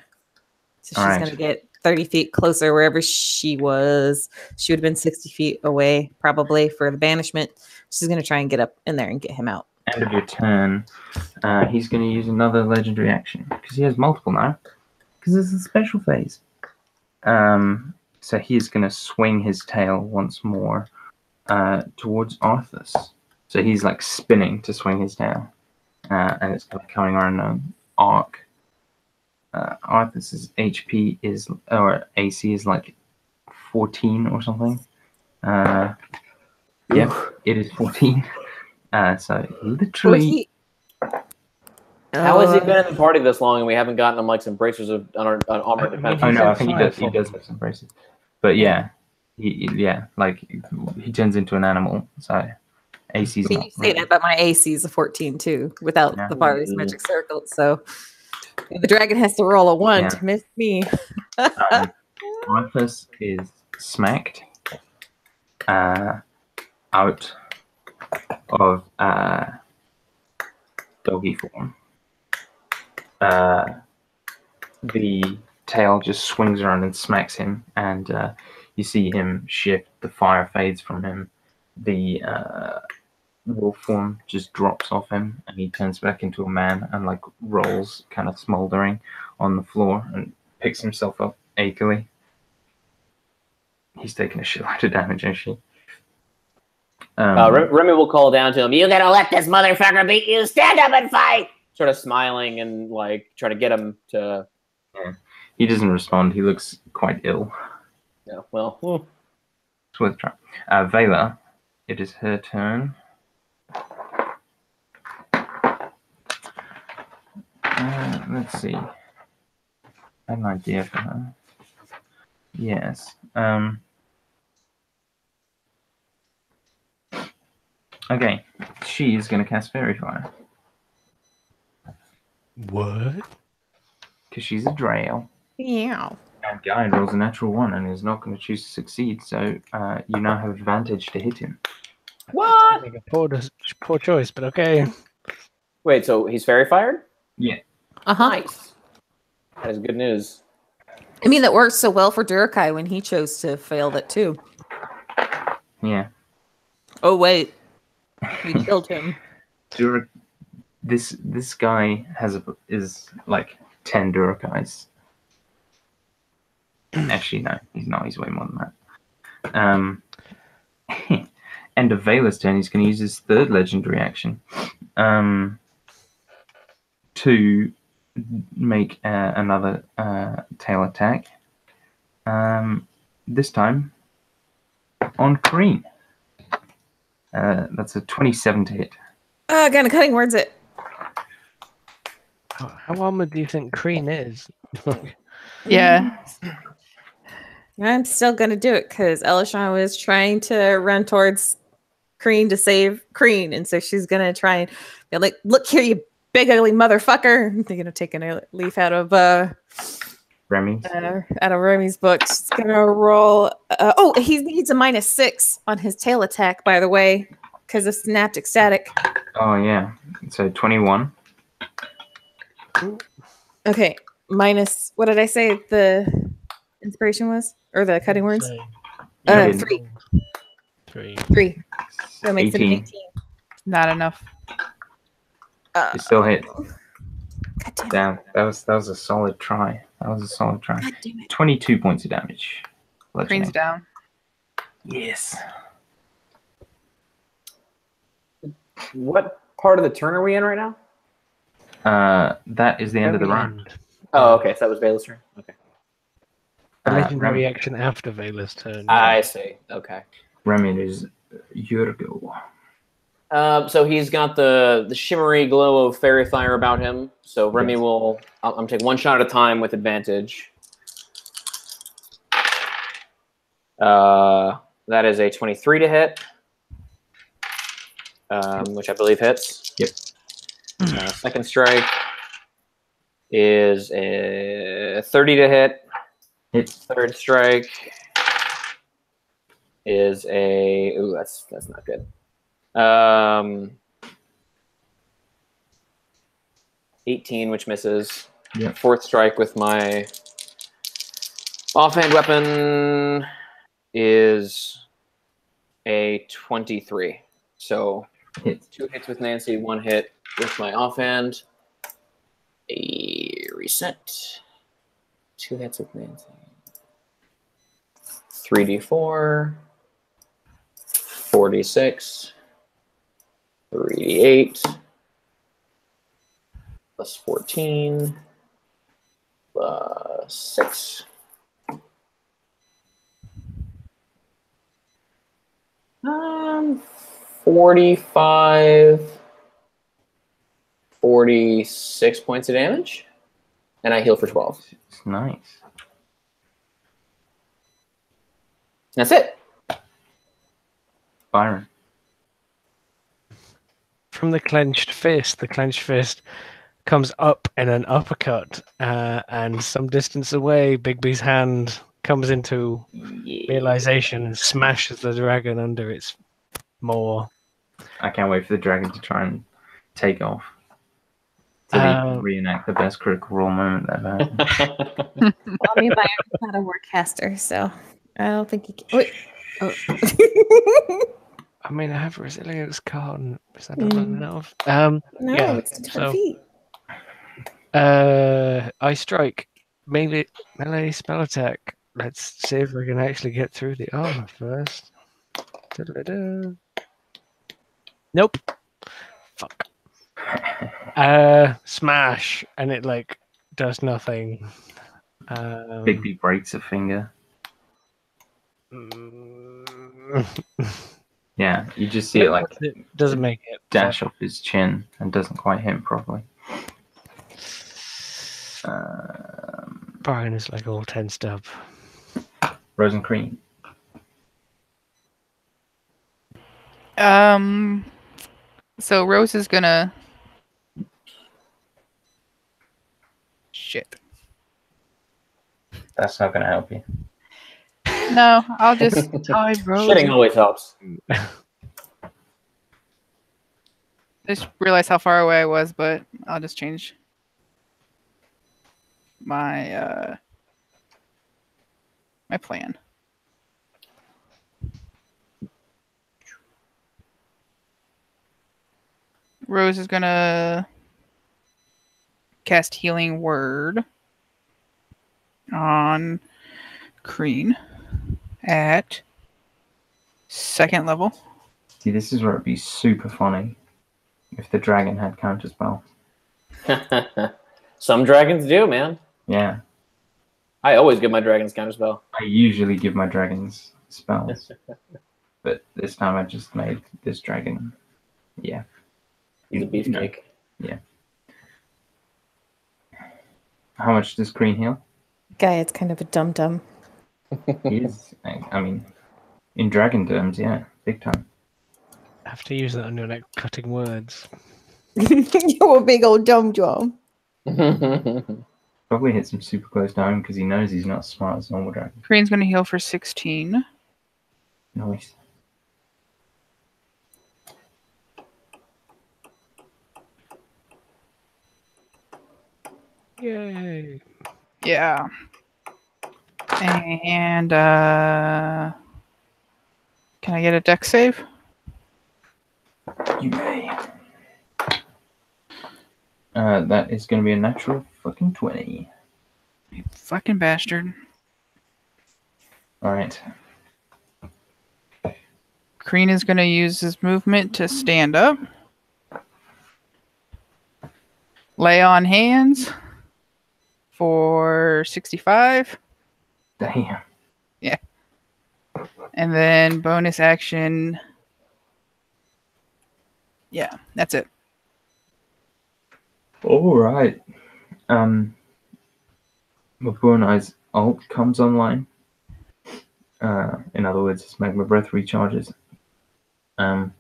So she's going to get 30 feet closer wherever she was. She would have been 60 feet away probably for the banishment. She's going to try and get up in there and get him out. End of your turn. He's going to use another legendary action because he has multiple now. Because it's a special phase. So he's going to swing his tail once more towards Arthas. So he's like spinning to swing his tail. And it's kind of coming around an arc. Arthas's HP or AC is like 14 or something. Yeah, it is 14. So literally. How has he been in the party this long and we haven't gotten him like some bracers of on armor defense? Oh no, I think he does have some braces. But yeah, he turns into an animal. So AC's not. You say that, but my AC is a 14 too, without the Bard's magic circle. So the dragon has to roll a 1 to miss me. Arthas is smacked out of doggy form, the tail just swings around and smacks him, and you see him shift. The fire fades from him. The wolf form just drops off him, and he turns back into a man and like rolls, kind of smoldering, on the floor and picks himself up achy. He's taking a shitload of damage, actually. Remy will call down to him. You gotta let this motherfucker beat you. Stand up and fight. Sort of smiling and like trying to get him to. Yeah. He doesn't respond. He looks quite ill. Yeah. Well. It's worth a try. Vela, it is her turn. Let's see. I have an idea for her. Yes. Okay. She is going to cast Fairy Fire. What? Because she's a Drael. Yeah. And Guy rolls a natural 1 and is not going to choose to succeed, so you now have advantage to hit him. What? Like a poor choice, but okay. Wait. So he's fairy fired? Yeah. Nice. That is good news. I mean, that worked so well for Durkai when he chose to fail that too. Yeah. Oh wait, we killed him. This guy is like 10 Durakais. Actually, no, he's not. He's way more than that. End of Vela's turn. He's going to use his third legendary action to make another tail attack. This time on Crean. That's a 27 to hit. Kind of cutting words it. How armored do you think Crean is? Yeah. I'm still gonna do it because Elishan was trying to run towards Crean to save Crean, and so she's gonna try and be like, "Look here, you big ugly motherfucker!" They're gonna take a leaf out of Remy's book. She's gonna roll. He needs a -6 on his tail attack, by the way, because of synaptic static. Oh yeah, so 21. Okay, minus what did I say? The inspiration was, or the cutting words? Yeah. 3. 3. 3. So it makes it an 18. 18. Not enough. You still hit. God damn it. Damn, that was a solid try. God damn it. 22 points of damage. Crean's down. Yes. What part of the turn are we in right now? That is the end of the round. Oh, okay. So that was Vela's turn. Okay. A legendary Remy, action after Vela's turn. I see. Okay. Remy, it is your go. So he's got the shimmery glow of fairy fire about him. So Remy Yes. will. I'm gonna take one shot at a time with advantage. That is a 23 to hit, which I believe hits. Yep. Second strike is a 30 to hit. Hits. Third strike is a. Ooh, that's not good. 18, which misses. Yep. Fourth strike with my offhand weapon is a 23. So Hits. 2 hits with Nancy, 1 hit with my offhand. A reset. 2 hits with Nancy. 3d4. 46. 3d8. Plus 14. Plus 6. Um, 45, 46 points of damage, and I heal for 12. It's nice. That's it. Byron. From the clenched fist comes up in an uppercut, and some distance away, Bigby's hand comes into realization and smashes the dragon under its maw. I can't wait for the dragon to try and take off. So they can reenact the best critical role moment ever. Well, I mean, Byron's not a warcaster, so I don't think he can. Wait. Oh. I mean, I have resilience card. Is that not enough? No, Yeah. it's 10 So, feet. I strike melee spell attack. Let's see if we can actually get through the armor first. Da-da-da. Nope. Fuck. Smash, and it like does nothing. Bigby breaks a finger. Yeah, you just see it like it doesn't make it dash off his chin and doesn't quite hit him properly. Brian is like all tensed up. Rose and Cream. So Rose is gonna. Shit. That's not going to help you. No, I'll just tie Rose. Shitting always helps. Just realized how far away I was, but I'll just change my my plan. Rose is gonna cast Healing Word on Crean at 2nd level. See, this is where it'd be super funny if the dragon had counterspell. Some dragons do, man. Yeah, I always give my dragons counterspell. I usually give my dragons spells, but this time I just made this dragon. Yeah, He's a beefcake. Yeah. How much does Crean heal? Guy, it's kind of a dum-dum. He is. I mean, in dragon terms, yeah, big time. I have to use that on your next cutting words. You're a big old dum-dum. Probably hits him super close to home because he knows he's not as smart as normal dragon. Crean's gonna heal for 16. Nice. Yay! Yeah. And can I get a dex save? You may. That is going to be a natural fucking 20. You fucking bastard. All right. Crean is going to use his movement to stand up. Lay on hands for 65. Damn. Yeah. And then bonus action. Yeah, that's it. All right. Muburnai's ult comes online. In other words, his magma breath recharges. On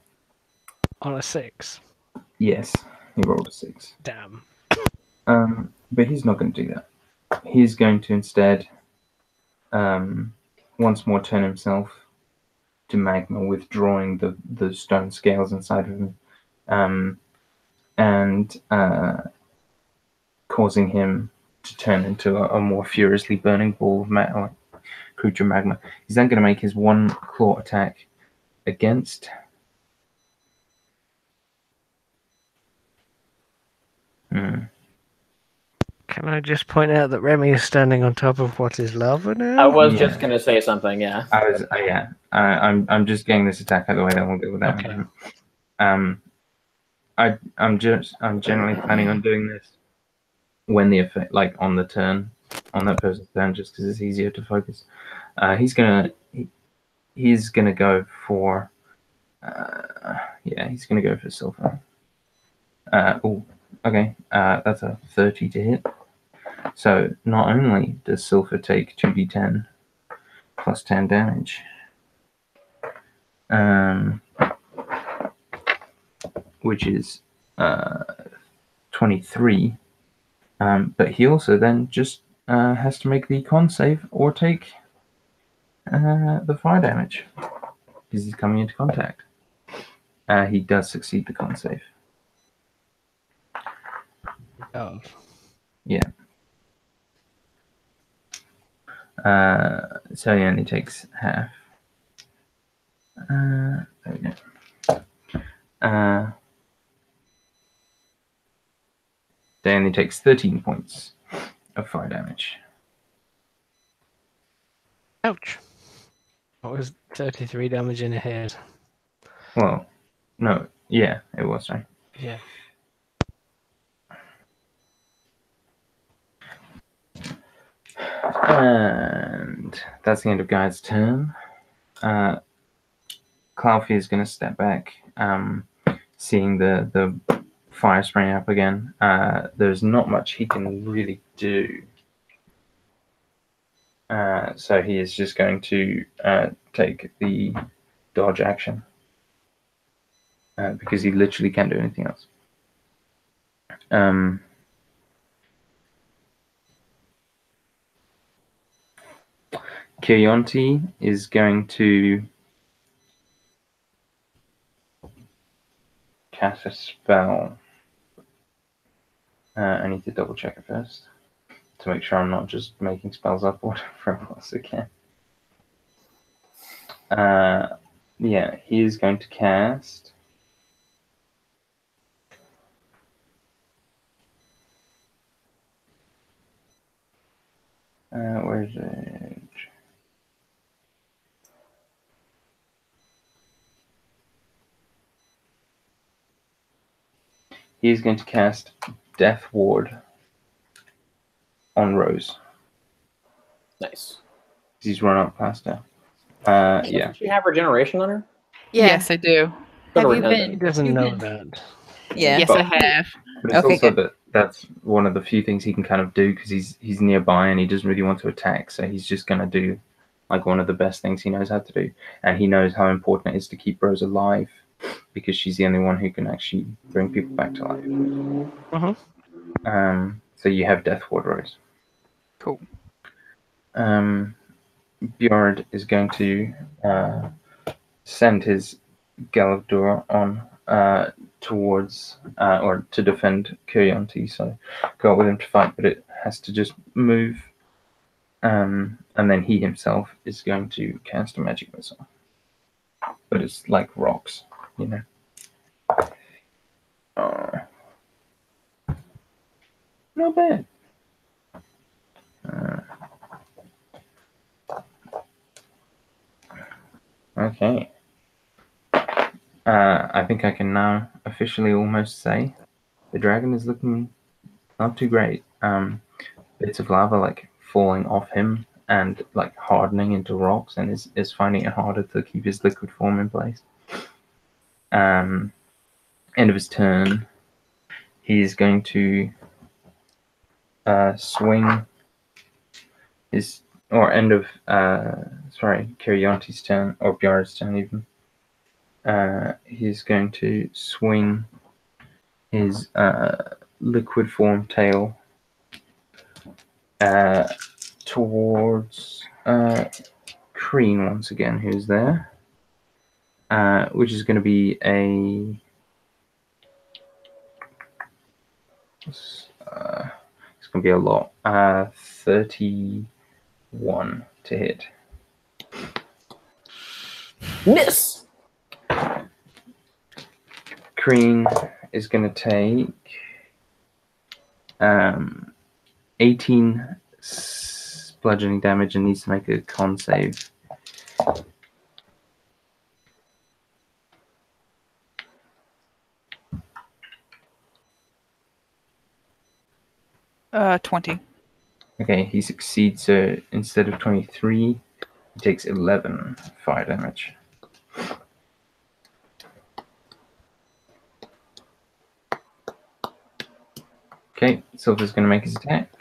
a 6. Yes, he rolled a 6. Damn. But he's not going to do that. He's going to instead, once more turn himself to magma, withdrawing the stone scales inside of him, and causing him to turn into a more furiously burning ball of creature magma. He's then going to make his one claw attack against. Can I just point out that Remy is standing on top of what is lava now? I was just going to say something, yeah. I'm just getting this attack out of the way. Then we'll deal with that. Okay. I'm generally planning on doing this when the effect, like on the turn, on that person's turn, just because it's easier to focus. He's gonna go for, he's gonna go for silver. Okay, that's a 30 to hit. So not only does silver take 2d10 plus 10 damage, which is 23, but he also then just has to make the con save or take the fire damage because he's coming into contact. He does succeed the con save. Oh, Yeah. So he only takes half. There we go. They only takes 13 points of fire damage. ouch. What was 33 damage in a hit? Well, no, yeah, it was, right? Yeah. And that's the end of Guy's turn. Cloudfear is going to step back, seeing the fire spraying up again. There's not much he can really do. So he is just going to take the dodge action because he literally can't do anything else. Kionti is going to cast a spell. I need to double check it first to make sure I'm not just making spells up or whatever else again. Yeah, he is going to cast. Where is it? He's going to cast Death Ward on Rose. Nice. He's run up past her. Yeah. Does she have regeneration on her? Yeah. Yes, I do. Sort of Have you redundant. He been? doesn't You've know been- that. Yeah. Yes, I have. But it's Okay, also good. that's one of the few things he can kind of do because he's nearby and he doesn't really want to attack. So he's just going to do like one of the best things he knows how to do. And he knows how important it is to keep Rose alive because she's the only one who can actually bring people back to life. So you have Death Ward Rose. Cool. Bjord is going to send his Galavdur on towards or to defend Kyrionti. So go out with him to fight, but it has to just move. And then he himself is going to cast a magic missile. But it's like rocks, you know. Not bad. Okay. I think I can now officially almost say the dragon is looking not too great. Bits of lava like falling off him and like hardening into rocks and is finding it harder to keep his liquid form in place. End of his turn, he's going to swing his or end of Kyrionti's turn or Bjard's turn even. He's going to swing his liquid form tail towards Kreen once again, who's there, which is going to be a it's going to be a lot. 31 to hit. Miss. Kreen is going to take 18 bludgeoning damage and needs to make a con save. Uh, 20. Okay, he succeeds, so instead of 23, he takes 11 fire damage. Okay, Silver's going to make his attack.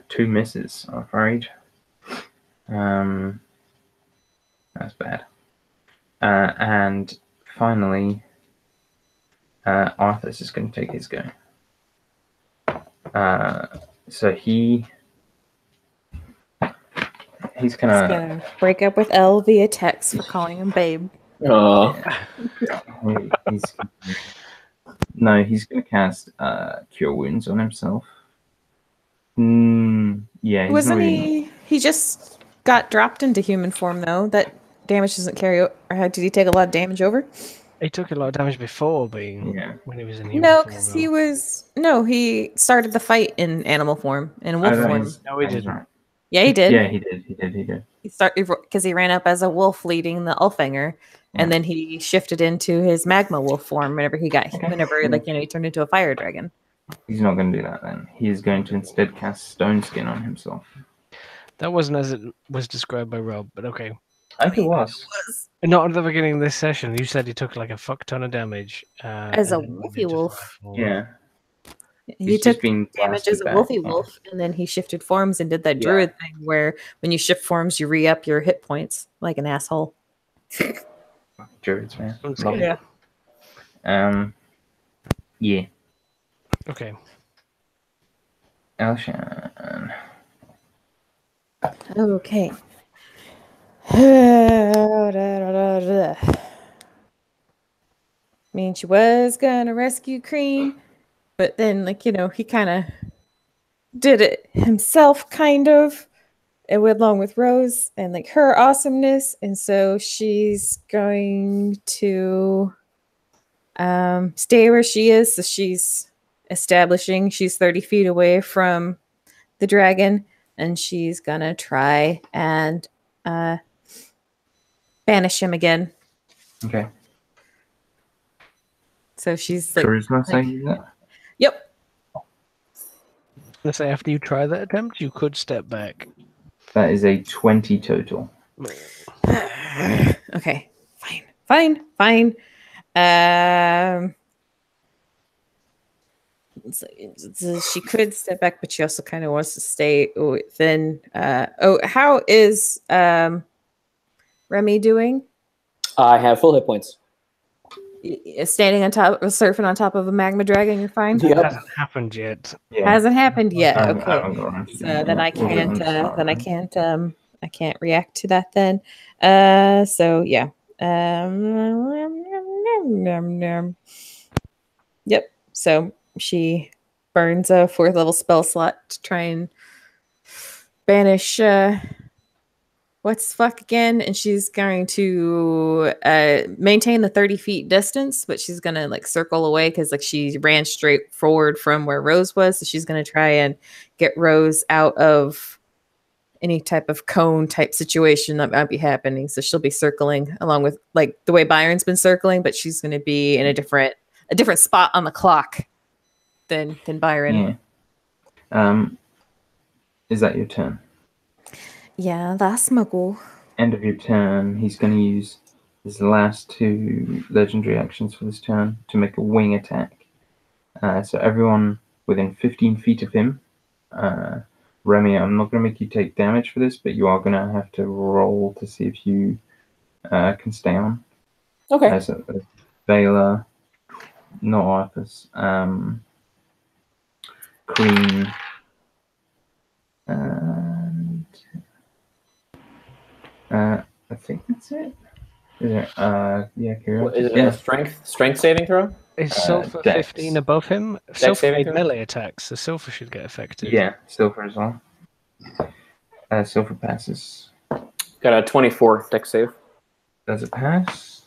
2 misses, I'm afraid. That's bad. And finally, Arthur's just going to take his go. So he's He's gonna gonna break up with Elle via text for calling him babe. Oh, he's No, he's going to cast Cure Wounds on himself. Yeah, he's Wasn't not really... he? He just got dropped into human form, though. That damage doesn't carry. Or did he take a lot of damage over? He took a lot of damage before being Yeah. when he was in human No, form. because though. he was. No, he started the fight in animal form, in wolf that form. is- No, he that is didn't. right. Yeah, he did. Yeah, he did. He started because he ran up as a wolf leading the Ulfanger, Yeah. and then he shifted into his magma wolf form whenever he got, Okay. whenever he turned into a fire dragon. He's not going to do that then. He is going to instead cast Stone Skin on himself. That wasn't as it was described by Rob, but okay. I think it was. Not at the beginning of this session. You said he took like a fuck ton of damage. As a and then went wolfy into wolf. fire form. Yeah. He He's took just been damage as blasted a back. wolfy wolf, and then he shifted forms and did that Yeah. druid thing where when you shift forms, you re-up your hit points like an asshole. Druids, man. Sounds Love good. it. Yeah. Okay. Elshan. Okay. I mean, she was gonna rescue Crean, but then, he kind of did it himself, kind of, and went along with Rose and her awesomeness, and so she's going to stay where she is. So she's establishing she's 30 feet away from the dragon, and she's gonna try and banish him again. Okay. So she's Charisma saying that? Yep. Let's say after you try that attempt, you could step back. That is a 20 total. Okay. Fine. So she could step back, but she also kind of wants to stay within. How is Remy doing? I have full hit points. Standing on top, surfing on top of a magma dragon. You're fine. Yep. It hasn't happened yet. Yeah. Hasn't happened yet. I Okay. haven't got around to So doing then it. I can't. We'll start Then I with it. can't. I can't react to that. Then. So yeah. Yep. So she burns a 4th level spell slot to try and banish. What's fuck again? And she's going to maintain the 30 feet distance, but she's gonna circle away because she ran straight forward from where Rose was. So she's gonna try and get Rose out of any type of cone type situation that might be happening. So she'll be circling along with the way Byron's been circling, but she's gonna be in a different spot on the clock than Byron. Yeah. Is that your turn? Yeah, that's my goal. End of your turn, he's going to use his last 2 legendary actions for this turn to make a wing attack. So everyone within 15 feet of him, Remy, I'm not going to make you take damage for this, but you are going to have to roll to see if you can stay on. Okay. So Vela, not Arthas, Cream, and I think that's it. Is there, yeah, What, is it yeah. a strength saving throw? Is Sulfur Dex. 15 above him? Sulfur saving made throw? melee attacks, so Sulfur should get affected. Yeah, Silver as well. Silver passes. Got a 24 dex save. Does it pass?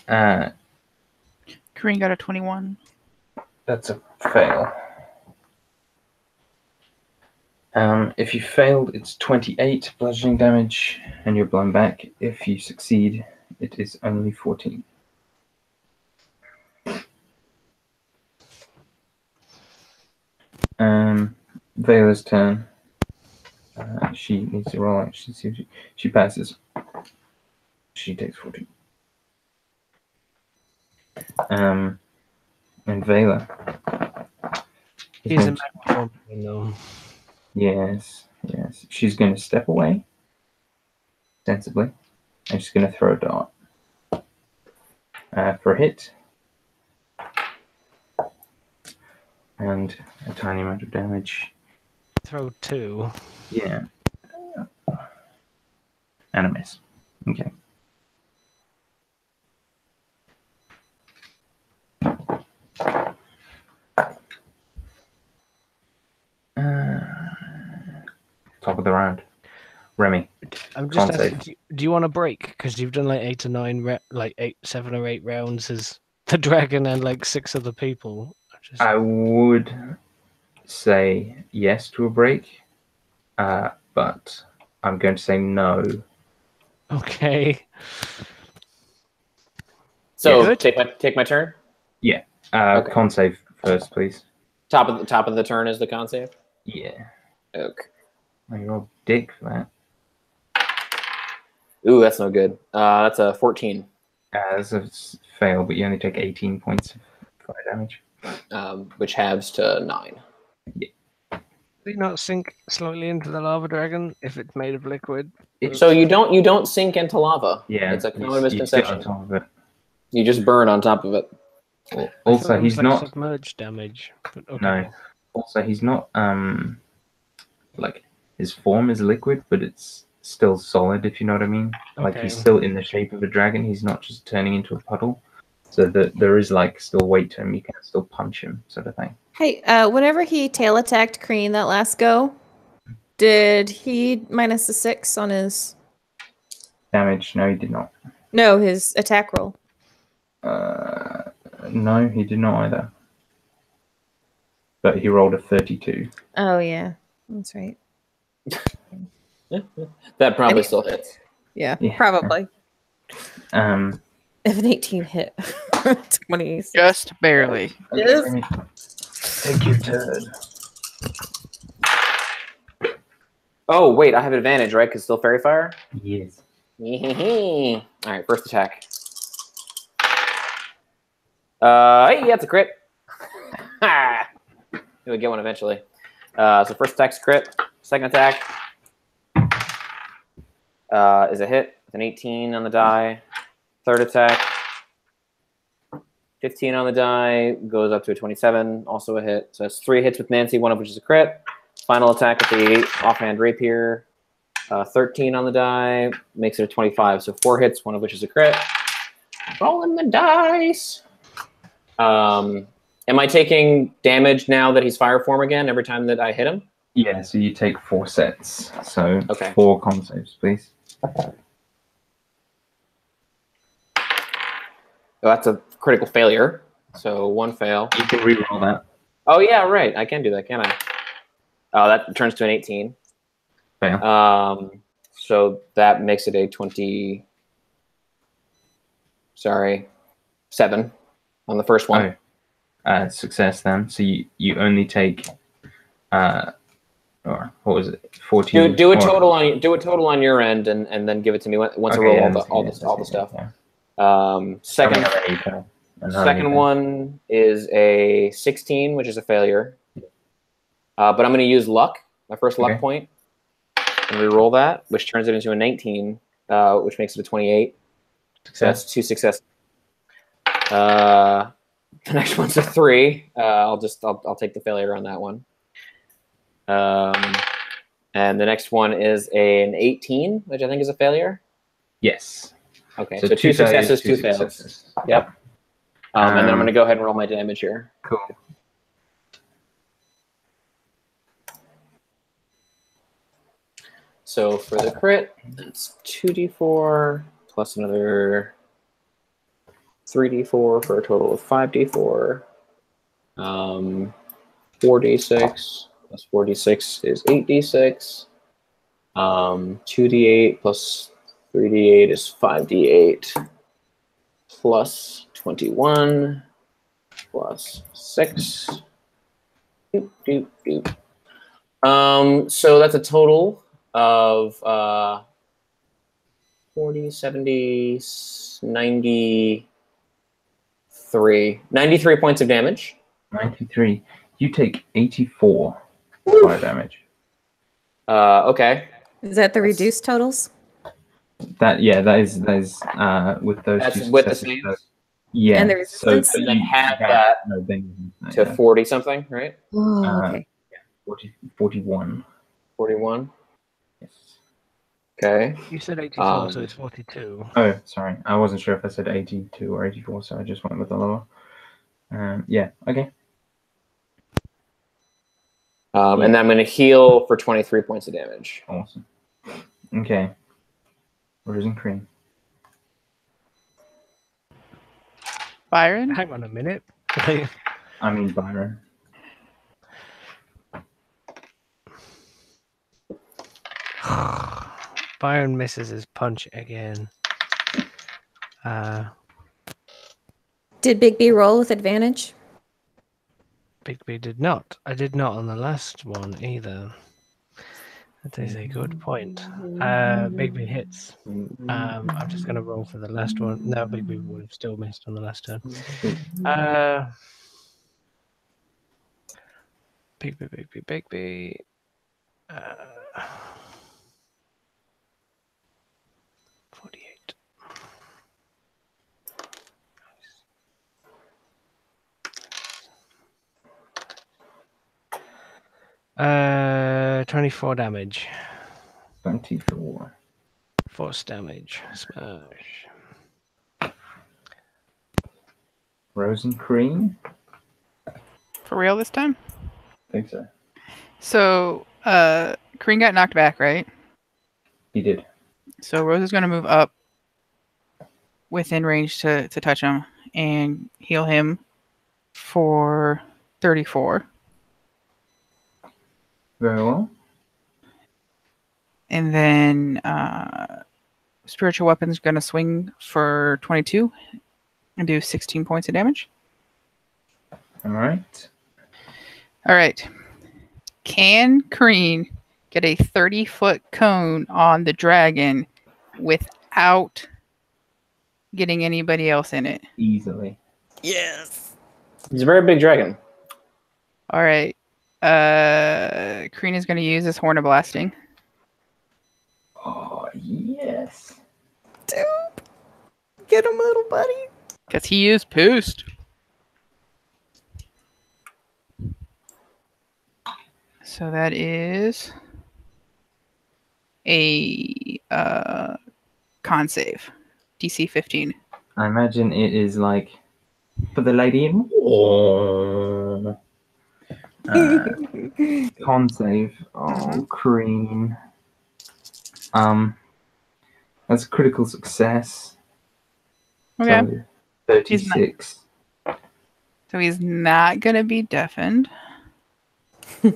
Kareen got a 21. That's a fail. If you failed, it's 28 bludgeoning damage, and you're blown back. If you succeed, it is only 14. Vela's turn. She needs to roll action. See if she passes. She takes 14. And Vela. He's in magma form, though. Yes. She's going to step away, sensibly, and she's going to throw a dart. For a hit. And a tiny amount of damage. Throw 2. Yeah. And a miss. Okay. top of the round. Remy. I'm just Can't asking, do you want to break? Because you've done like 8 to 9, like 7 or 8 rounds as the dragon and like 6 other people. I would say yes to a break, but I'm going to say no. Okay. So Yeah. take my turn. Yeah. Okay. Con save first, please. Top of the turn is the con save. Yeah. Okay. Oh, you're a dick for that. Ooh, that's no good. That's a 14. That's a fail, but you only take 18 points of fire damage. Which halves to 9. Do you not sink slightly into the lava dragon if it's made of liquid? So you don't sink into lava. Yeah, It's a common you sit misconception. on top of it. You just burn on top of it. Also, he's not submerged damage. But okay. No. Also, he's not like his form is liquid, but it's still solid. If you know what I mean. Like Okay. he's still in the shape of a dragon. He's not just turning into a puddle. So there is like still weight to him. You can still punch him, sort of thing. Hey, whenever he tail attacked Kreen that last go, did he minus a 6 on his Damage? No, he did not. No, his attack roll? No, he did not either. But he rolled a 32. Oh yeah, that's right. That probably still hits. Yeah, Yeah. probably. If an 18 hit. 20. Just barely. Yes. Take your turn. Oh wait, I have advantage, right? Because still fairy fire. Yes. All right, first attack. Hey, that's a crit. You'll get one eventually. So first attack's crit. Second attack is a hit with an 18 on the die. Third attack, 15 on the die, goes up to a 27, also a hit. So that's 3 hits with Nancy, one of which is a crit. Final attack with the offhand rapier, 13 on the die, makes it a 25. So 4 hits, one of which is a crit. Rolling the dice. Am I taking damage now that he's fire form again every time that I hit him? Yeah, so you take 4 sets. So Okay. 4 con saves, please. Oh, that's a critical failure. So 1 fail. You can reroll that. Oh, yeah, right. I can do that, can I? Oh, that turns to an 18. Fail. So that makes it a 20. Sorry, 7 on the first one. Success then. So you only take or what was it? 14. Do a total on your end and then give it to me once I roll all the stuff. Yeah. Second one is a 16, which is a failure. But I'm going to use luck, my first luck point, and re-roll that, which turns it into a 19, which makes it a 28. So that's 2 successes. The next one's a 3. I'll take the failure on that one. And the next one is an 18, which I think is a failure. Yes. Okay, so 2 successes, 2 fails. Yep. And then I'm going to go ahead and roll my damage here. Cool. So for the crit, it's 2d4 plus another 3d4 for a total of 5d4. 4d6 plus 4d6 is 8d6. 2d8 plus 3d8 is 5d8 plus 21 plus 6. Doop, doop, doop. So that's a total of 40, 70, 93 points of damage. 93. You take 84 fire damage. Okay. Is that the reduced totals? That is with those. That's two with the successes, saves? Yeah. And the resistance? So then have that to 40 something, right? Oh, okay. 41. 41. Yes. Okay. You said 84, so it's 42. Oh, sorry. I wasn't sure if I said 82 or 84, so I just went with the lower. Yeah. Okay. And then I'm going to heal for 23 points of damage. Awesome. Okay. Rose and Cream. Byron? Hang on a minute. I mean Byron. Byron misses his punch again. Did Big B roll with advantage? Big B did not. I did not on the last one either. That is a good point. Big B hits. I'm just going to roll for the last one. No, Big B would have still missed on the last turn. Big B. 48. 24 damage. 24. Force damage. Smash. Rose and Cream. For real this time? I think so. So, Kreen got knocked back, right? He did. So Rose is going to move up within range to touch him and heal him for 34. Very well. And then Spiritual Weapon's going to swing for 22 and do 16 points of damage. All right. All right. Can Kreen get a 30-foot cone on the dragon without getting anybody else in it? Easily. Yes. He's a very big dragon. All right. Kreen is going to use his Horn of Blasting. Oh, yes. Dude. Get him, little buddy. Because he is pissed. So that is a con save. DC 15. I imagine it is like for the lady in war. Con save. Oh, Cream. That's a critical success. Okay. So 36. So he's not going to be deafened. He's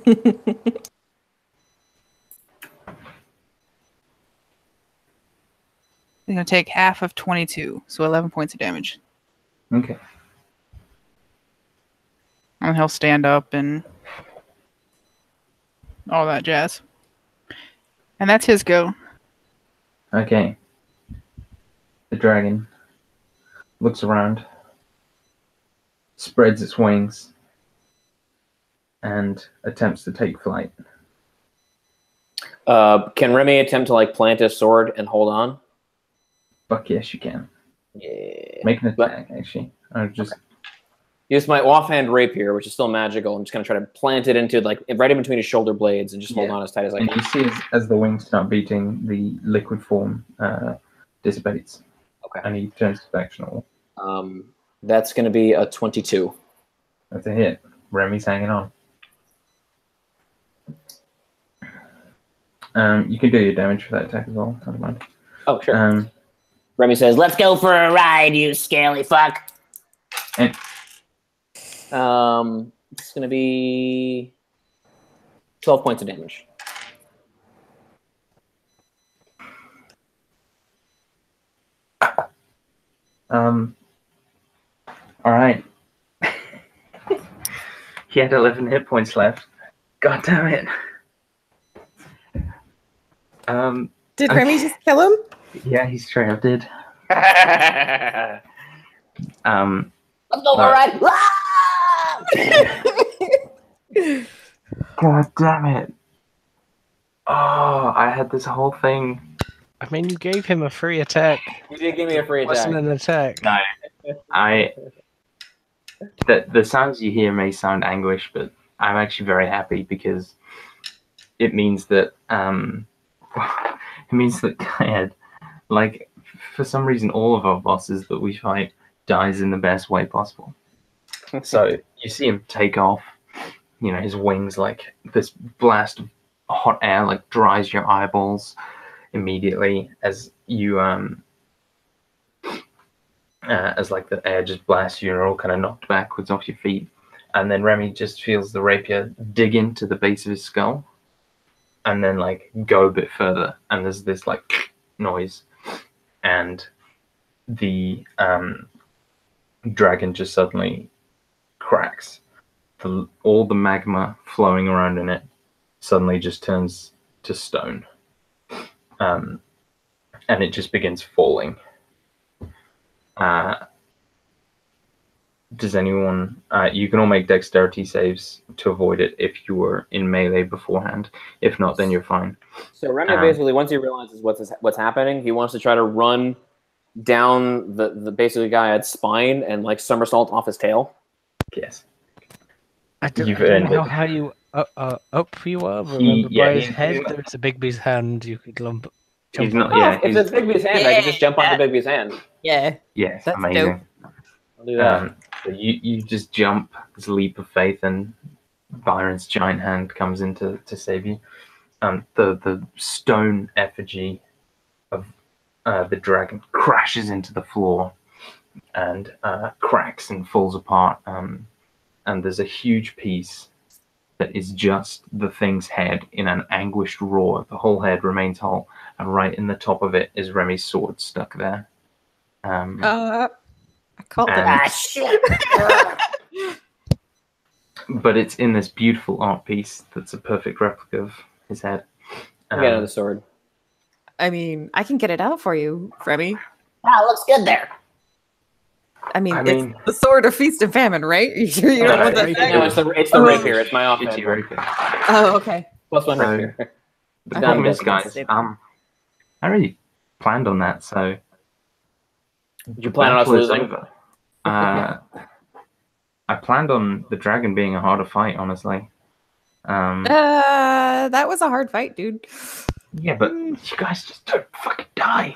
going to take half of 22, so 11 points of damage. Okay. And he'll stand up and all that jazz. And that's his go. Okay. The dragon looks around, spreads its wings, and attempts to take flight. Can Remy attempt to like plant his sword and hold on? Fuck yes, you can. Yeah. Make an attack, actually. I just use my offhand rapier, which is still magical. I'm just gonna try to plant it into like right in between his shoulder blades and just hold on as tight as I and can. you see as the wings start beating, the liquid form dissipates. Okay. And he turns to factional. That's gonna be a 22. That's a hit. Remy's hanging on. You can do your damage for that attack as well. I don't mind. Oh, sure. Remy says, "Let's go for a ride, you scaly fuck." And it's gonna be 12 points of damage. All right. He had 11 hit points left. God damn it. Did Remy just kill him? Yeah, he's straight up did. Let's go for a ride. God damn it. Oh, I had this whole thing. I mean, you gave him a free attack. You did give me a free It wasn't attack. an attack. No, the sounds you hear may sound anguish, but I'm actually very happy because it means that Kayed, like, for some reason, all of our bosses that we fight dies in the best way possible. So you see him take off. his wings, like this blast of hot air, like dries your eyeballs immediately as you as like the air just blasts you, and you're all kind of knocked backwards off your feet. And then Remy just feels the rapier dig into the base of his skull, and then like go a bit further, and there's this like noise, and the dragon just suddenly cracks. All the magma flowing around in it suddenly just turns to stone, and it just begins falling. Does anyone? You can all make dexterity saves to avoid it if you were in melee beforehand. If not, then you're fine. So Remy basically, once he realizes what's happening, he wants to try to run down the basically guy's spine and like somersault off his tail. Yes. I don't know how you up you are. Remember, by his head, there's a Bigby's hand. You could jump. He's not. Oh, Yeah. if it's Bigby's hand, I can just jump onto Bigby's hand. Yeah. Yes. That's Amazing. dope. I'll do that. So you just jump, this leap of faith, and Byron's giant hand comes in to save you. The stone effigy of the dragon crashes into the floor and cracks and falls apart. And there's a huge piece that is just the thing's head in an anguished roar. The whole head remains whole, and right in the top of it is Remy's sword stuck there. I called it. Shit! But it's in this beautiful art piece that's a perfect replica of his head. Get another sword. I mean, I can get it out for you, Remy. Ah, looks good there. I mean, it's the sword of feast and famine, right? You sure you don't want that? No, it's the rapier. It's my offhand. It's rapier. Oh, okay. +1 rapier. The problem is, guys, I really planned on that, so... Did you plan on us losing? I planned on the dragon being a harder fight, honestly. That was a hard fight, dude. Yeah, but you guys just don't fucking die.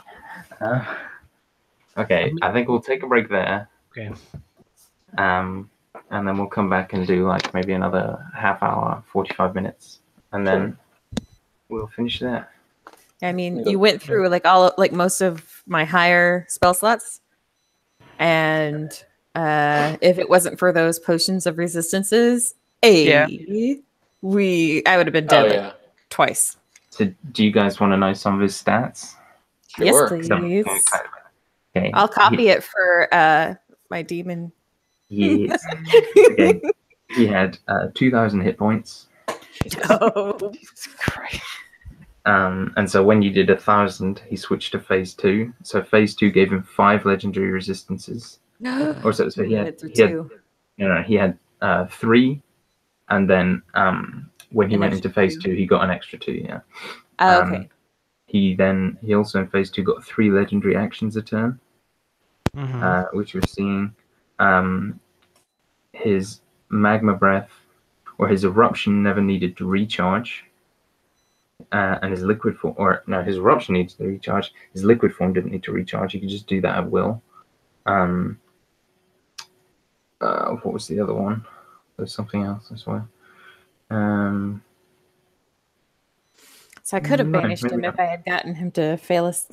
Okay, I think we'll take a break there. Okay. And then we'll come back and do like maybe another half hour, 45 minutes, and then we'll finish there. I mean, you went through like most of my higher spell slots, and if it wasn't for those potions of resistances, I would have been dead twice. So, do you guys want to know some of his stats? Sure. Yes, please. Okay. I'll copy it for my demon. Yes. Okay. He had 2,000 hit points. Oh, Jesus Christ. And so when you did 1,000, he switched to phase 2. So phase 2 gave him 5 legendary resistances. Or so he had 3, and then when he went into phase 2, he got an extra 2. Yeah. Okay. He also in phase 2 got 3 legendary actions a turn, which we're seeing. His magma breath or his eruption never needed to recharge. And his liquid form, his eruption needs to recharge. His liquid form didn't need to recharge. He could just do that at will. What was the other one? There's something else, I swear. So I could have banished him if I had gotten him to fail his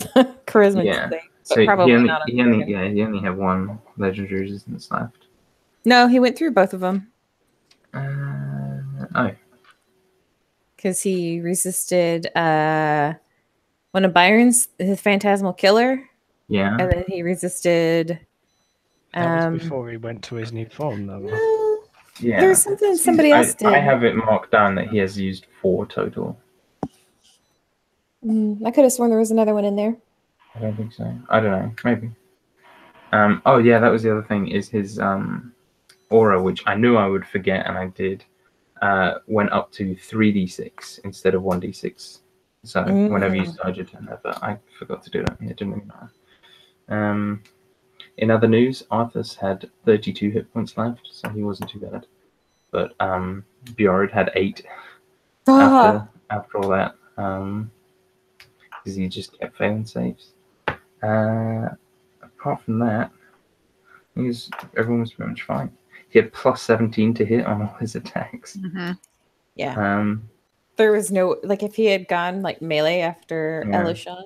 charisma. Yeah. But So probably he only had 1 legendary resistance left. No, he went through both of them. Because he resisted one of Byron's, his Phantasmal Killer. Yeah. And then he resisted... That was before he went to his new form, though. Yeah. There's something somebody else did. I have it marked down that he has used 4 total. I could have sworn there was another one in there. I don't think so. I don't know. Maybe. Oh, yeah, that was the other thing, is his aura, which I knew I would forget, and I did, went up to 3d6 instead of 1d6. So whenever you start your turn, but I forgot to do that. It didn't really matter. In other news, Arthas had 32 hit points left, so he wasn't too bad. But Bjord had 8 after all that, because he just kept failing saves. Apart from that, everyone was pretty much fine. he had plus 17 to hit on all his attacks. Yeah. There was no, like, if he had gone like melee after Elishan,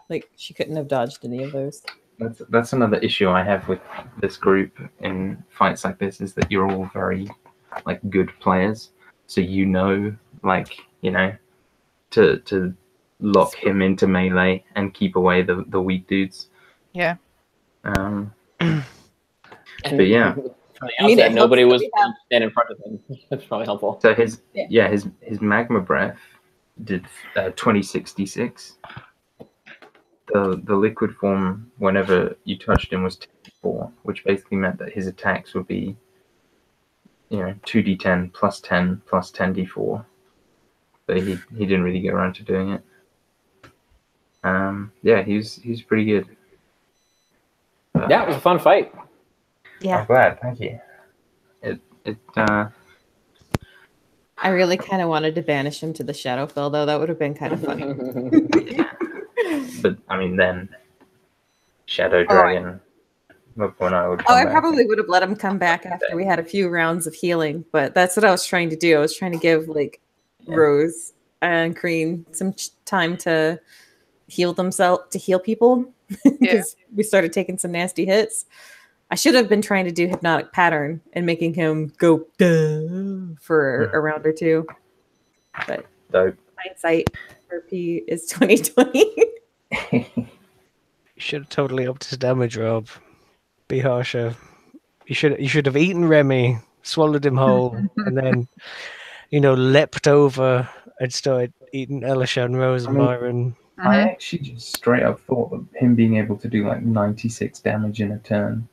like she couldn't have dodged any of those. That's another issue I have with this group in fights like this, is that you're all very like good players, so like to lock him into melee and keep away the weak dudes. Yeah. But From yeah. the outset, nobody was stand in front of him. That's probably helpful. So his magma breath did 2066. The liquid form, whenever you touched him, was 10d4, which basically meant that his attacks would be 2d10 plus 10 plus 10d4. But he didn't really get around to doing it. He's pretty good. Yeah, it was a fun fight. Yeah. I'm glad, thank you. I really kind of wanted to banish him to the Shadowfell, though. That would have been kind of funny. But I mean, then Shadow Dragon, Muburnai would come I back. probably would have let him come back after we had a few rounds of healing, but that's what I was trying to do. I was trying to give Rose and Crean some time to heal themselves, to heal people, because we started taking some nasty hits. I should have been trying to do hypnotic pattern and making him go for a round or two. But hindsight for P is 2020. You should have totally upped his damage, Rob. Be harsher. You should have eaten Remy, swallowed him whole, and then leapt over and started eating Elishan, Rose, and Byron. I actually just straight up thought that him being able to do like 96 damage in a turn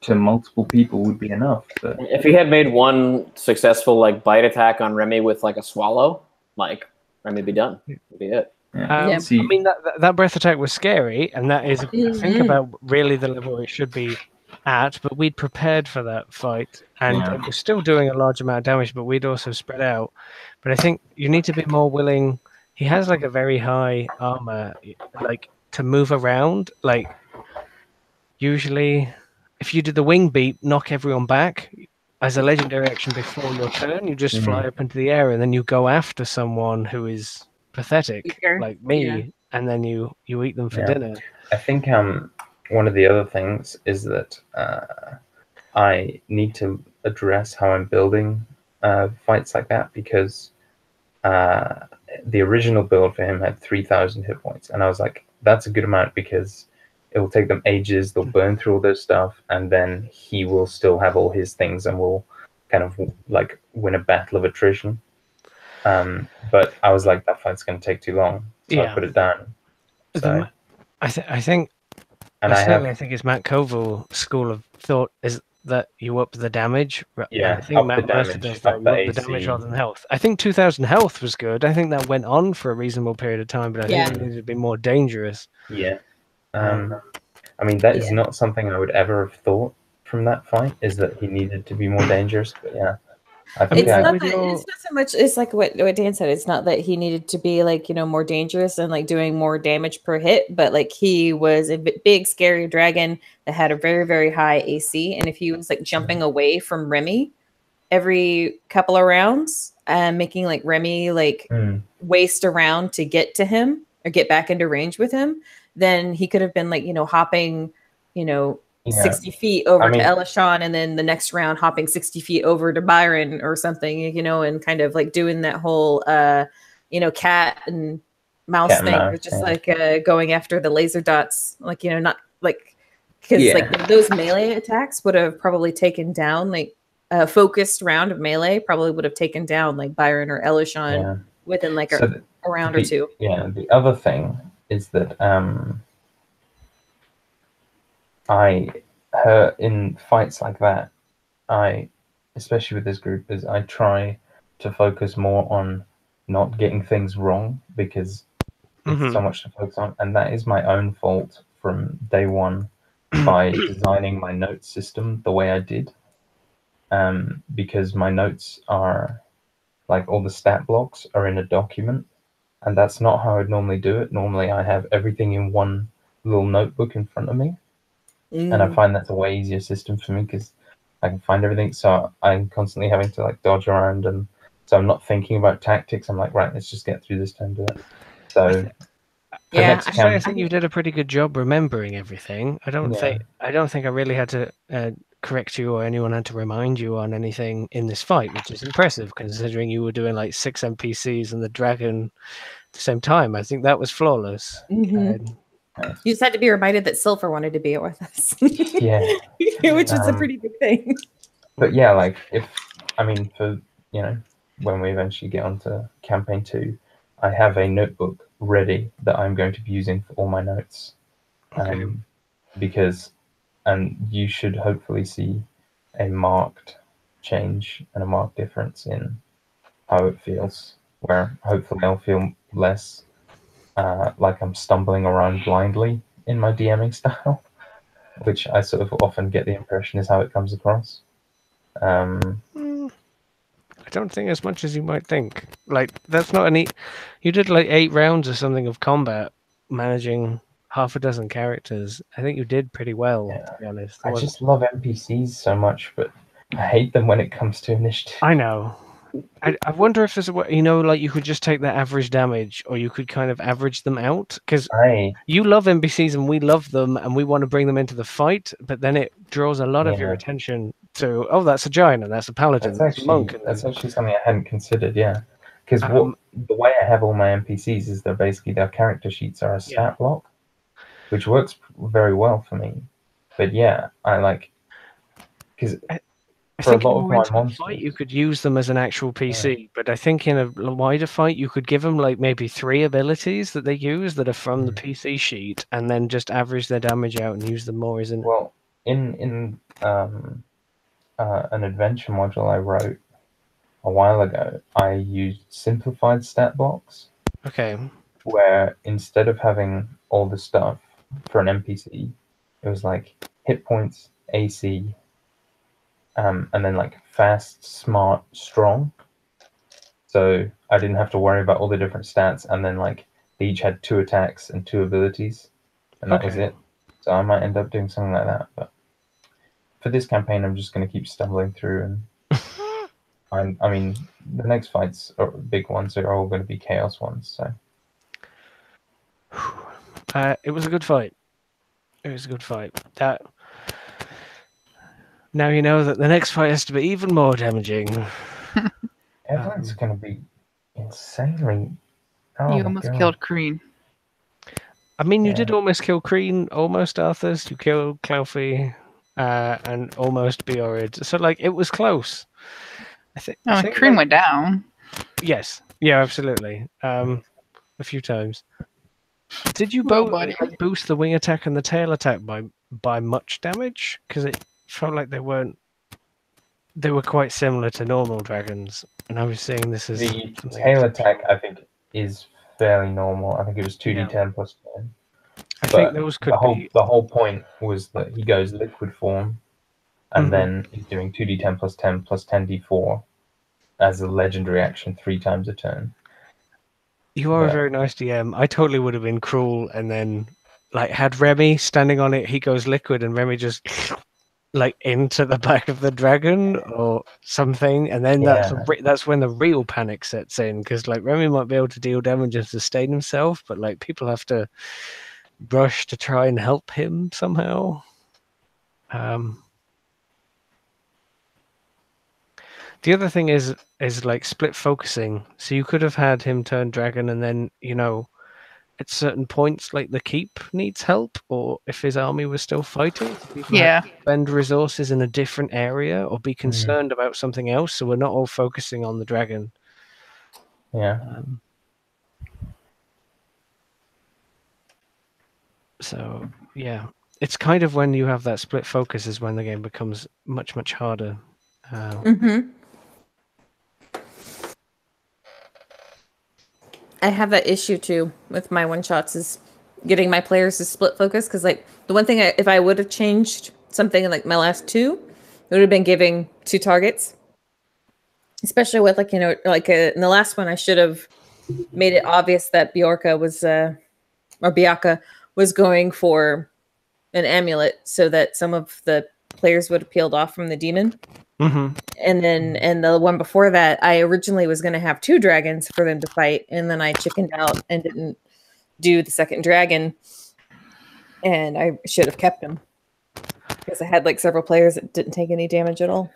to multiple people would be enough. But if he had made one successful bite attack on Remy with a swallow, Remy would be done. Would be it. I mean, that breath attack was scary, and that is, I think, about really the level it should be at, but we'd prepared for that fight, and it was still doing a large amount of damage, but we'd also spread out. But I think you need to be more willing. He has a very high armor, to move around. Usually, if you did the wing beat, knock everyone back, as a legendary action before your turn, you just fly up into the air, and then you go after someone who is pathetic, like me, and then you eat them for dinner. I think one of the other things is that I need to address how I'm building fights like that, because the original build for him had 3,000 hit points, and I was like, that's a good amount because it will take them ages, they'll burn through all their stuff, and then he will still have all his things and will kind of win a battle of attrition. But I was like, that fight's going to take too long, so I put it down. So, I think it's Matt Koval school of thought is that you up the damage. I think Matt Mercer does that, up the damage rather than health. I think 2,000 health was good. I think that went on for a reasonable period of time, but I think it needed to be more dangerous. Yeah. I mean, that is not something I would ever have thought from that fight, is that he needed to be more dangerous, but I think it's not so much. It's like what Dan said. It's not that he needed to be more dangerous and doing more damage per hit, but he was a big scary dragon that had a very, very high AC, and if he was jumping away from Remy every couple of rounds and making Remy waste around to get to him or get back into range with him, then he could have been hopping 60 feet over to Elishan, and then the next round hopping 60 feet over to Byron or something, and kind of doing that whole cat and mouse thing, or just going after the laser dots, not because those melee attacks would have probably taken down a focused round of melee probably would have taken down Byron or Elishan within a round or two. Yeah, the other thing is that in fights like that, especially with this group, is I try to focus more on not getting things wrong, because it's so much to focus on, and that is my own fault from day one by designing my notes system the way I did, because my notes are all the stat blocks are in a document, and that's not how I'd normally do it. Normally I have everything in one little notebook in front of me. And I find that's a way easier system for me, because I can find everything. So I'm constantly having to like dodge around, and so I'm not thinking about tactics. I'm like, right, let's just get through this turn, do it. So for Yeah, next Actually, I camp, think you did a pretty good job remembering everything. I don't Yeah. think I really had to correct you or anyone had to remind you on anything in this fight, which is impressive considering you were doing like 6 NPCs and the dragon at the same time. I think that was flawless. Mhm. You just had to be reminded that Silver wanted to be with us. Yeah. Which is a pretty big thing. But yeah, like for when we eventually get onto campaign 2, I have a notebook ready that I'm going to be using for all my notes. Okay. Because you should hopefully see a marked change and a marked difference in how it feels, where hopefully I'll feel less like I'm stumbling around blindly in my DMing style, which I sort of often get the impression is how it comes across. I don't think as much as you might think. Like that's not any. You did like 8 rounds or something of combat, managing half a dozen characters. I think you did pretty well, Yeah. to be honest. I just love NPCs so much, but I hate them when it comes to initiative. I know. I wonder if there's a way, like you could just take the average damage, or you could kind of average them out. Because you love NPCs and we love them, and we want to bring them into the fight, but then it draws a lot of your attention to, oh, that's a giant and that's a paladin, that's a monk. That's actually something I hadn't considered. Yeah, because the way I have all my NPCs is they're basically their character sheets are a stat block, which works very well for me. But yeah, I like because. I think in a more intimate fight, you could use them as an actual PC, but I think in a wider fight, you could give them like maybe 3 abilities that they use that are from the PC sheet, and then just average their damage out and use them more as an. Well, in an adventure module I wrote a while ago, I used simplified stat blocks. Okay. Where instead of having all the stuff for an NPC, it was like hit points, AC, and then like fast, smart, strong. So I didn't have to worry about all the different stats, and then like they each had 2 attacks and 2 abilities, and that was it. So I might end up doing something like that, but for this campaign, I'm just going to keep stumbling through, and I mean, the next fights are big ones are all going to be chaos ones. So it was a good fight. It was a good fight. That. Now you know that the next fight has to be even more damaging. Everyone's going to be insanely. You almost killed Kreen. I mean, you did almost kill Kreen, almost Arthas. You killed Clouthy, and almost Biorid. So, like, it was close. I think Kreen went down. Yes. Yeah, absolutely. A few times. Did you both boost the wing attack and the tail attack by much damage? Because it felt like they were quite similar to normal dragons, and I was saying this is the tail attack. I think is fairly normal. I think it was 2d10 plus 10. I think those could be. The whole point was that he goes liquid form, and then he's doing 2d10 plus 10 plus 10d4 as a legendary action 3 times a turn. You are a very nice DM. I totally would have been cruel, and then like had Remy standing on it, he goes liquid, and Remy just like into the back of the dragon or something, and then that's when the real panic sets in, because like Remy might be able to deal damage and sustain himself, but like people have to rush to try and help him somehow. The other thing is like split focusing, so you could have had him turn dragon, and then at certain points, like the keep needs help, or if his army was still fighting, spend resources in a different area, or be concerned about something else. So we're not all focusing on the dragon. Yeah. So yeah, it's kind of when you have that split focus is when the game becomes much harder. I have that issue too with my one shots, is getting my players to split focus, because like the one thing if I would have changed something in like my last 2, it would have been giving 2 targets, especially with like in the last one I should have made it obvious that Bjorka was or Biaka was going for an amulet, so that some of the players would have peeled off from the demon. Mm-hmm. And then, and the one before that, I originally was going to have 2 dragons for them to fight, and then I chickened out and didn't do the second dragon, and I should have kept them because I had like several players that didn't take any damage at all.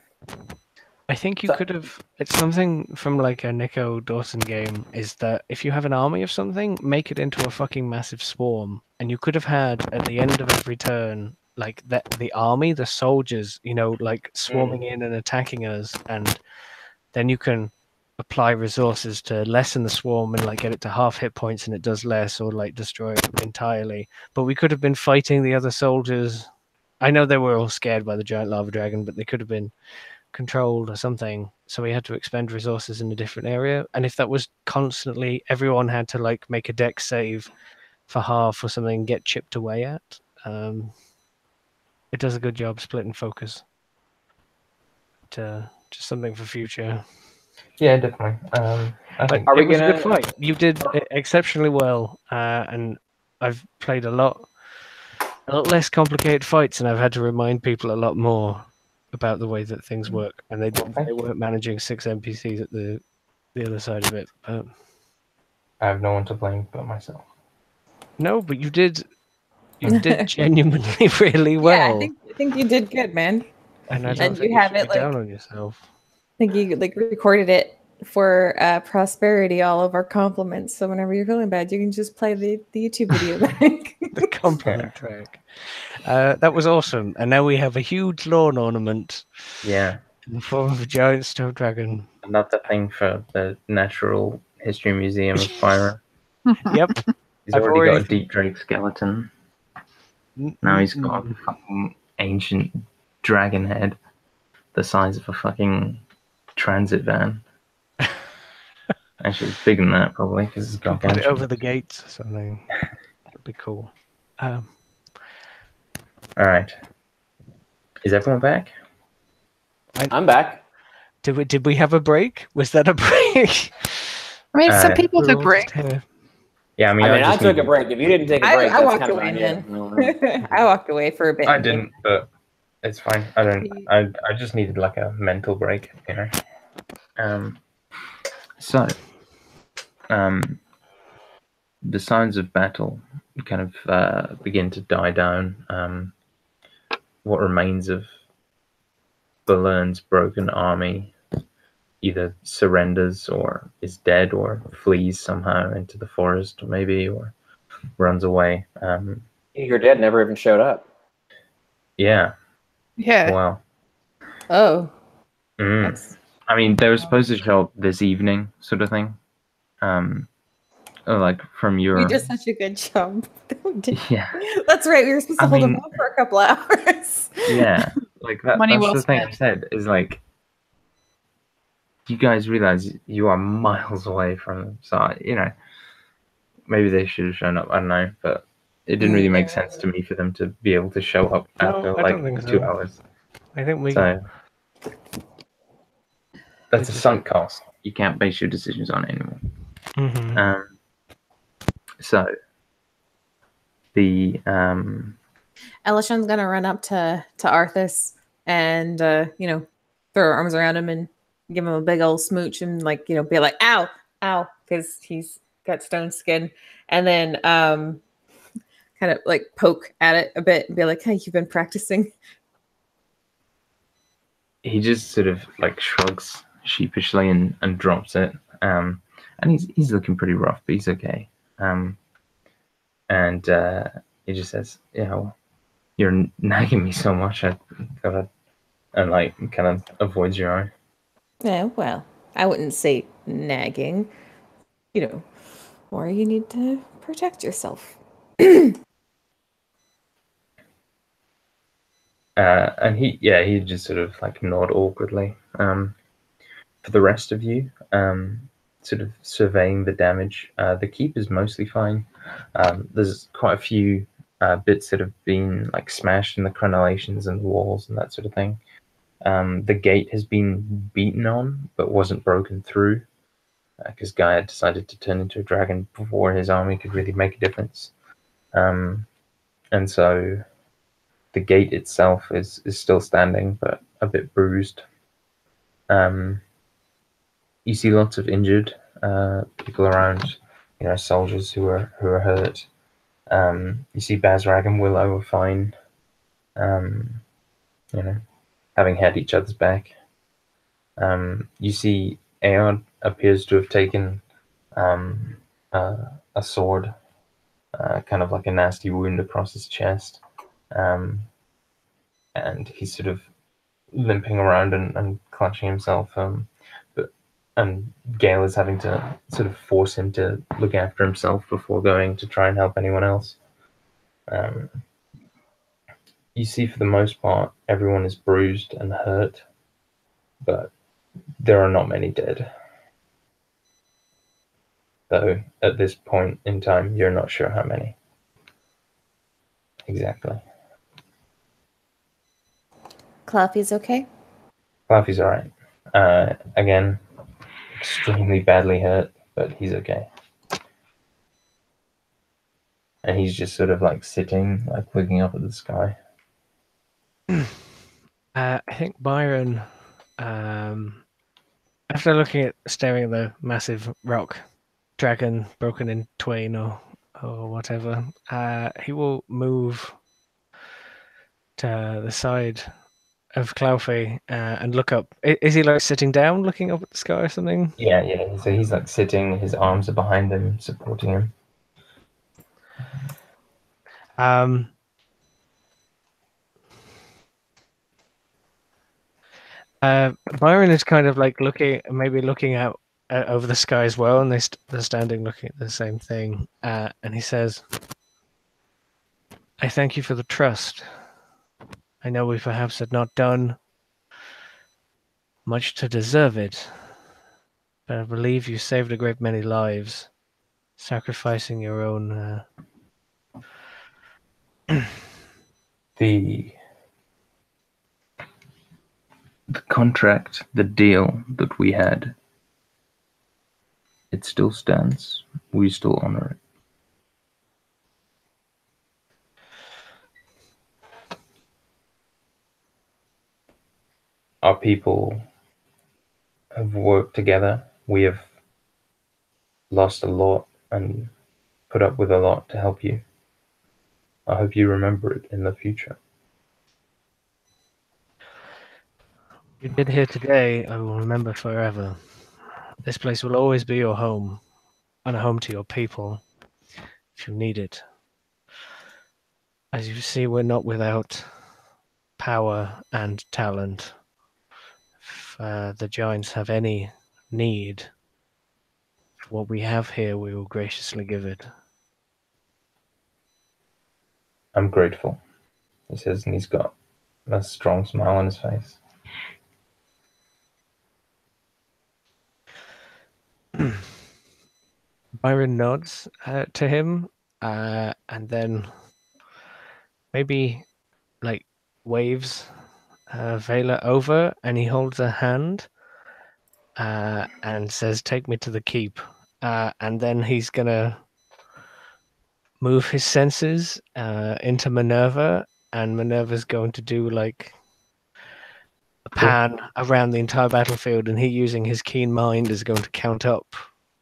I think you could have. It's something from like a Nico Dawson game. Is that if you have an army of something, make it into a fucking massive swarm, and you could have had at the end of every turn, like the army, the soldiers, like swarming in and attacking us, and then you can apply resources to lessen the swarm and like get it to half hit points, and it does less, or like destroy it entirely. But we could have been fighting the other soldiers. I know they were all scared by the giant lava dragon, but they could have been controlled or something, so we had to expend resources in a different area. And if that was constantly, everyone had to like make a dex save for half or something, get chipped away at. It does a good job splitting focus. Just something for future. Yeah, definitely. I think Are we it was a gonna? good fight. You did exceptionally well, and I've played a lot less complicated fights, and I've had to remind people a lot more about the way that things work, and they weren't managing 6 NPCs at the other side of it. But I have no one to blame but myself. no, but you did genuinely really well. Yeah, I think you did good, man. And I And don't think you you have should it, be like- down on yourself. I think you like recorded it for prosperity, all of our compliments. So whenever you're feeling bad, you can just play the YouTube video back. The compliment track. That was awesome. And now we have a huge lawn ornament Yeah, in the form of a giant stone dragon. another thing for the Natural History Museum of Byron. Yep. He's I've already got a already- deep drake skeleton. Now he's got a fucking ancient dragon head the size of a fucking transit van. Actually, it's bigger than that probably because it's Put it gargantuan. over the gates or something. That'd be cool. All right. Is everyone back? I'm back. Did we have a break? Was that a break? I mean, some people We're took all break. just here. Yeah, I mean, I just took a needed- break. If you didn't take a break, I that's walked kind of away on then. you. I walked away for a bit. I didn't, but it's fine. I just needed like a mental break, So, the signs of battle kind of begin to die down. What remains of Balern's broken army either surrenders or is dead or flees somehow into the forest, maybe, or runs away. Your dad never even showed up. Yeah. Yeah. Wow. Oh, Mm. that's I mean, they were supposed to show up this evening, sort of thing. Like from your. you did such a good job. Yeah. That's right. We were supposed to I hold mean- them up for a couple hours. Yeah. Like that, Money that's well the thing I spent. said is like. You guys realize you are miles away from them, so maybe they should have shown up. I don't know, but it didn't really make sense to me for them to be able to show up No, after I like don't think so. 2 hours. I think we. So that's a sunk cost. You can't base your decisions on it anymore. Mhm. So the Elishan's gonna run up to Arthas and throw her arms around him and give him a big old smooch and be like, ow, ow, because he's got stone skin, and then kind of like poke at it a bit and be like, hey, you've been practicing. he just sort of like shrugs sheepishly and drops it. And he's looking pretty rough, but he's okay. And he just says, you're nagging me so much, I gotta, and like kind of avoids your eye. Yeah, well, I wouldn't say nagging. Or you need to protect yourself. And he just sort of like nod awkwardly. For the rest of you, sort of surveying the damage, the keep is mostly fine. There's quite a few bits that have been like smashed in the crenellations and the walls and that sort of thing. The gate has been beaten on, but wasn't broken through, because Guy had decided to turn into a dragon before his army could really make a difference. And so The gate itself is still standing, but a bit bruised. You see lots of injured people around, soldiers who are hurt. You see Bazrag and Willow are fine, having had each other's back. You see Aeon appears to have taken a sword, kind of like a nasty wound across his chest, and he's sort of limping around and clutching himself. And Gale is having to sort of force him to look after himself before going to try and help anyone else. You see, for the most part, everyone is bruised and hurt, but there are not many dead. Though, at this point in time, you're not sure how many. Exactly. Claffy's okay? Fluffy's alright. Again, extremely badly hurt, but he's okay. And he's just sort of like sitting, like looking up at the sky. I think Byron, after staring at the massive rock dragon broken in twain or whatever, he will move to the side of Clouthy and look up. Is he like sitting down, looking up at the sky or something? Yeah. So he's like sitting, his arms are behind him, supporting him. Byron is kind of like looking out over the sky as well, and they're standing looking at the same thing. And he says, "I thank you for the trust. I know we perhaps had not done much to deserve it, but I believe you saved a great many lives, sacrificing your own." The contract, the deal that we had, it still stands. We still honor it. Our people have worked together. We have lost a lot and put up with a lot to help you. I hope you remember it in the future. You did here today, I will remember forever. This place will always be your home, and a home to your people, if you need it. As you see, we're not without power and talent. If the giants have any need for what we have here, we will graciously give it. I'm grateful, he says, and he's got a strong smile on his face. Byron nods to him, and then maybe like waves Vela over, and he holds her hand and says, "Take me to the keep." And then he's gonna move his senses into Minerva, and Minerva's going to do like a pan around the entire battlefield, and he, using his keen mind, is going to count up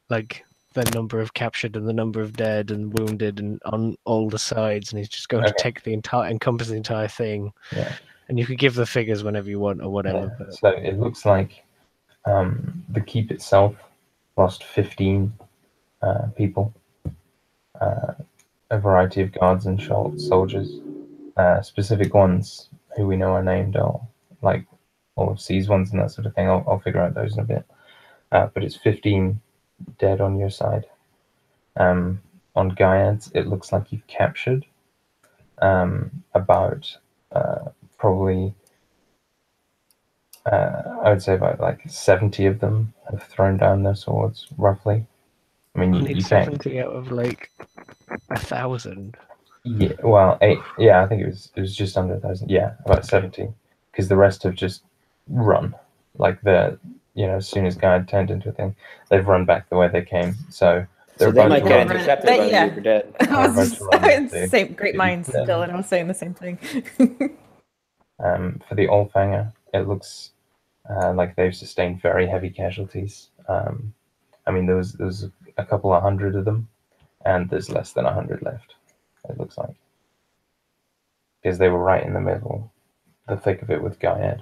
like the number of captured and the number of dead and wounded and on all the sides, and he's just going to take encompass the entire thing. Yeah. And you could give the figures whenever you want or whatever. Yeah. But So it looks like the keep itself lost 15 people, a variety of guards and soldiers. Specific ones who we know are named are like all of C's ones and that sort of thing. I'll figure out those in a bit. But it's 15 dead on your side. On Gaiads, it looks like you've captured about probably I would say about like 70 of them have thrown down their swords, roughly. I mean, you can't. 70 out of like 1,000. Yeah, well, I think it was just under 1,000. Yeah, about 70, because the rest have just run. Like as soon as Gaia turned into a thing, they've run back the way they came. So So they about might to get run. intercepted by the yeah. Reaper Dead. I was about just to run into same great the minds, Reaper Dead. Dylan. I was saying the same thing. For the Allfanger, it looks like they've sustained very heavy casualties. I mean, there was a couple of hundred of them, and there's less than 100 left. It looks like, because they were right in the middle, the thick of it with Gaiad.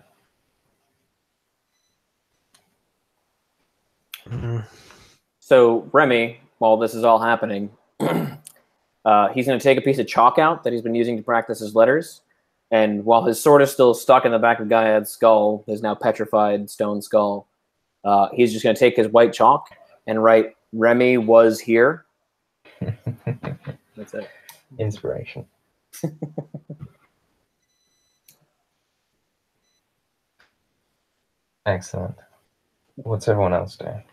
So Remy, while this is all happening, he's going to take a piece of chalk out that he's been using to practice his letters. And while his sword is still stuck in the back of Gaiad's skull, his now petrified stone skull, he's just going to take his white chalk and write, Remy was here. That's it. Inspiration. Excellent. What's everyone else doing?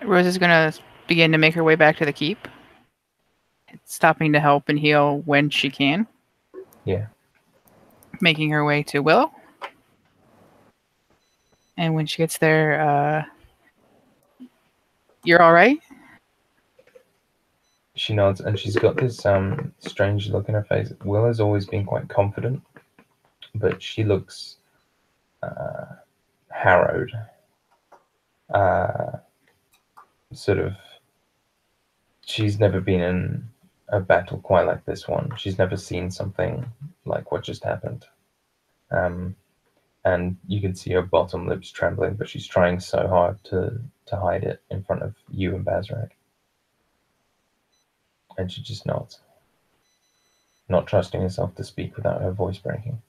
Rose is gonna begin to make her way back to the keep, stopping to help and heal when she can. Yeah. Making her way to Willow. And when she gets there, you're all right? She nods, and she's got this strange look in her face. Willow's always been quite confident, but she looks harrowed. Sort of, she's never been in a battle quite like this one. She's never seen something like what just happened. And you can see her bottom lips trembling, but she's trying so hard to hide it in front of you and Bazrak. And she just nods, not trusting herself to speak without her voice breaking.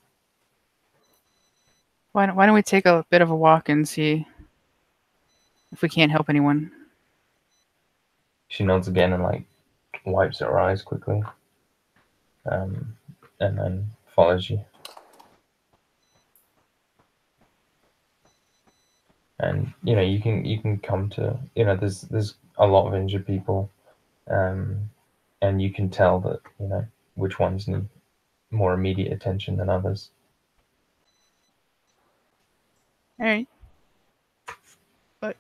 Why don't we take a bit of a walk and see if we can't help anyone? She nods again and like wipes her eyes quickly, and then follows you. And you know you can come to there's a lot of injured people, and you can tell that which ones need more immediate attention than others. All right. But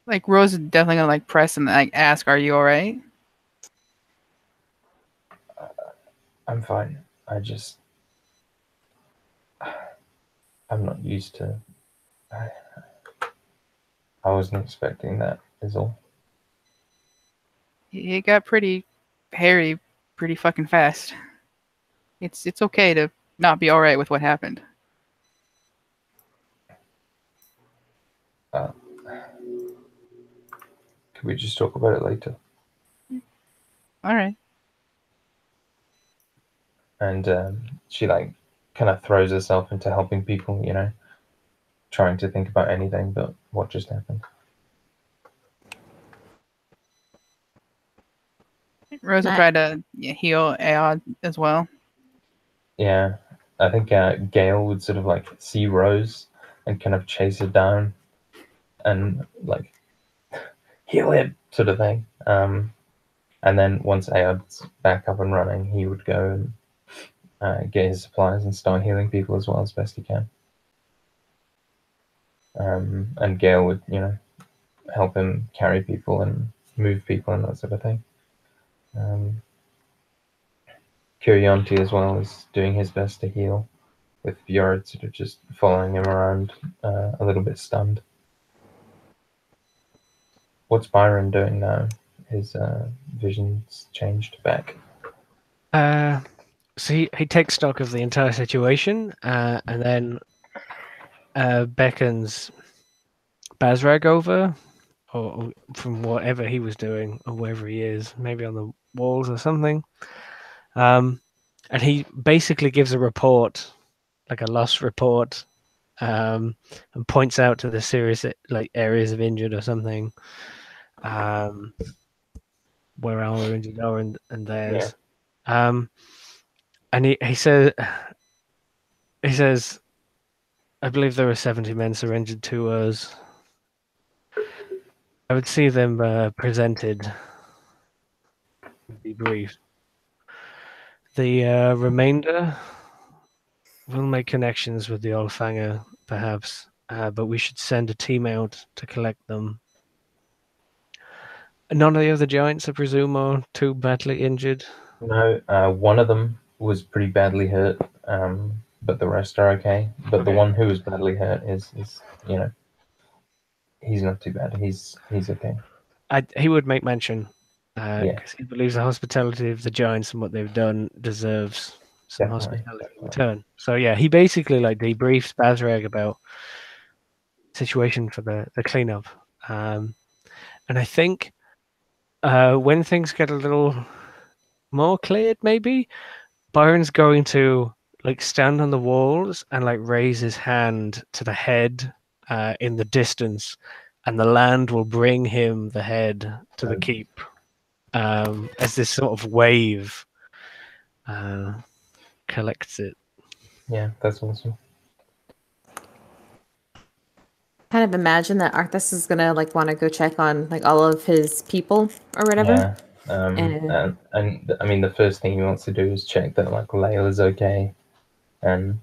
like Rose is definitely gonna like press and like ask, "Are you all right?" I'm fine. I'm not used to. I wasn't expecting that. Is all. It got pretty hairy, pretty fucking fast. It's okay to not be all right with what happened. Could we just talk about it later? All right. And she like kind of throws herself into helping people, trying to think about anything but what just happened. Rose will try to heal Aod as well. Yeah, I think Gale would sort of like see Rose and kind of chase her down and like heal him sort of thing. And then once Aod's back up and running, he would go and get his supplies and start healing people as well as best he can. And Gale would, help him carry people and move people and that sort of thing. Curiosity as well is doing his best to heal, with Fjord sort of just following him around, a little bit stunned. What's Byron doing now? His vision's changed back. So he takes stock of the entire situation, and then beckons Bazrag over, or from whatever he was doing, or wherever he is, maybe on the walls or something. And he basically gives a report, like a loss report, and points out to the serious areas of injured or something, where our injured are and theirs. Yeah. And he says, I believe there are 70 men surrendered to us. I would see them presented. Be brief. The remainder will make connections with the Allfanger, perhaps, but we should send a team out to collect them None of the other giants, I presume, are too badly injured. No, one of them was pretty badly hurt, but the rest are okay. But the Okay. one who was badly hurt is he's not too bad. He's okay. He would make mention Yeah, because he believes the hospitality of the giants and what they've done deserves some definitely. hospitality in return. So yeah, he basically like debriefs Bazreg about situation for the cleanup, and I think when things get a little more cleared, maybe Byron's going to like stand on the walls and like raise his hand to the head in the distance, and the land will bring him the head to the keep as this sort of wave collects it. Yeah, that's awesome. Kind of imagine that Arthas is gonna like want to go check on like all of his people or whatever. Yeah. And And I mean, the first thing he wants to do is check that like Layla's okay, and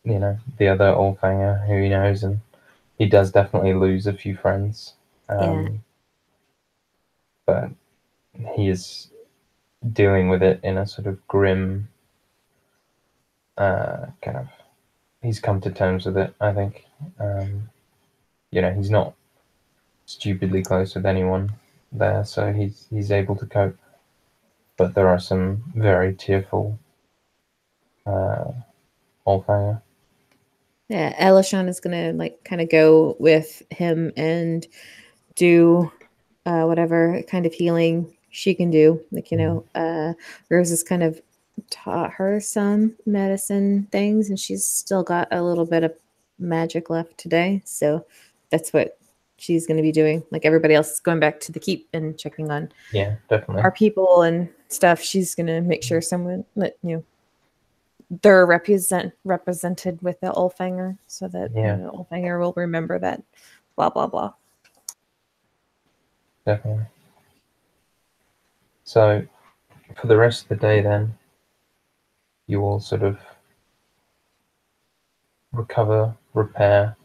the other Allfanger who he knows, and he does definitely lose a few friends. Yeah. But he is dealing with it in a sort of grim kind of. He's come to terms with it, I think. He's not stupidly close with anyone there, so he's able to cope. But there are some very tearful Allfanger. yeah, Elishan is gonna like kind of go with him and do whatever kind of healing she can do. Like, Rose has kind of taught her some medicine things, and she's still got a little bit of magic left today. So that's what she's going to be doing. Like everybody else is going back to the keep and checking on Yeah, definitely. our people and stuff. She's going to make sure someone, they're represented with the Ulfanger so that Ulfanger will remember that blah, blah, blah. Definitely. So, for the rest of the day, then, you all sort of recover, repair,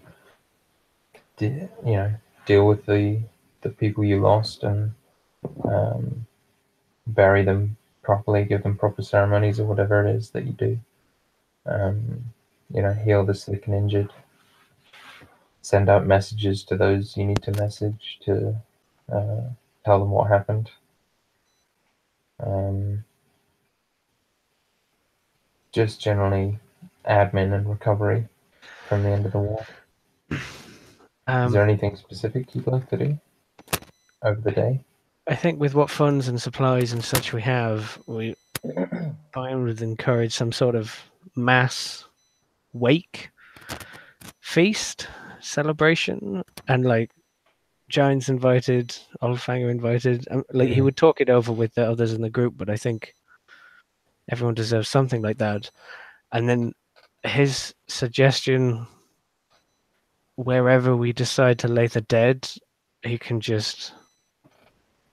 deal with the people you lost, and bury them properly, give them proper ceremonies or whatever it is that you do. Heal the sick and injured. Send out messages to those you need to message to tell them what happened. Just generally admin and recovery from the end of the war. Is there anything specific you'd like to do over the day? I think with what funds and supplies and such we have, Byron would encourage some sort of mass wake, feast, celebration, and like Giants invited, Oldfanger invited. He would talk it over with the others in the group, but I think everyone deserves something like that. And then his suggestion, wherever we decide to lay the dead, he can just,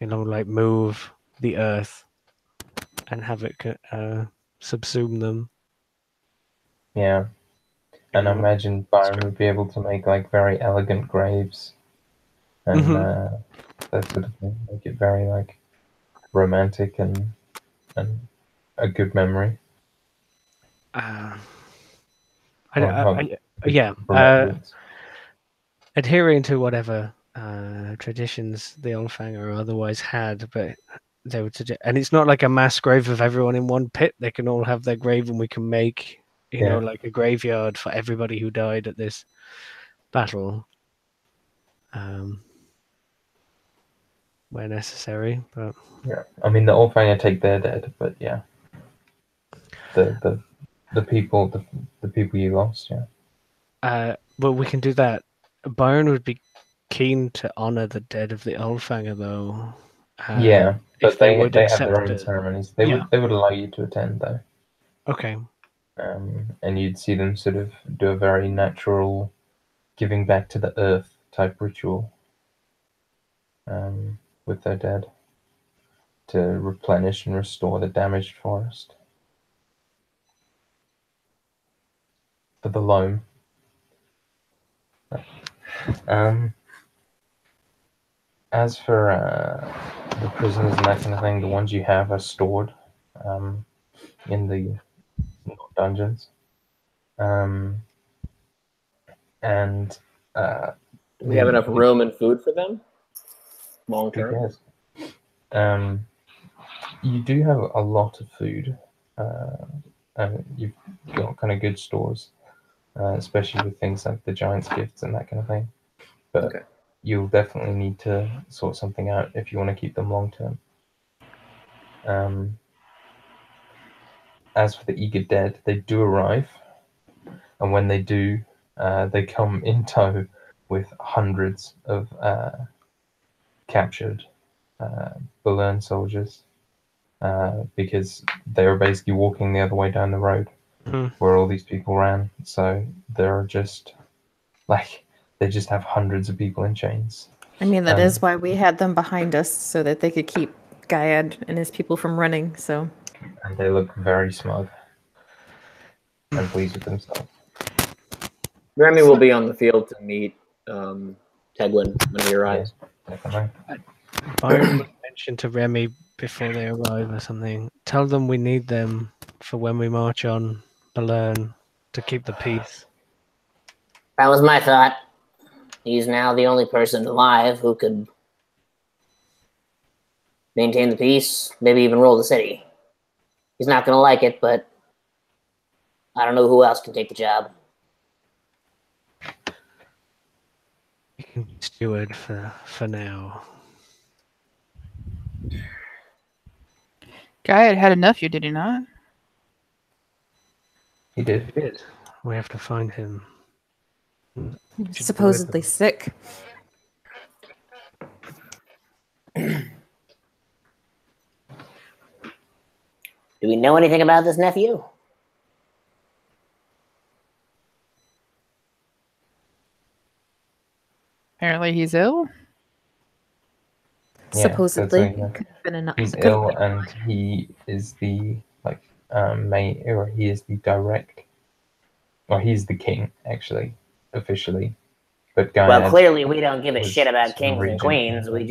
move the earth and have it subsume them. Yeah. And I imagine Byron would be able to make like very elegant graves and that sort of thing. Make it very like romantic and a good memory. Adhering to whatever traditions the Oldfanger otherwise had, but they would suggest, and it's not like a mass grave of everyone in one pit. They can all have their grave, and we can make, like a graveyard for everybody who died at this battle, where necessary. But yeah, I mean the Oldfanger take their dead, but yeah, the people you lost, yeah. Well, we can do that. Byron would be keen to honor the dead of the Oldfanger, though. Yeah, but they would have their accept own it. ceremonies. They would allow you to attend though. Okay. And you'd see them sort of do a very natural giving back to the earth type ritual with their dead to replenish and restore the damaged forest. For the loam. As for the prisoners and that kind of thing, the ones you have are stored in the dungeons. And Do we have enough room and food for them? Long who term? cares? You do have a lot of food, and you've got kind of good stores, especially with things like the Giant's Gifts and that kind of thing. But Okay. you'll definitely need to sort something out if you want to keep them long term. As for the eager dead, they do arrive, and when they do, they come in tow with hundreds of captured Belen soldiers, because they were basically walking the other way down the road where all these people ran. So there are just they just have hundreds of people in chains. I mean, that is why we had them behind us, so that they could keep Gaiad and his people from running. So, and they look very smug and pleased with themselves. Remy will be on the field to meet Teglin when he arrives. Yeah, definitely. Byron mentioned to Remy before they arrive or something. Tell them we need them for when we march on Balern to keep the peace. That was my thought. He's now the only person alive who could maintain the peace, maybe even rule the city. He's not going to like it, but I don't know who else can take the job. You can be steward for now. Guy had enough, you did he not? He did. He did. We have to find him. supposedly sick. Do we know anything about this nephew? Apparently he's ill. Yeah, Supposedly, that's could have been enough. he's ill, and he is the he is the direct, or he's the king actually, officially. But Well, clearly we don't give a shit about kings and regent. queens. We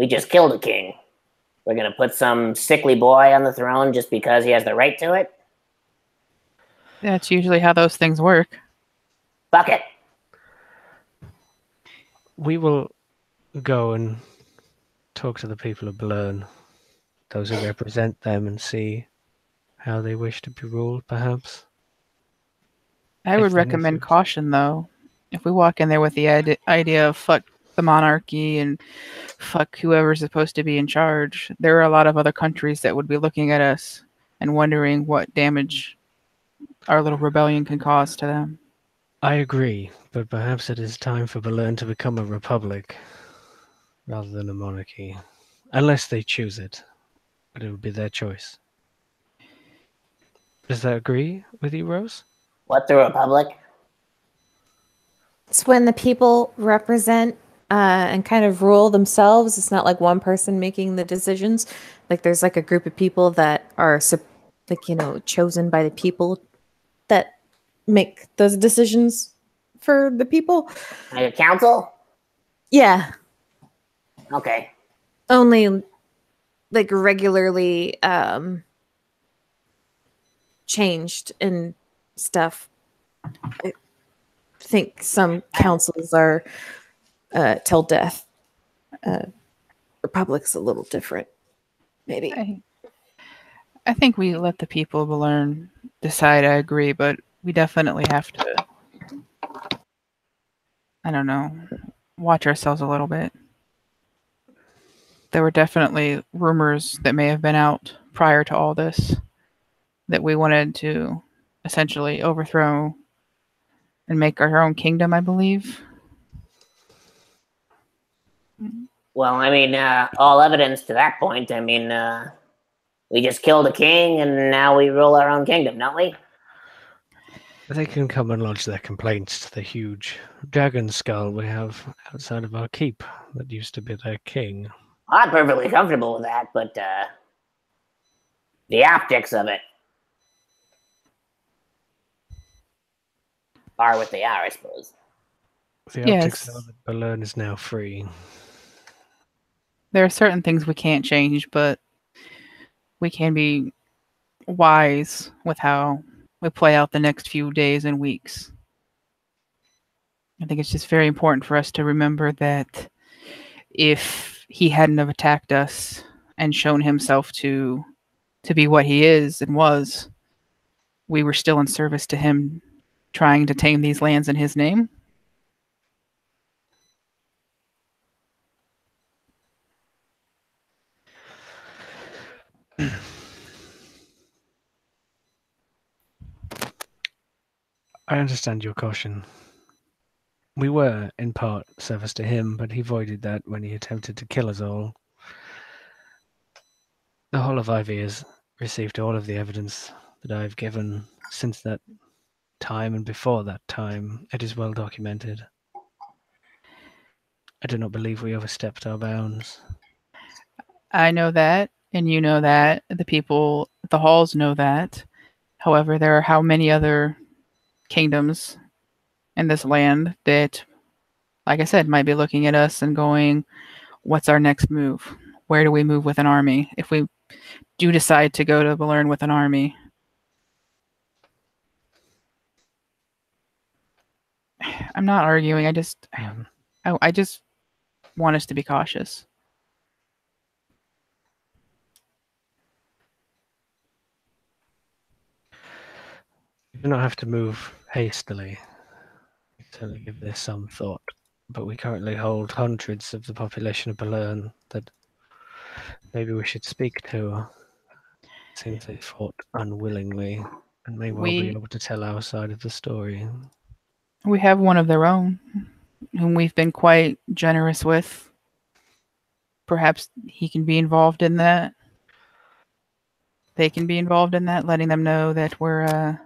just killed a king. We're gonna put some sickly boy on the throne just because he has the right to it? That's usually how those things work. Fuck it. We will go and talk to the people of Balern, those who represent them, and see how they wish to be ruled, perhaps. I If would they recommend refuse. caution, though. If we walk in there with the idea of fuck the monarchy and fuck whoever's supposed to be in charge, there are a lot of other countries that would be looking at us and wondering what damage our little rebellion can cause to them. I agree, but perhaps it is time for Balern to become a republic rather than a monarchy. Unless they choose it. But it would be their choice. Does that agree with you, Rose? What, the Republic? It's when the people represent and kind of rule themselves. It's not like one person making the decisions. Like there's like a group of people that are chosen by the people that make those decisions for the people. Like a council? Yeah, Okay. only like regularly changed and stuff. I think some councils are till death. Republic's a little different, maybe. I think we let the people learn, decide. I agree, but we definitely have to, I don't know, watch ourselves a little bit. There were definitely rumors that may have been out prior to all this that we wanted to essentially overthrow and make our own kingdom, I believe. Well, I mean, all evidence to that point. I mean, we just killed a king and now we rule our own kingdom, don't we? They can come and lodge their complaints to the huge dragon skull we have outside of our keep that used to be their king. I'm perfectly comfortable with that, but the optics of it are what they are, I suppose. The optics are that Balern is now free. There are certain things we can't change, but we can be wise with how we play out the next few days and weeks. I think it's just very important for us to remember that if he hadn't have attacked us and shown himself to be what he is and was, we were still in service to him, trying to tame these lands in his name. I understand your caution. We were, in part, service to him, but he voided that when he attempted to kill us all. The whole of Ivy has received all of the evidence that I've given since that time and before that time. It is well documented. I do not believe we overstepped our bounds. I know that, and you know that. The people at the halls know that. However, there are how many other kingdoms in this land that, like I said, might be looking at us and going, what's our next move? Where do we move with an army? If we do decide to go to Balern with an army, I'm not arguing. I just want us to be cautious. We do not have to move hastily. We certainly give this some thought, but we currently hold hundreds of the population of Balern that maybe we should speak to. It seems they fought unwillingly and may well be able to tell our side of the story. We have one of their own, whom we've been quite generous with. Perhaps he can be involved in that. They can be involved in that, letting them know that we're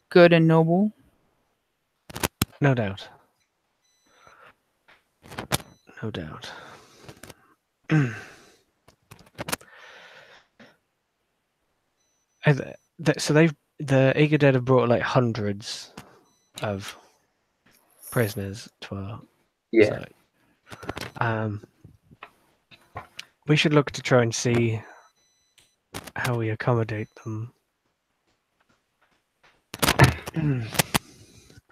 good and noble. No doubt. No doubt. So the Eager Dead have brought like hundreds of prisoners to our site. We should look to try and see how we accommodate them.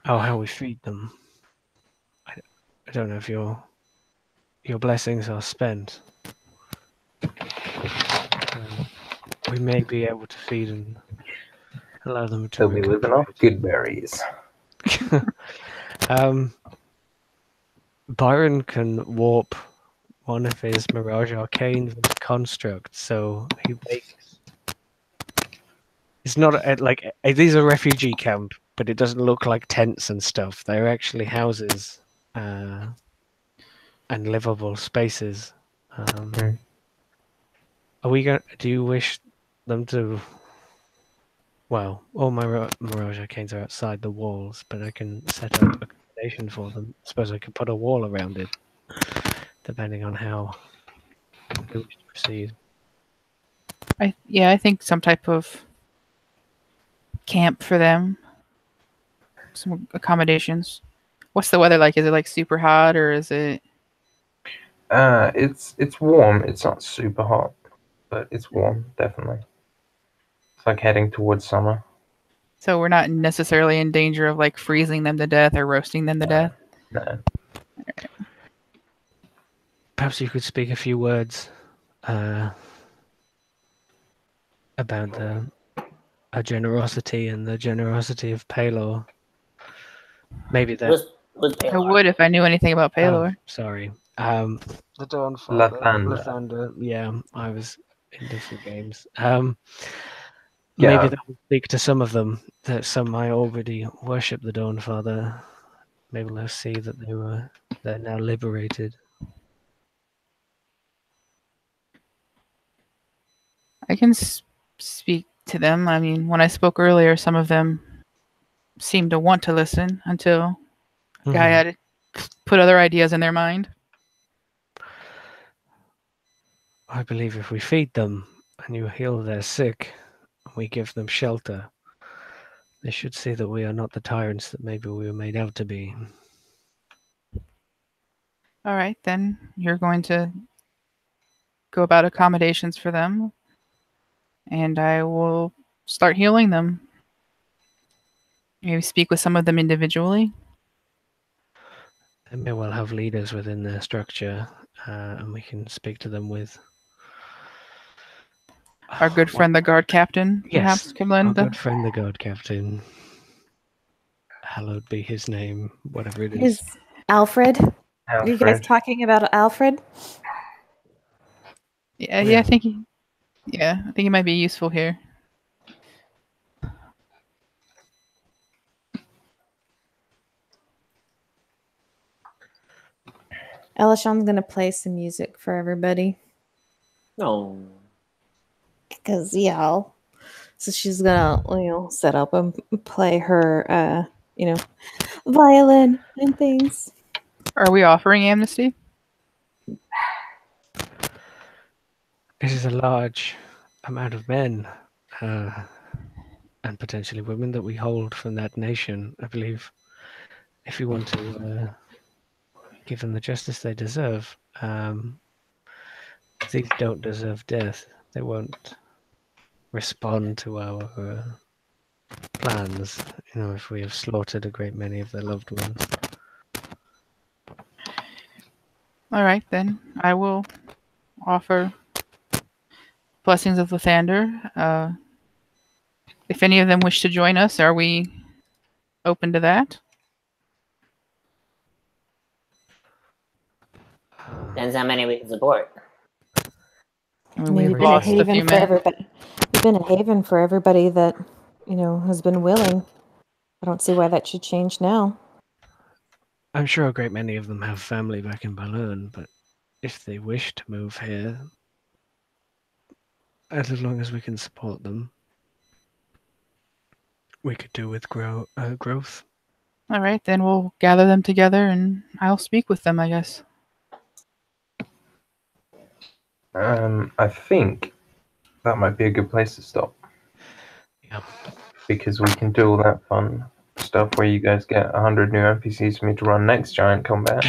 How we feed them. I don't know if your blessings are spent. We may be able to feed and allow them to They'll be living off good berries. Byron can warp one of his Mirage Arcanes into construct, so he makes... It's not like... It is a refugee camp, but it doesn't look like tents and stuff. They're actually houses and livable spaces. Are we going? Do you wish them to? Well, all my Mirage Arcanes are outside the walls, but I can set up accommodation for them. I suppose I could put a wall around it, depending on how we wish to proceed. I think some type of camp for them. Some accommodations. What's the weather like? Is it like super hot or is it? It's warm. It's not super hot, but it's warm, definitely. It's like heading towards summer. So we're not necessarily in danger of like freezing them to death or roasting them to death? No. Perhaps you could speak a few words about our generosity and the generosity of Palor. Maybe that... I would if I knew anything about Palor. Sorry. The Dawnfather. Lathander. Yeah, I was in different games. Yeah. Maybe that will speak to some of them, that some might already worship the Dawnfather. Maybe they'll see that they're now liberated. I can speak to them. I mean, when I spoke earlier, some of them seemed to want to listen until Guy had put other ideas in their mind. I believe if we feed them and you heal their sick, and we give them shelter, they should see that we are not the tyrants that maybe we were made out to be. All right, then you're going to go about accommodations for them, and I will start healing them. Maybe speak with some of them individually. They may well have leaders within their structure, and we can speak to them with Our good friend, the guard captain, perhaps, yes, can our lend. good friend, the guard captain. Hallowed be his name, whatever it is. Is Alfred? Are you guys Alfred. talking about Alfred? Yeah, I think he might be useful here. Elishan's gonna play some music for everybody. No. Because y'all. So she's gonna, set up and play her, violin and things. Are we offering amnesty? This is a large amount of men and potentially women that we hold from that nation. I believe if we want to give them the justice they deserve, these don't deserve death. They won't respond to our plans, if we have slaughtered a great many of their loved ones. All right, then. I will offer Blessings of Lathander. If any of them wish to join us, are we open to that? Depends how many we can support. I I mean, mean, we've you've been a lost a haven few for men. everybody. You've been a haven for everybody that, has been willing. I don't see why that should change now. I'm sure a great many of them have family back in Balloon, but if they wish to move here, as long as we can support them, we could do with growth. All right, then we'll gather them together and I'll speak with them, I guess. I think that might be a good place to stop. Yeah. Because we can do all that fun stuff where you guys get 100 new NPCs for me to run next giant combat.